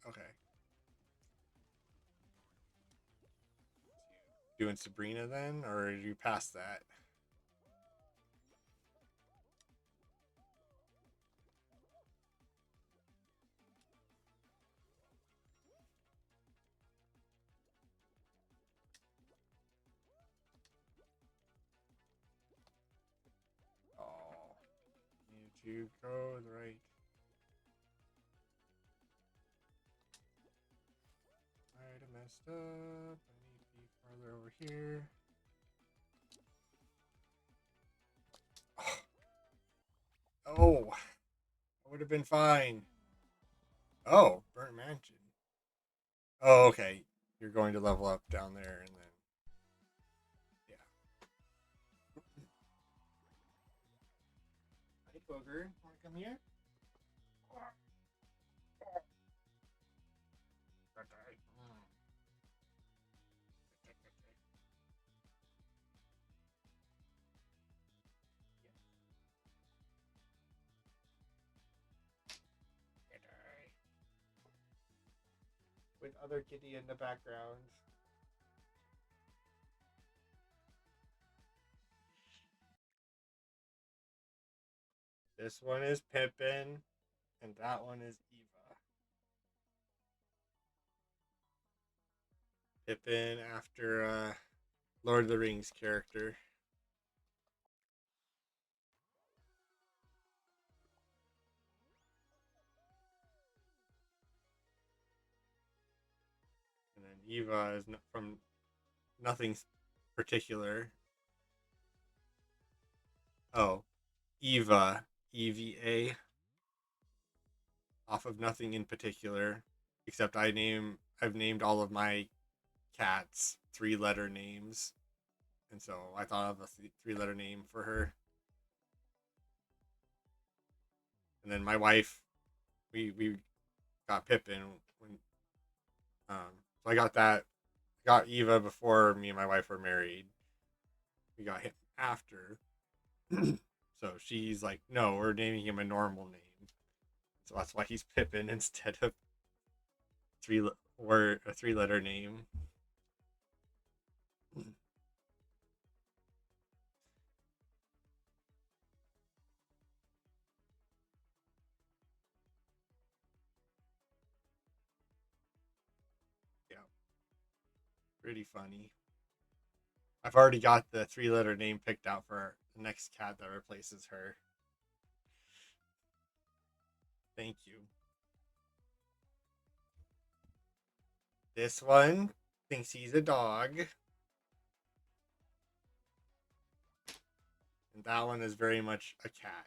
Okay. Doing Sabrina then, or are you past that? Oh, need to go the right. Alright, I messed up. I need to be farther over here. Oh, I would have been fine. Oh, Burnt Mansion. Oh, okay. You're going to level up down there and then, yeah. Hi, Booger. Want to come here? With other kitty in the background. This one is Pippin, and that one is Eva. Pippin after Lord of the Rings character. And then Eva is from nothing particular. Oh, Eva, EVA, off of nothing in particular, except I've named all of my cats 3-letter names, and so I thought of a 3-letter name for her. And then my wife, we got Pippin when so I got that. Got Eva before me and my wife were married. We got him after. So she's like, no, we're naming him a normal name. So that's why he's Pippin instead of three or a 3-letter name. Yeah, pretty funny. I've already got the 3-letter name picked out for the next cat that replaces her. Thank you. This one thinks he's a dog. And that one is very much a cat.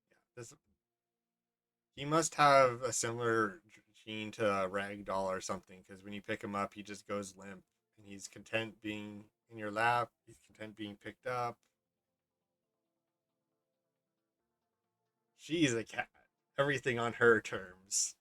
Yeah, this he must have a similar gene to a Ragdoll or something, because when you pick him up, he just goes limp, and he's content being in your lap. He's content being picked up. She's a cat. Everything on her terms.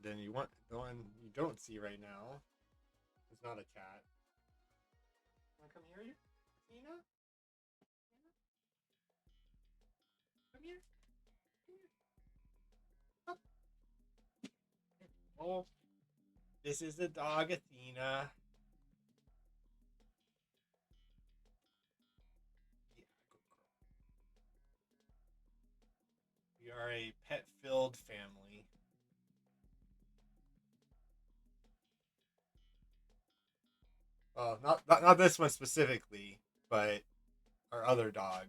Then you want the one you don't see right now. It's not a cat. Wanna come here, Tina? Come here. Up. Oh, this is the dog, Athena. Yeah, good girl. We are a pet-filled family. Well, not this one specifically, but our other dog.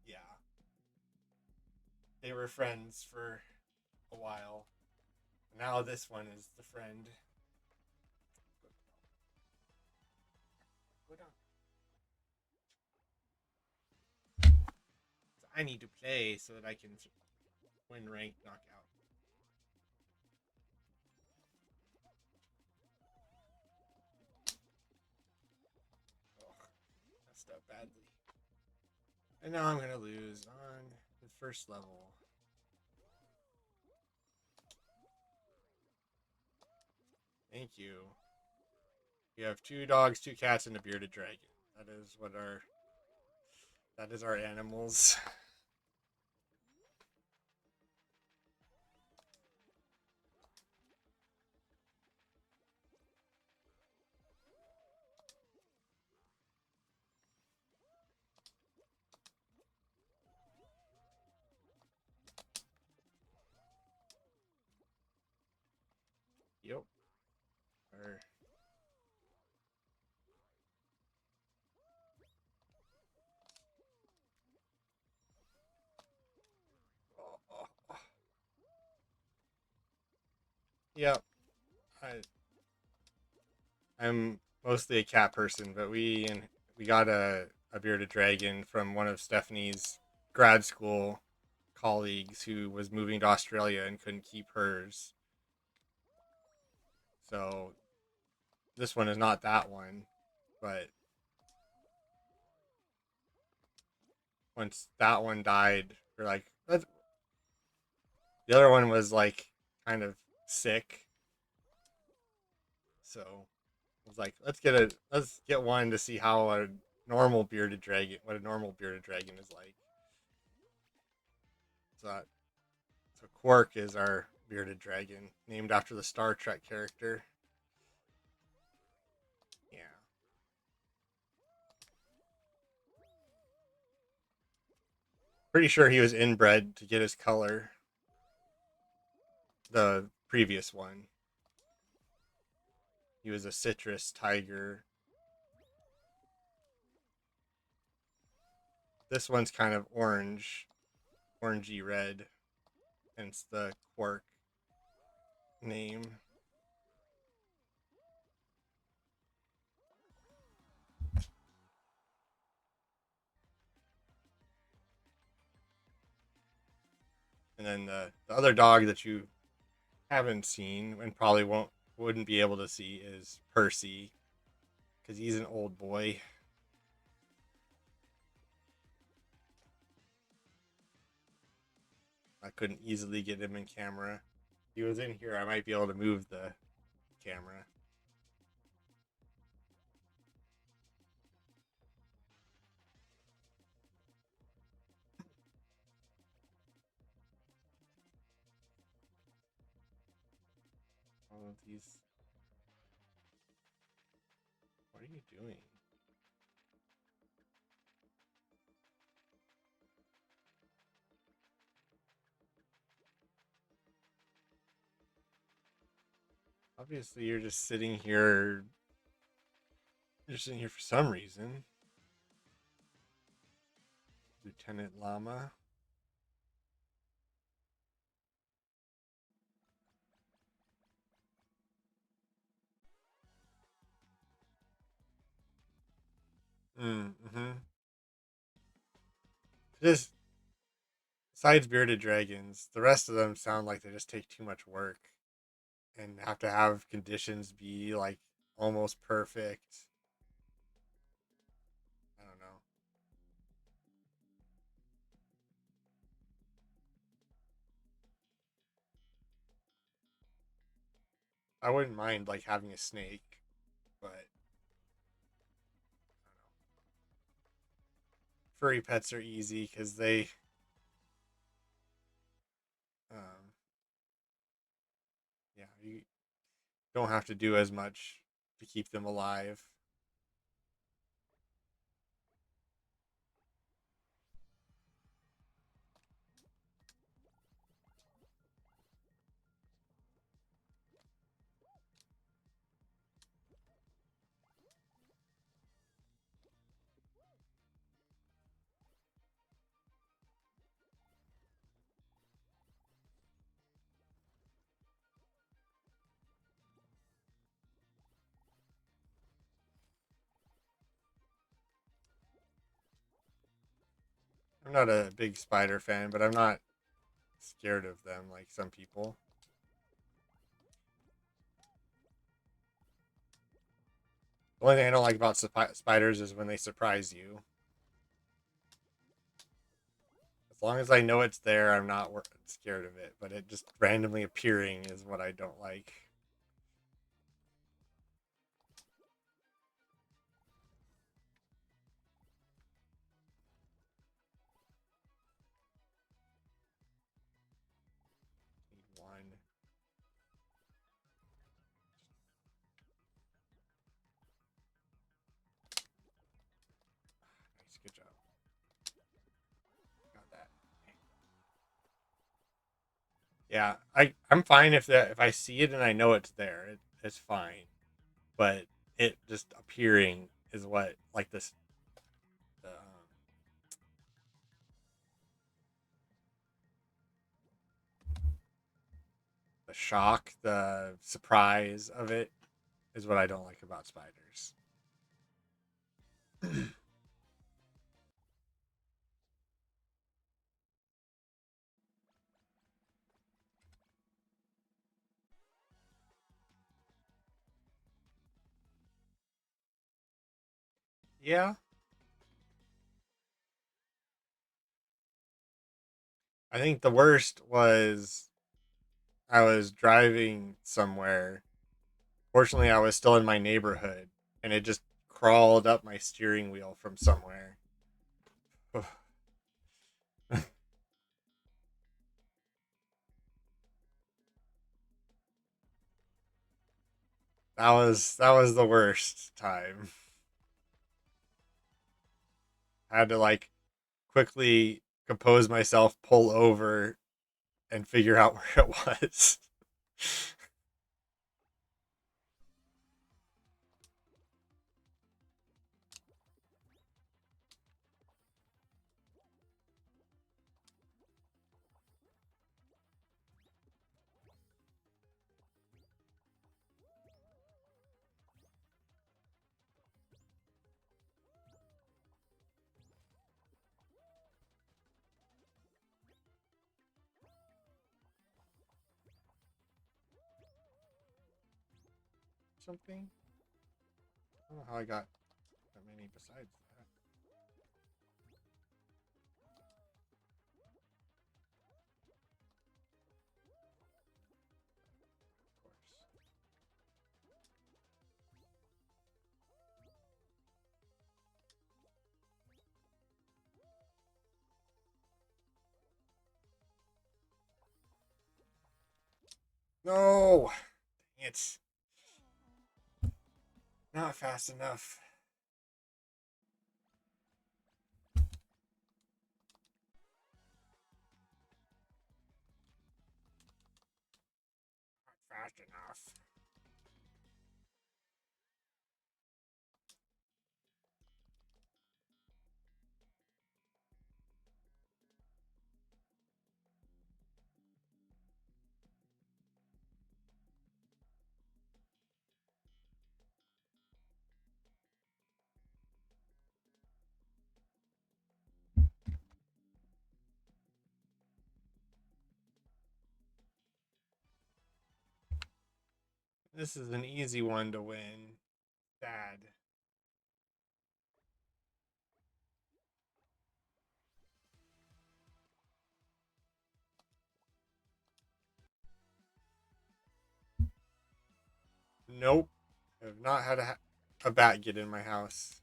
Yeah, they were friends for a while. Now this one is the friend. Go down. So I need to play so that I can win ranked knockout. Oh, messed up badly. And now I'm gonna lose on the first level. Thank you. We have 2 dogs, 2 cats, and a bearded dragon. That is what our that is our animals. Yep. Our oh, oh, oh. Yep. I'm mostly a cat person, but we got a bearded dragon from one of Stephanie's grad school colleagues who was moving to Australia and couldn't keep hers. So this one is not that one, but once that one died, we're like, the other one was like kind of sick, so I was like, let's get one to see how a normal bearded dragon, what a normal bearded dragon is like. So so Quark is our bearded dragon, named after the Star Trek character. Yeah. Pretty sure he was inbred to get his color. The previous one. He was a citrus tiger. This one's kind of orange, orangey red, hence the Quark name. And then the other dog that you haven't seen and probably wouldn't be able to see is Percy, because he's an old boy. I couldn't easily get him in camera. If he was in here, I might be able to move the camera. All of these. What are you doing? Obviously, you're just sitting here. You're sitting here for some reason. Lieutenant Llama. Mm-hmm. Just besides bearded dragons, the rest of them sound like they just take too much work and have to have conditions be like almost perfect. I don't know. I wouldn't mind like having a snake, but furry pets are easy because they um, yeah, you don't have to do as much to keep them alive. I'm not a big spider fan, but I'm not scared of them like some people. The only thing I don't like about spiders is when they surprise you. As long as I know it's there, I'm not scared of it. But it just randomly appearing is what I don't like. Need one. Nice, good job. Got that. Yeah, I'm fine if I see it and I know it's there. It's fine. But it just appearing is what like this the shock, the surprise of it is what I don't like about spiders. Yeah, I think the worst was I was driving somewhere. Fortunately, I was still in my neighborhood, and it just crawled up my steering wheel from somewhere. That was the worst time. I had to like quickly compose myself, pull over, and figure out where it was. Something. I don't know how I got that many besides that. Of course. No, it's not fast enough. Not fast enough. This is an easy one to win. Bad. Nope. I've not had a bat get in my house.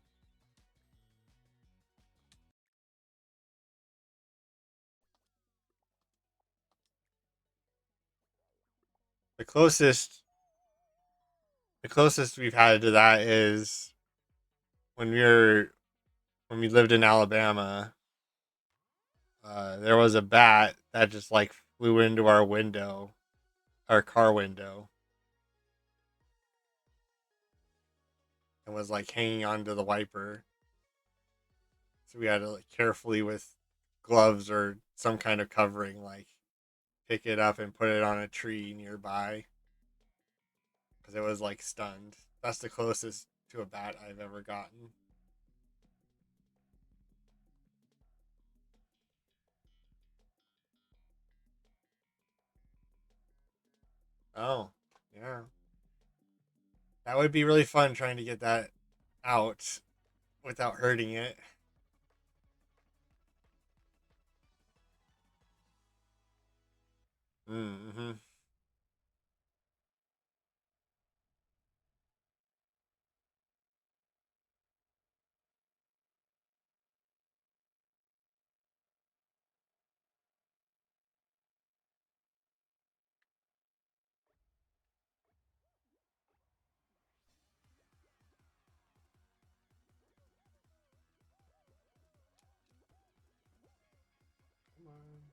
The closest the closest we've had to that is when when we lived in Alabama. There was a bat that just like flew into our window, our car window, and was like hanging onto the wiper. So we had to like carefully with gloves or some kind of covering, like pick it up and put it on a tree nearby because it was like stunned. That's the closest to a bat I've ever gotten. Oh, yeah. That would be really fun trying to get that out without hurting it. Mm-hmm. Come on.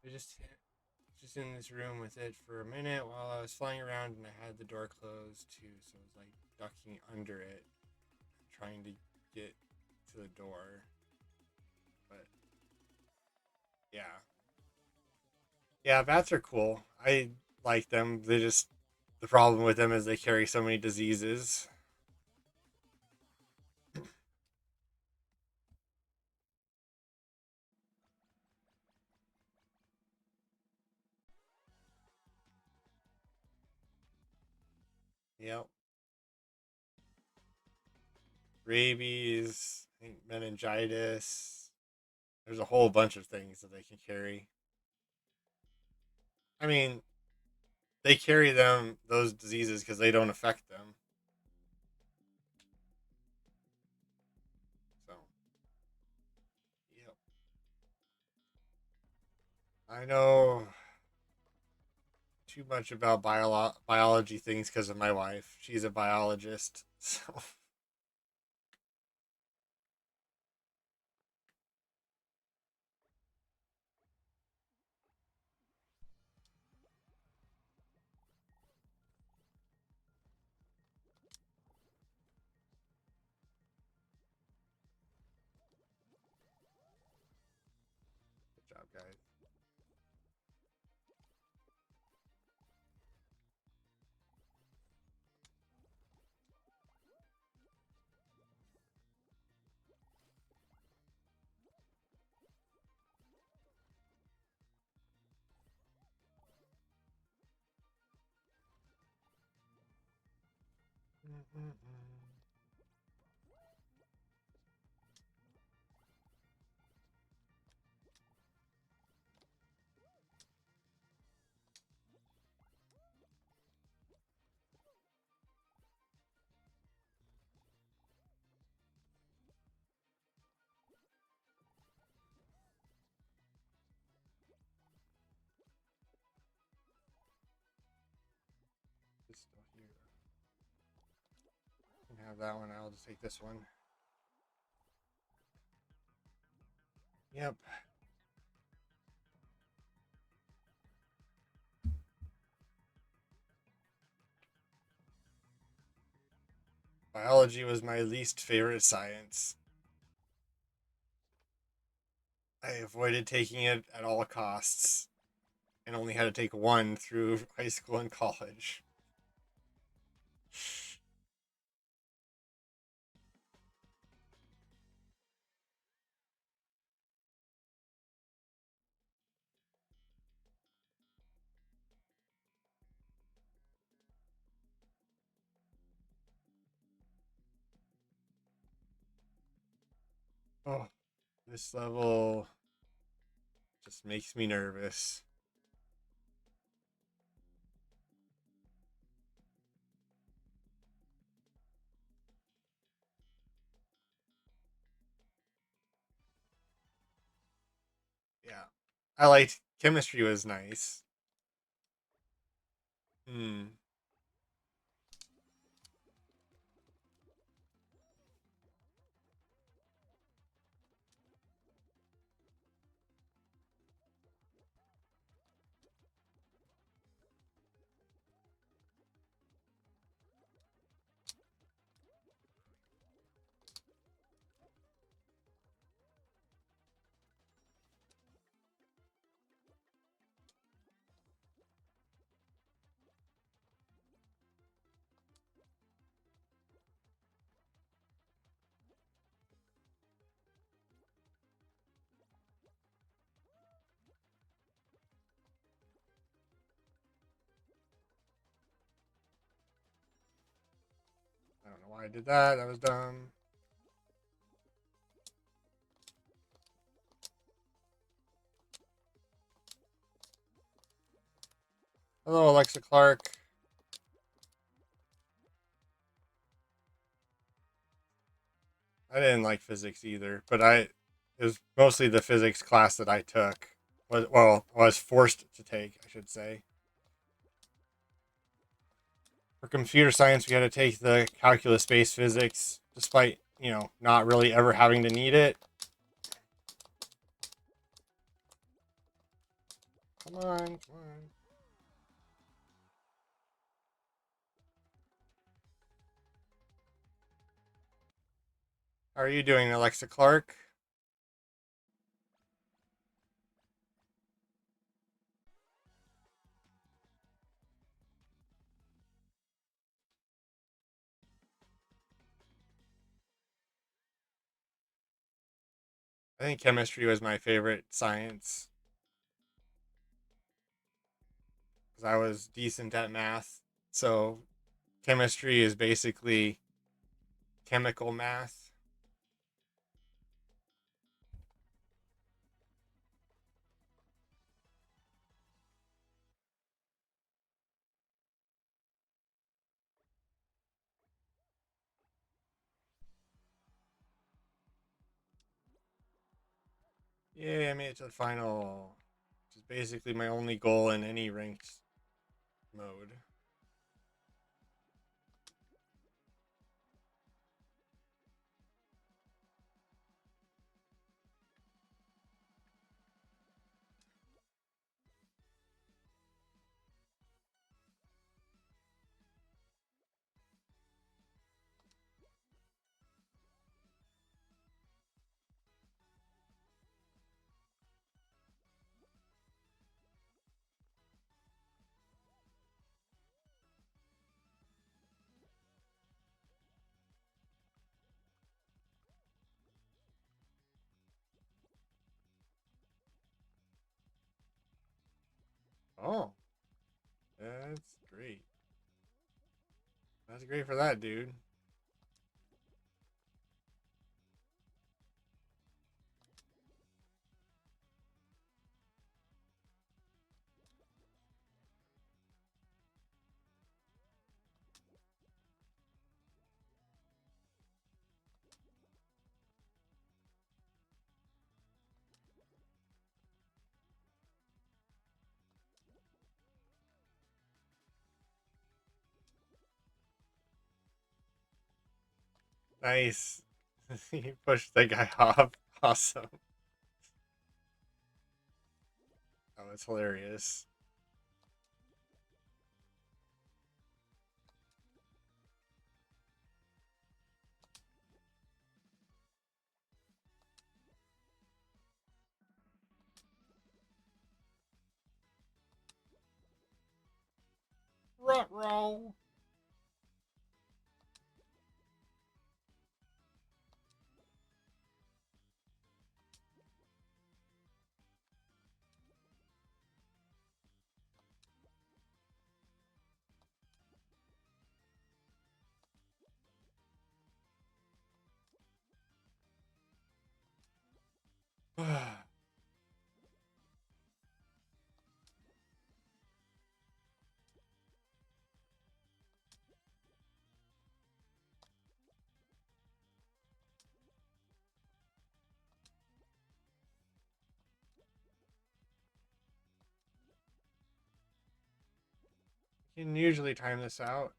I just in this room with it for a minute while I was flying around, and I had the door closed too, so I was like ducking under it, trying to get to the door. But yeah, yeah, bats are cool. I like them. They just the problem with them is they carry so many diseases. Yep, rabies, I think meningitis. There's a whole bunch of things that they can carry. I mean, they carry them those diseases because they don't affect them. So, yep. I know too much about biology things because of my wife. She's a biologist. So, good job, guys. can have that one. I'll just take this one. Yep. Biology was my least favorite science. I avoided taking it at all costs and only had to take one through high school and college. Oh, this level just makes me nervous. Yeah. I liked chemistry was nice. Hmm. I don't know why I did that. That was dumb. Hello, Alexa Clark. I didn't like physics either, but it was mostly the physics class that I took. Was forced to take, I should say. For computer science, we had to take the calculus-based physics, despite not really ever having to need it. Come on, come on. How are you doing, Alexa Clark? I think chemistry was my favorite science because I was decent at math. So chemistry is basically chemical math. Yeah, I made it to the final, which is basically my only goal in any ranked mode. Oh, that's great. That's great for that dude. Nice. He pushed the guy off. Awesome. That was hilarious. Roll. You can usually time this out.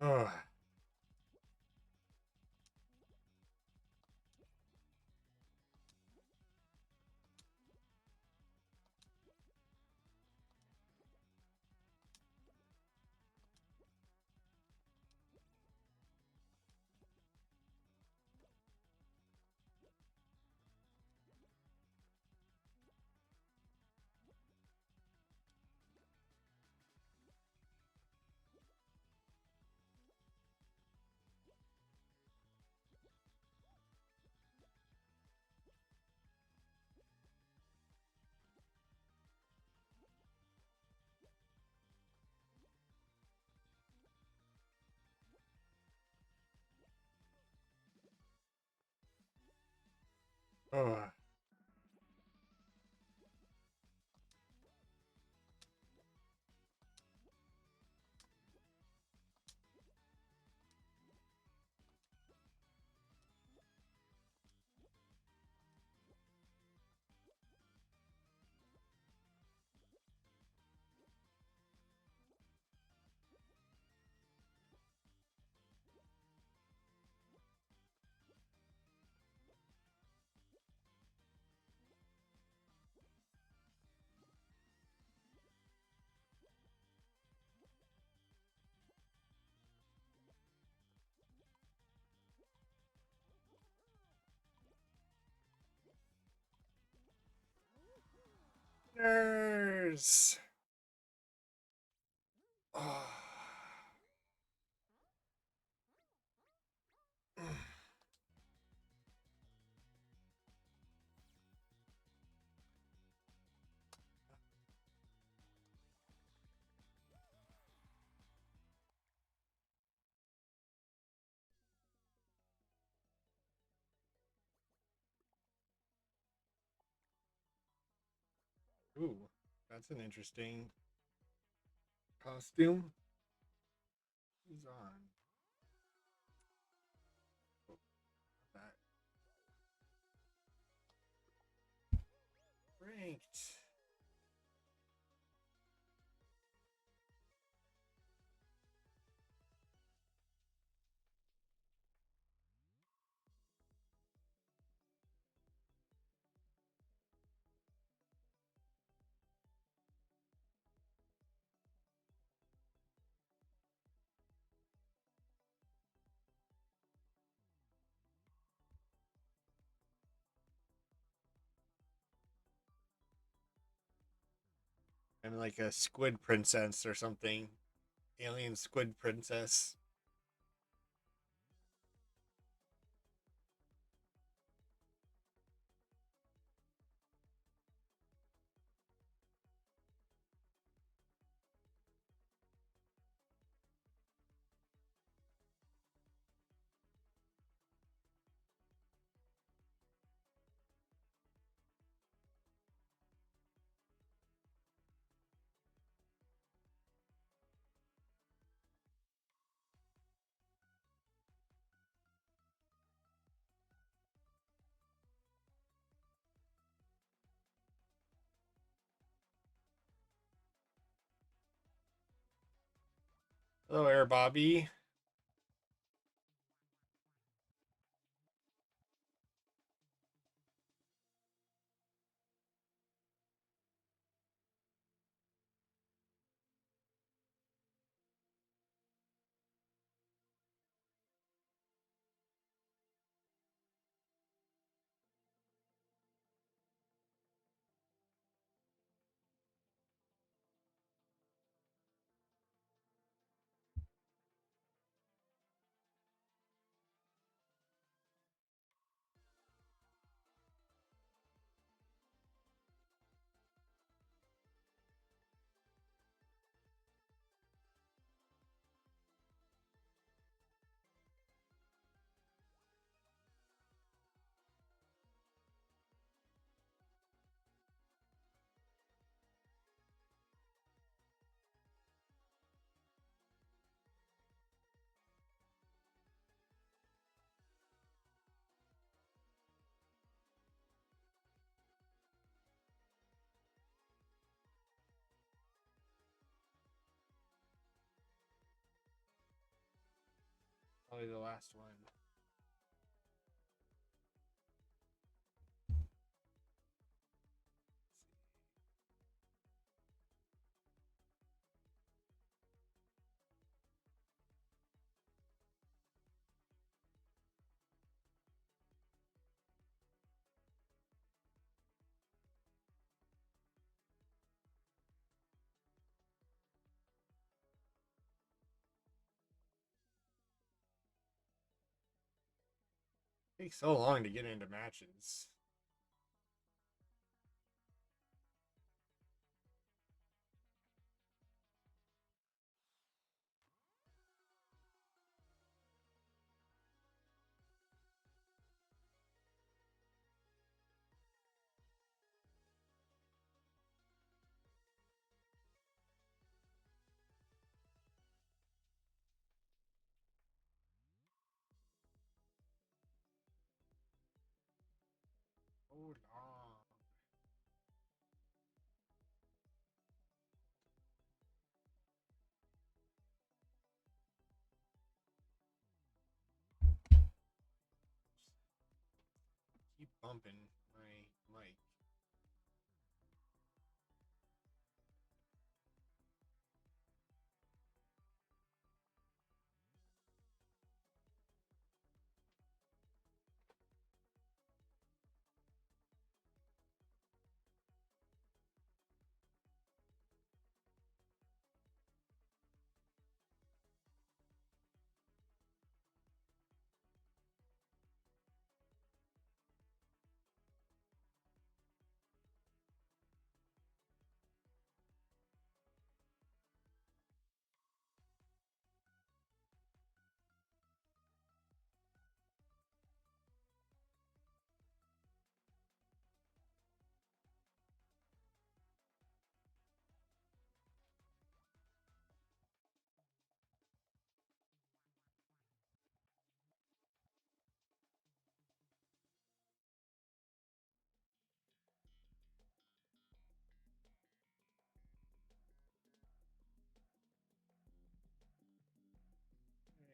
Oh. Oh. Nurse. Oh. Ooh, that's an interesting costume. Who's on? Oh, that ranked. I'm like a squid princess or something. Alien squid princess. Hello, Air Bobby. Probably the last one. It takes so long to get into matches. So long. Keep bumping my mic.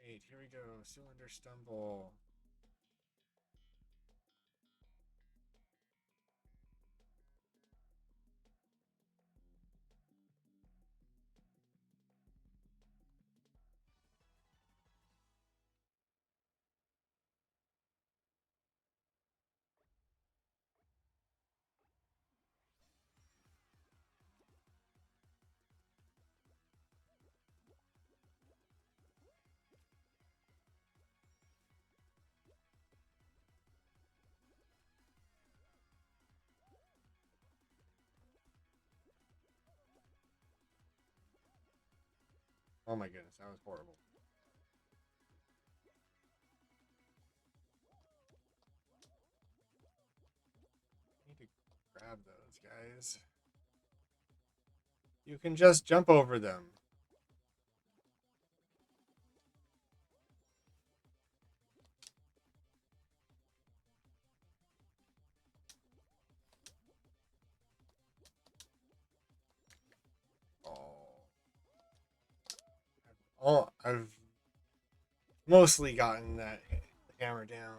Alright, here we go. Cylinder stumble. Oh my goodness, that was horrible. I need to grab those guys. You can just jump over them. Oh. I've mostly gotten that hammer down.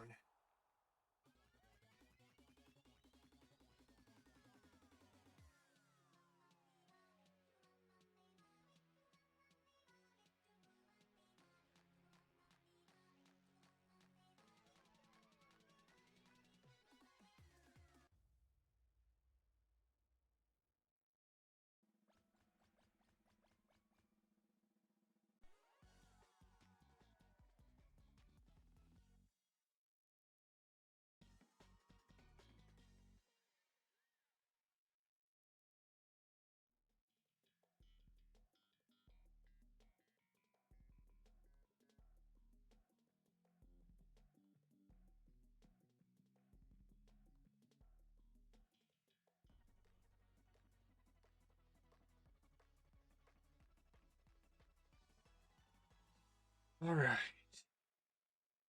All right,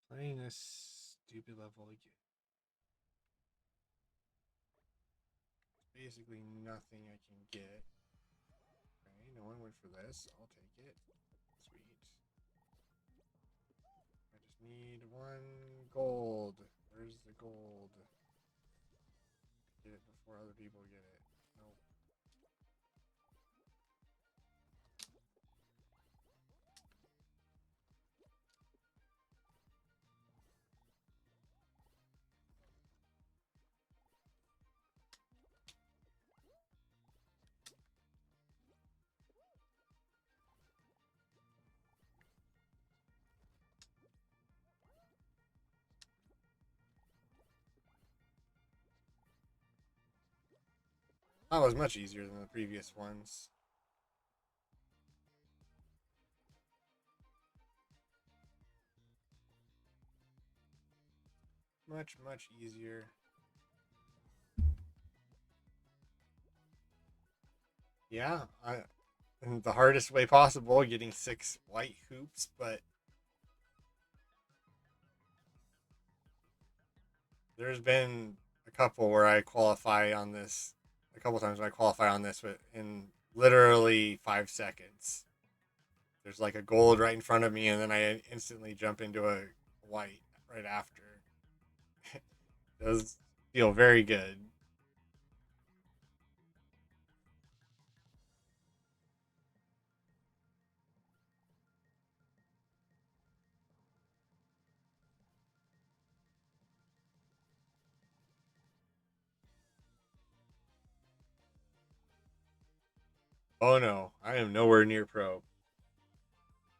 playing this stupid level again. Basically nothing I can get. Okay, no one went for this. I'll take it. Sweet. I just need one gold. Where's the gold? Get it before other people get it. Nope. That was much easier than the previous ones. Much, much easier. Yeah, in the hardest way possible, getting 6 white hoops, but there's been a couple where I qualify on this, a couple times when I qualify on this in literally 5 seconds. There's like a gold right in front of me, and then I instantly jump into a white right after. Those feel very good. Oh no, I am nowhere near pro.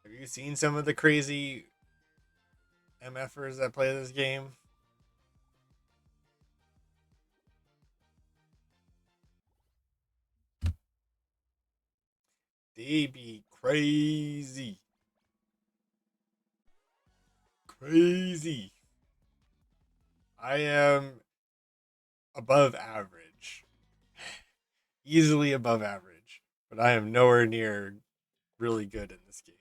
Have you seen some of the crazy MFers that play this game? They be crazy. Crazy. I am above average. Easily above average. But I am nowhere near really good in this game.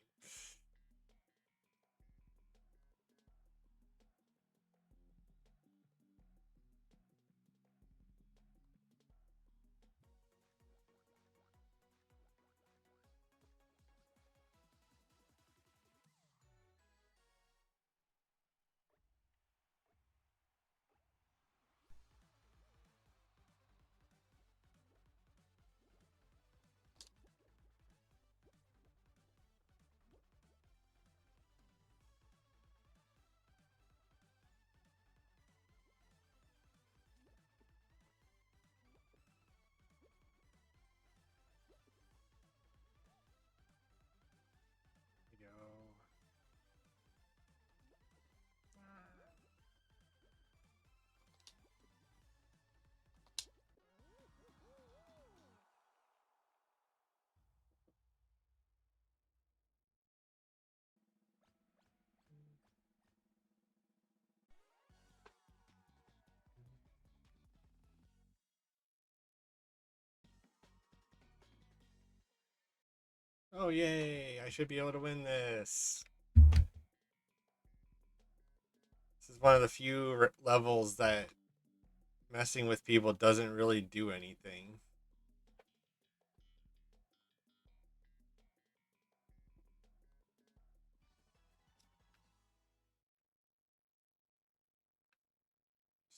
There we go. Oh, yay. I should be able to win this. This is one of the few levels that messing with people doesn't really do anything.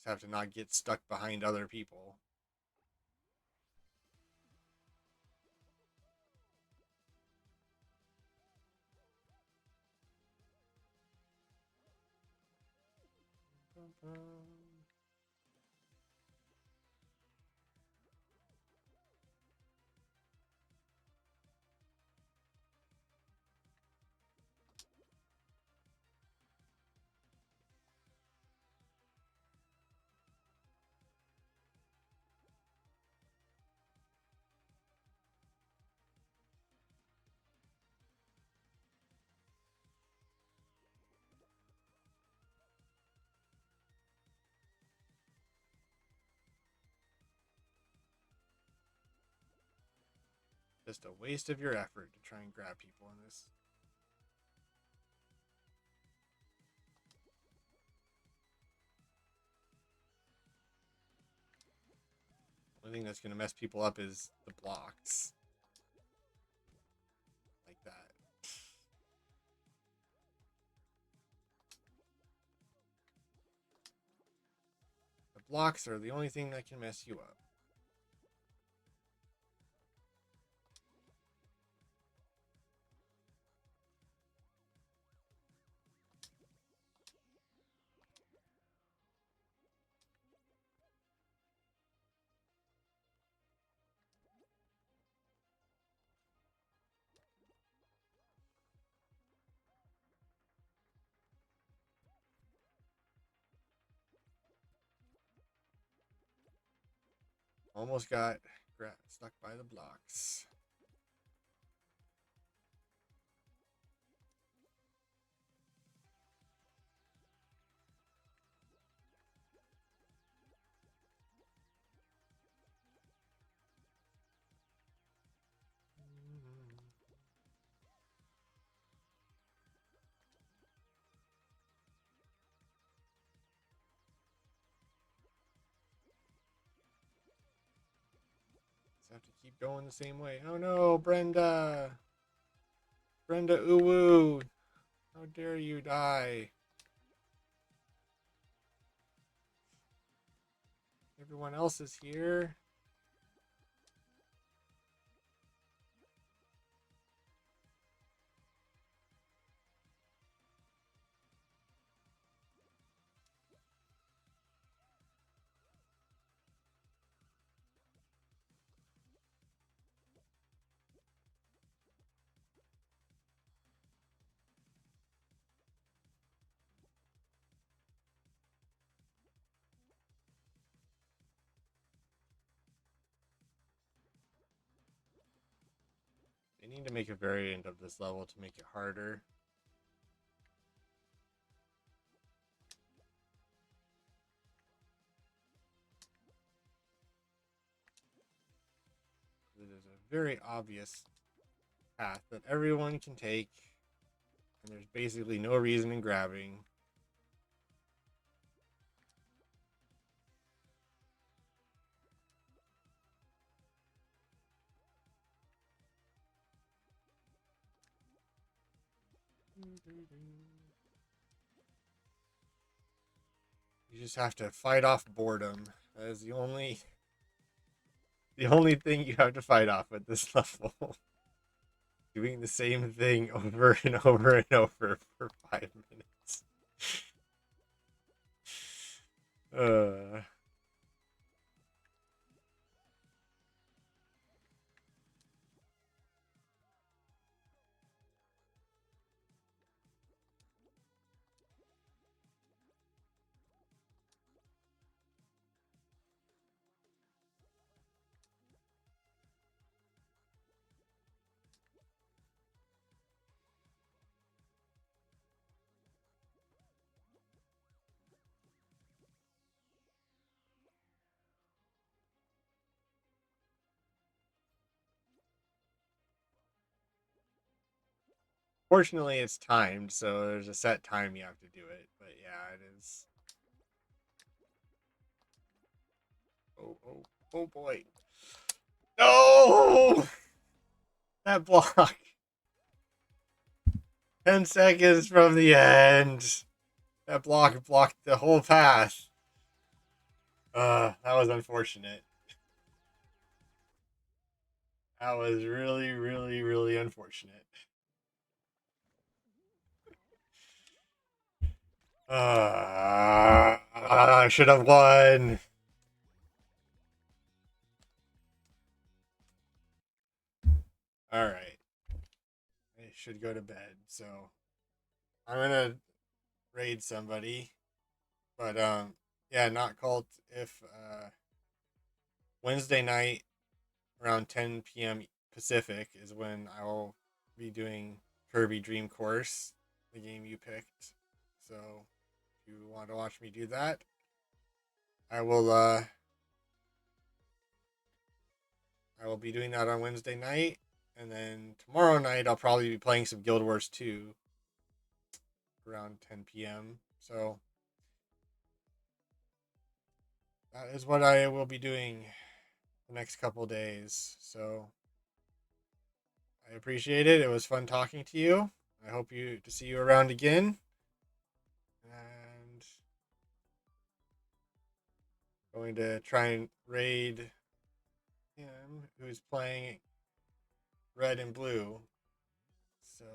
have to not get stuck behind other people. Just a waste of your effort to try and grab people in this. The only thing that's going to mess people up is the blocks. Like that. The blocks are the only thing that can mess you up. Almost got stuck by the blocks. Just have to keep going the same way. Oh no, Brenda! Brenda Uwu! How dare you die? Everyone else is here. They need to make a variant of this level to make it harder. It is a very obvious path that everyone can take, and there's basically no reason in grabbing. You just have to fight off boredom. That is the only thing you have to fight off at this level. Doing the same thing over and over and over for 5 minutes. Fortunately, it's timed, so there's a set time you have to do it. But yeah, it is. Oh boy. No! That block. 10 seconds from the end. That block blocked the whole path. That was unfortunate. That was really, really, really unfortunate. I should have won. All right. I should go to bed. So I'm gonna raid somebody. But yeah, not cult. If Wednesday night around 10 p.m. Pacific is when I will be doing Kirby Dream Course, the game you picked. So if you want to watch me do that, I will. I will be doing that on Wednesday night, and then tomorrow night I'll probably be playing some Guild Wars 2 around 10 p.m. So that is what I will be doing the next couple days. So I appreciate it. It was fun talking to you. I hope to see you around again. And going to try and raid him who's playing red and blue. So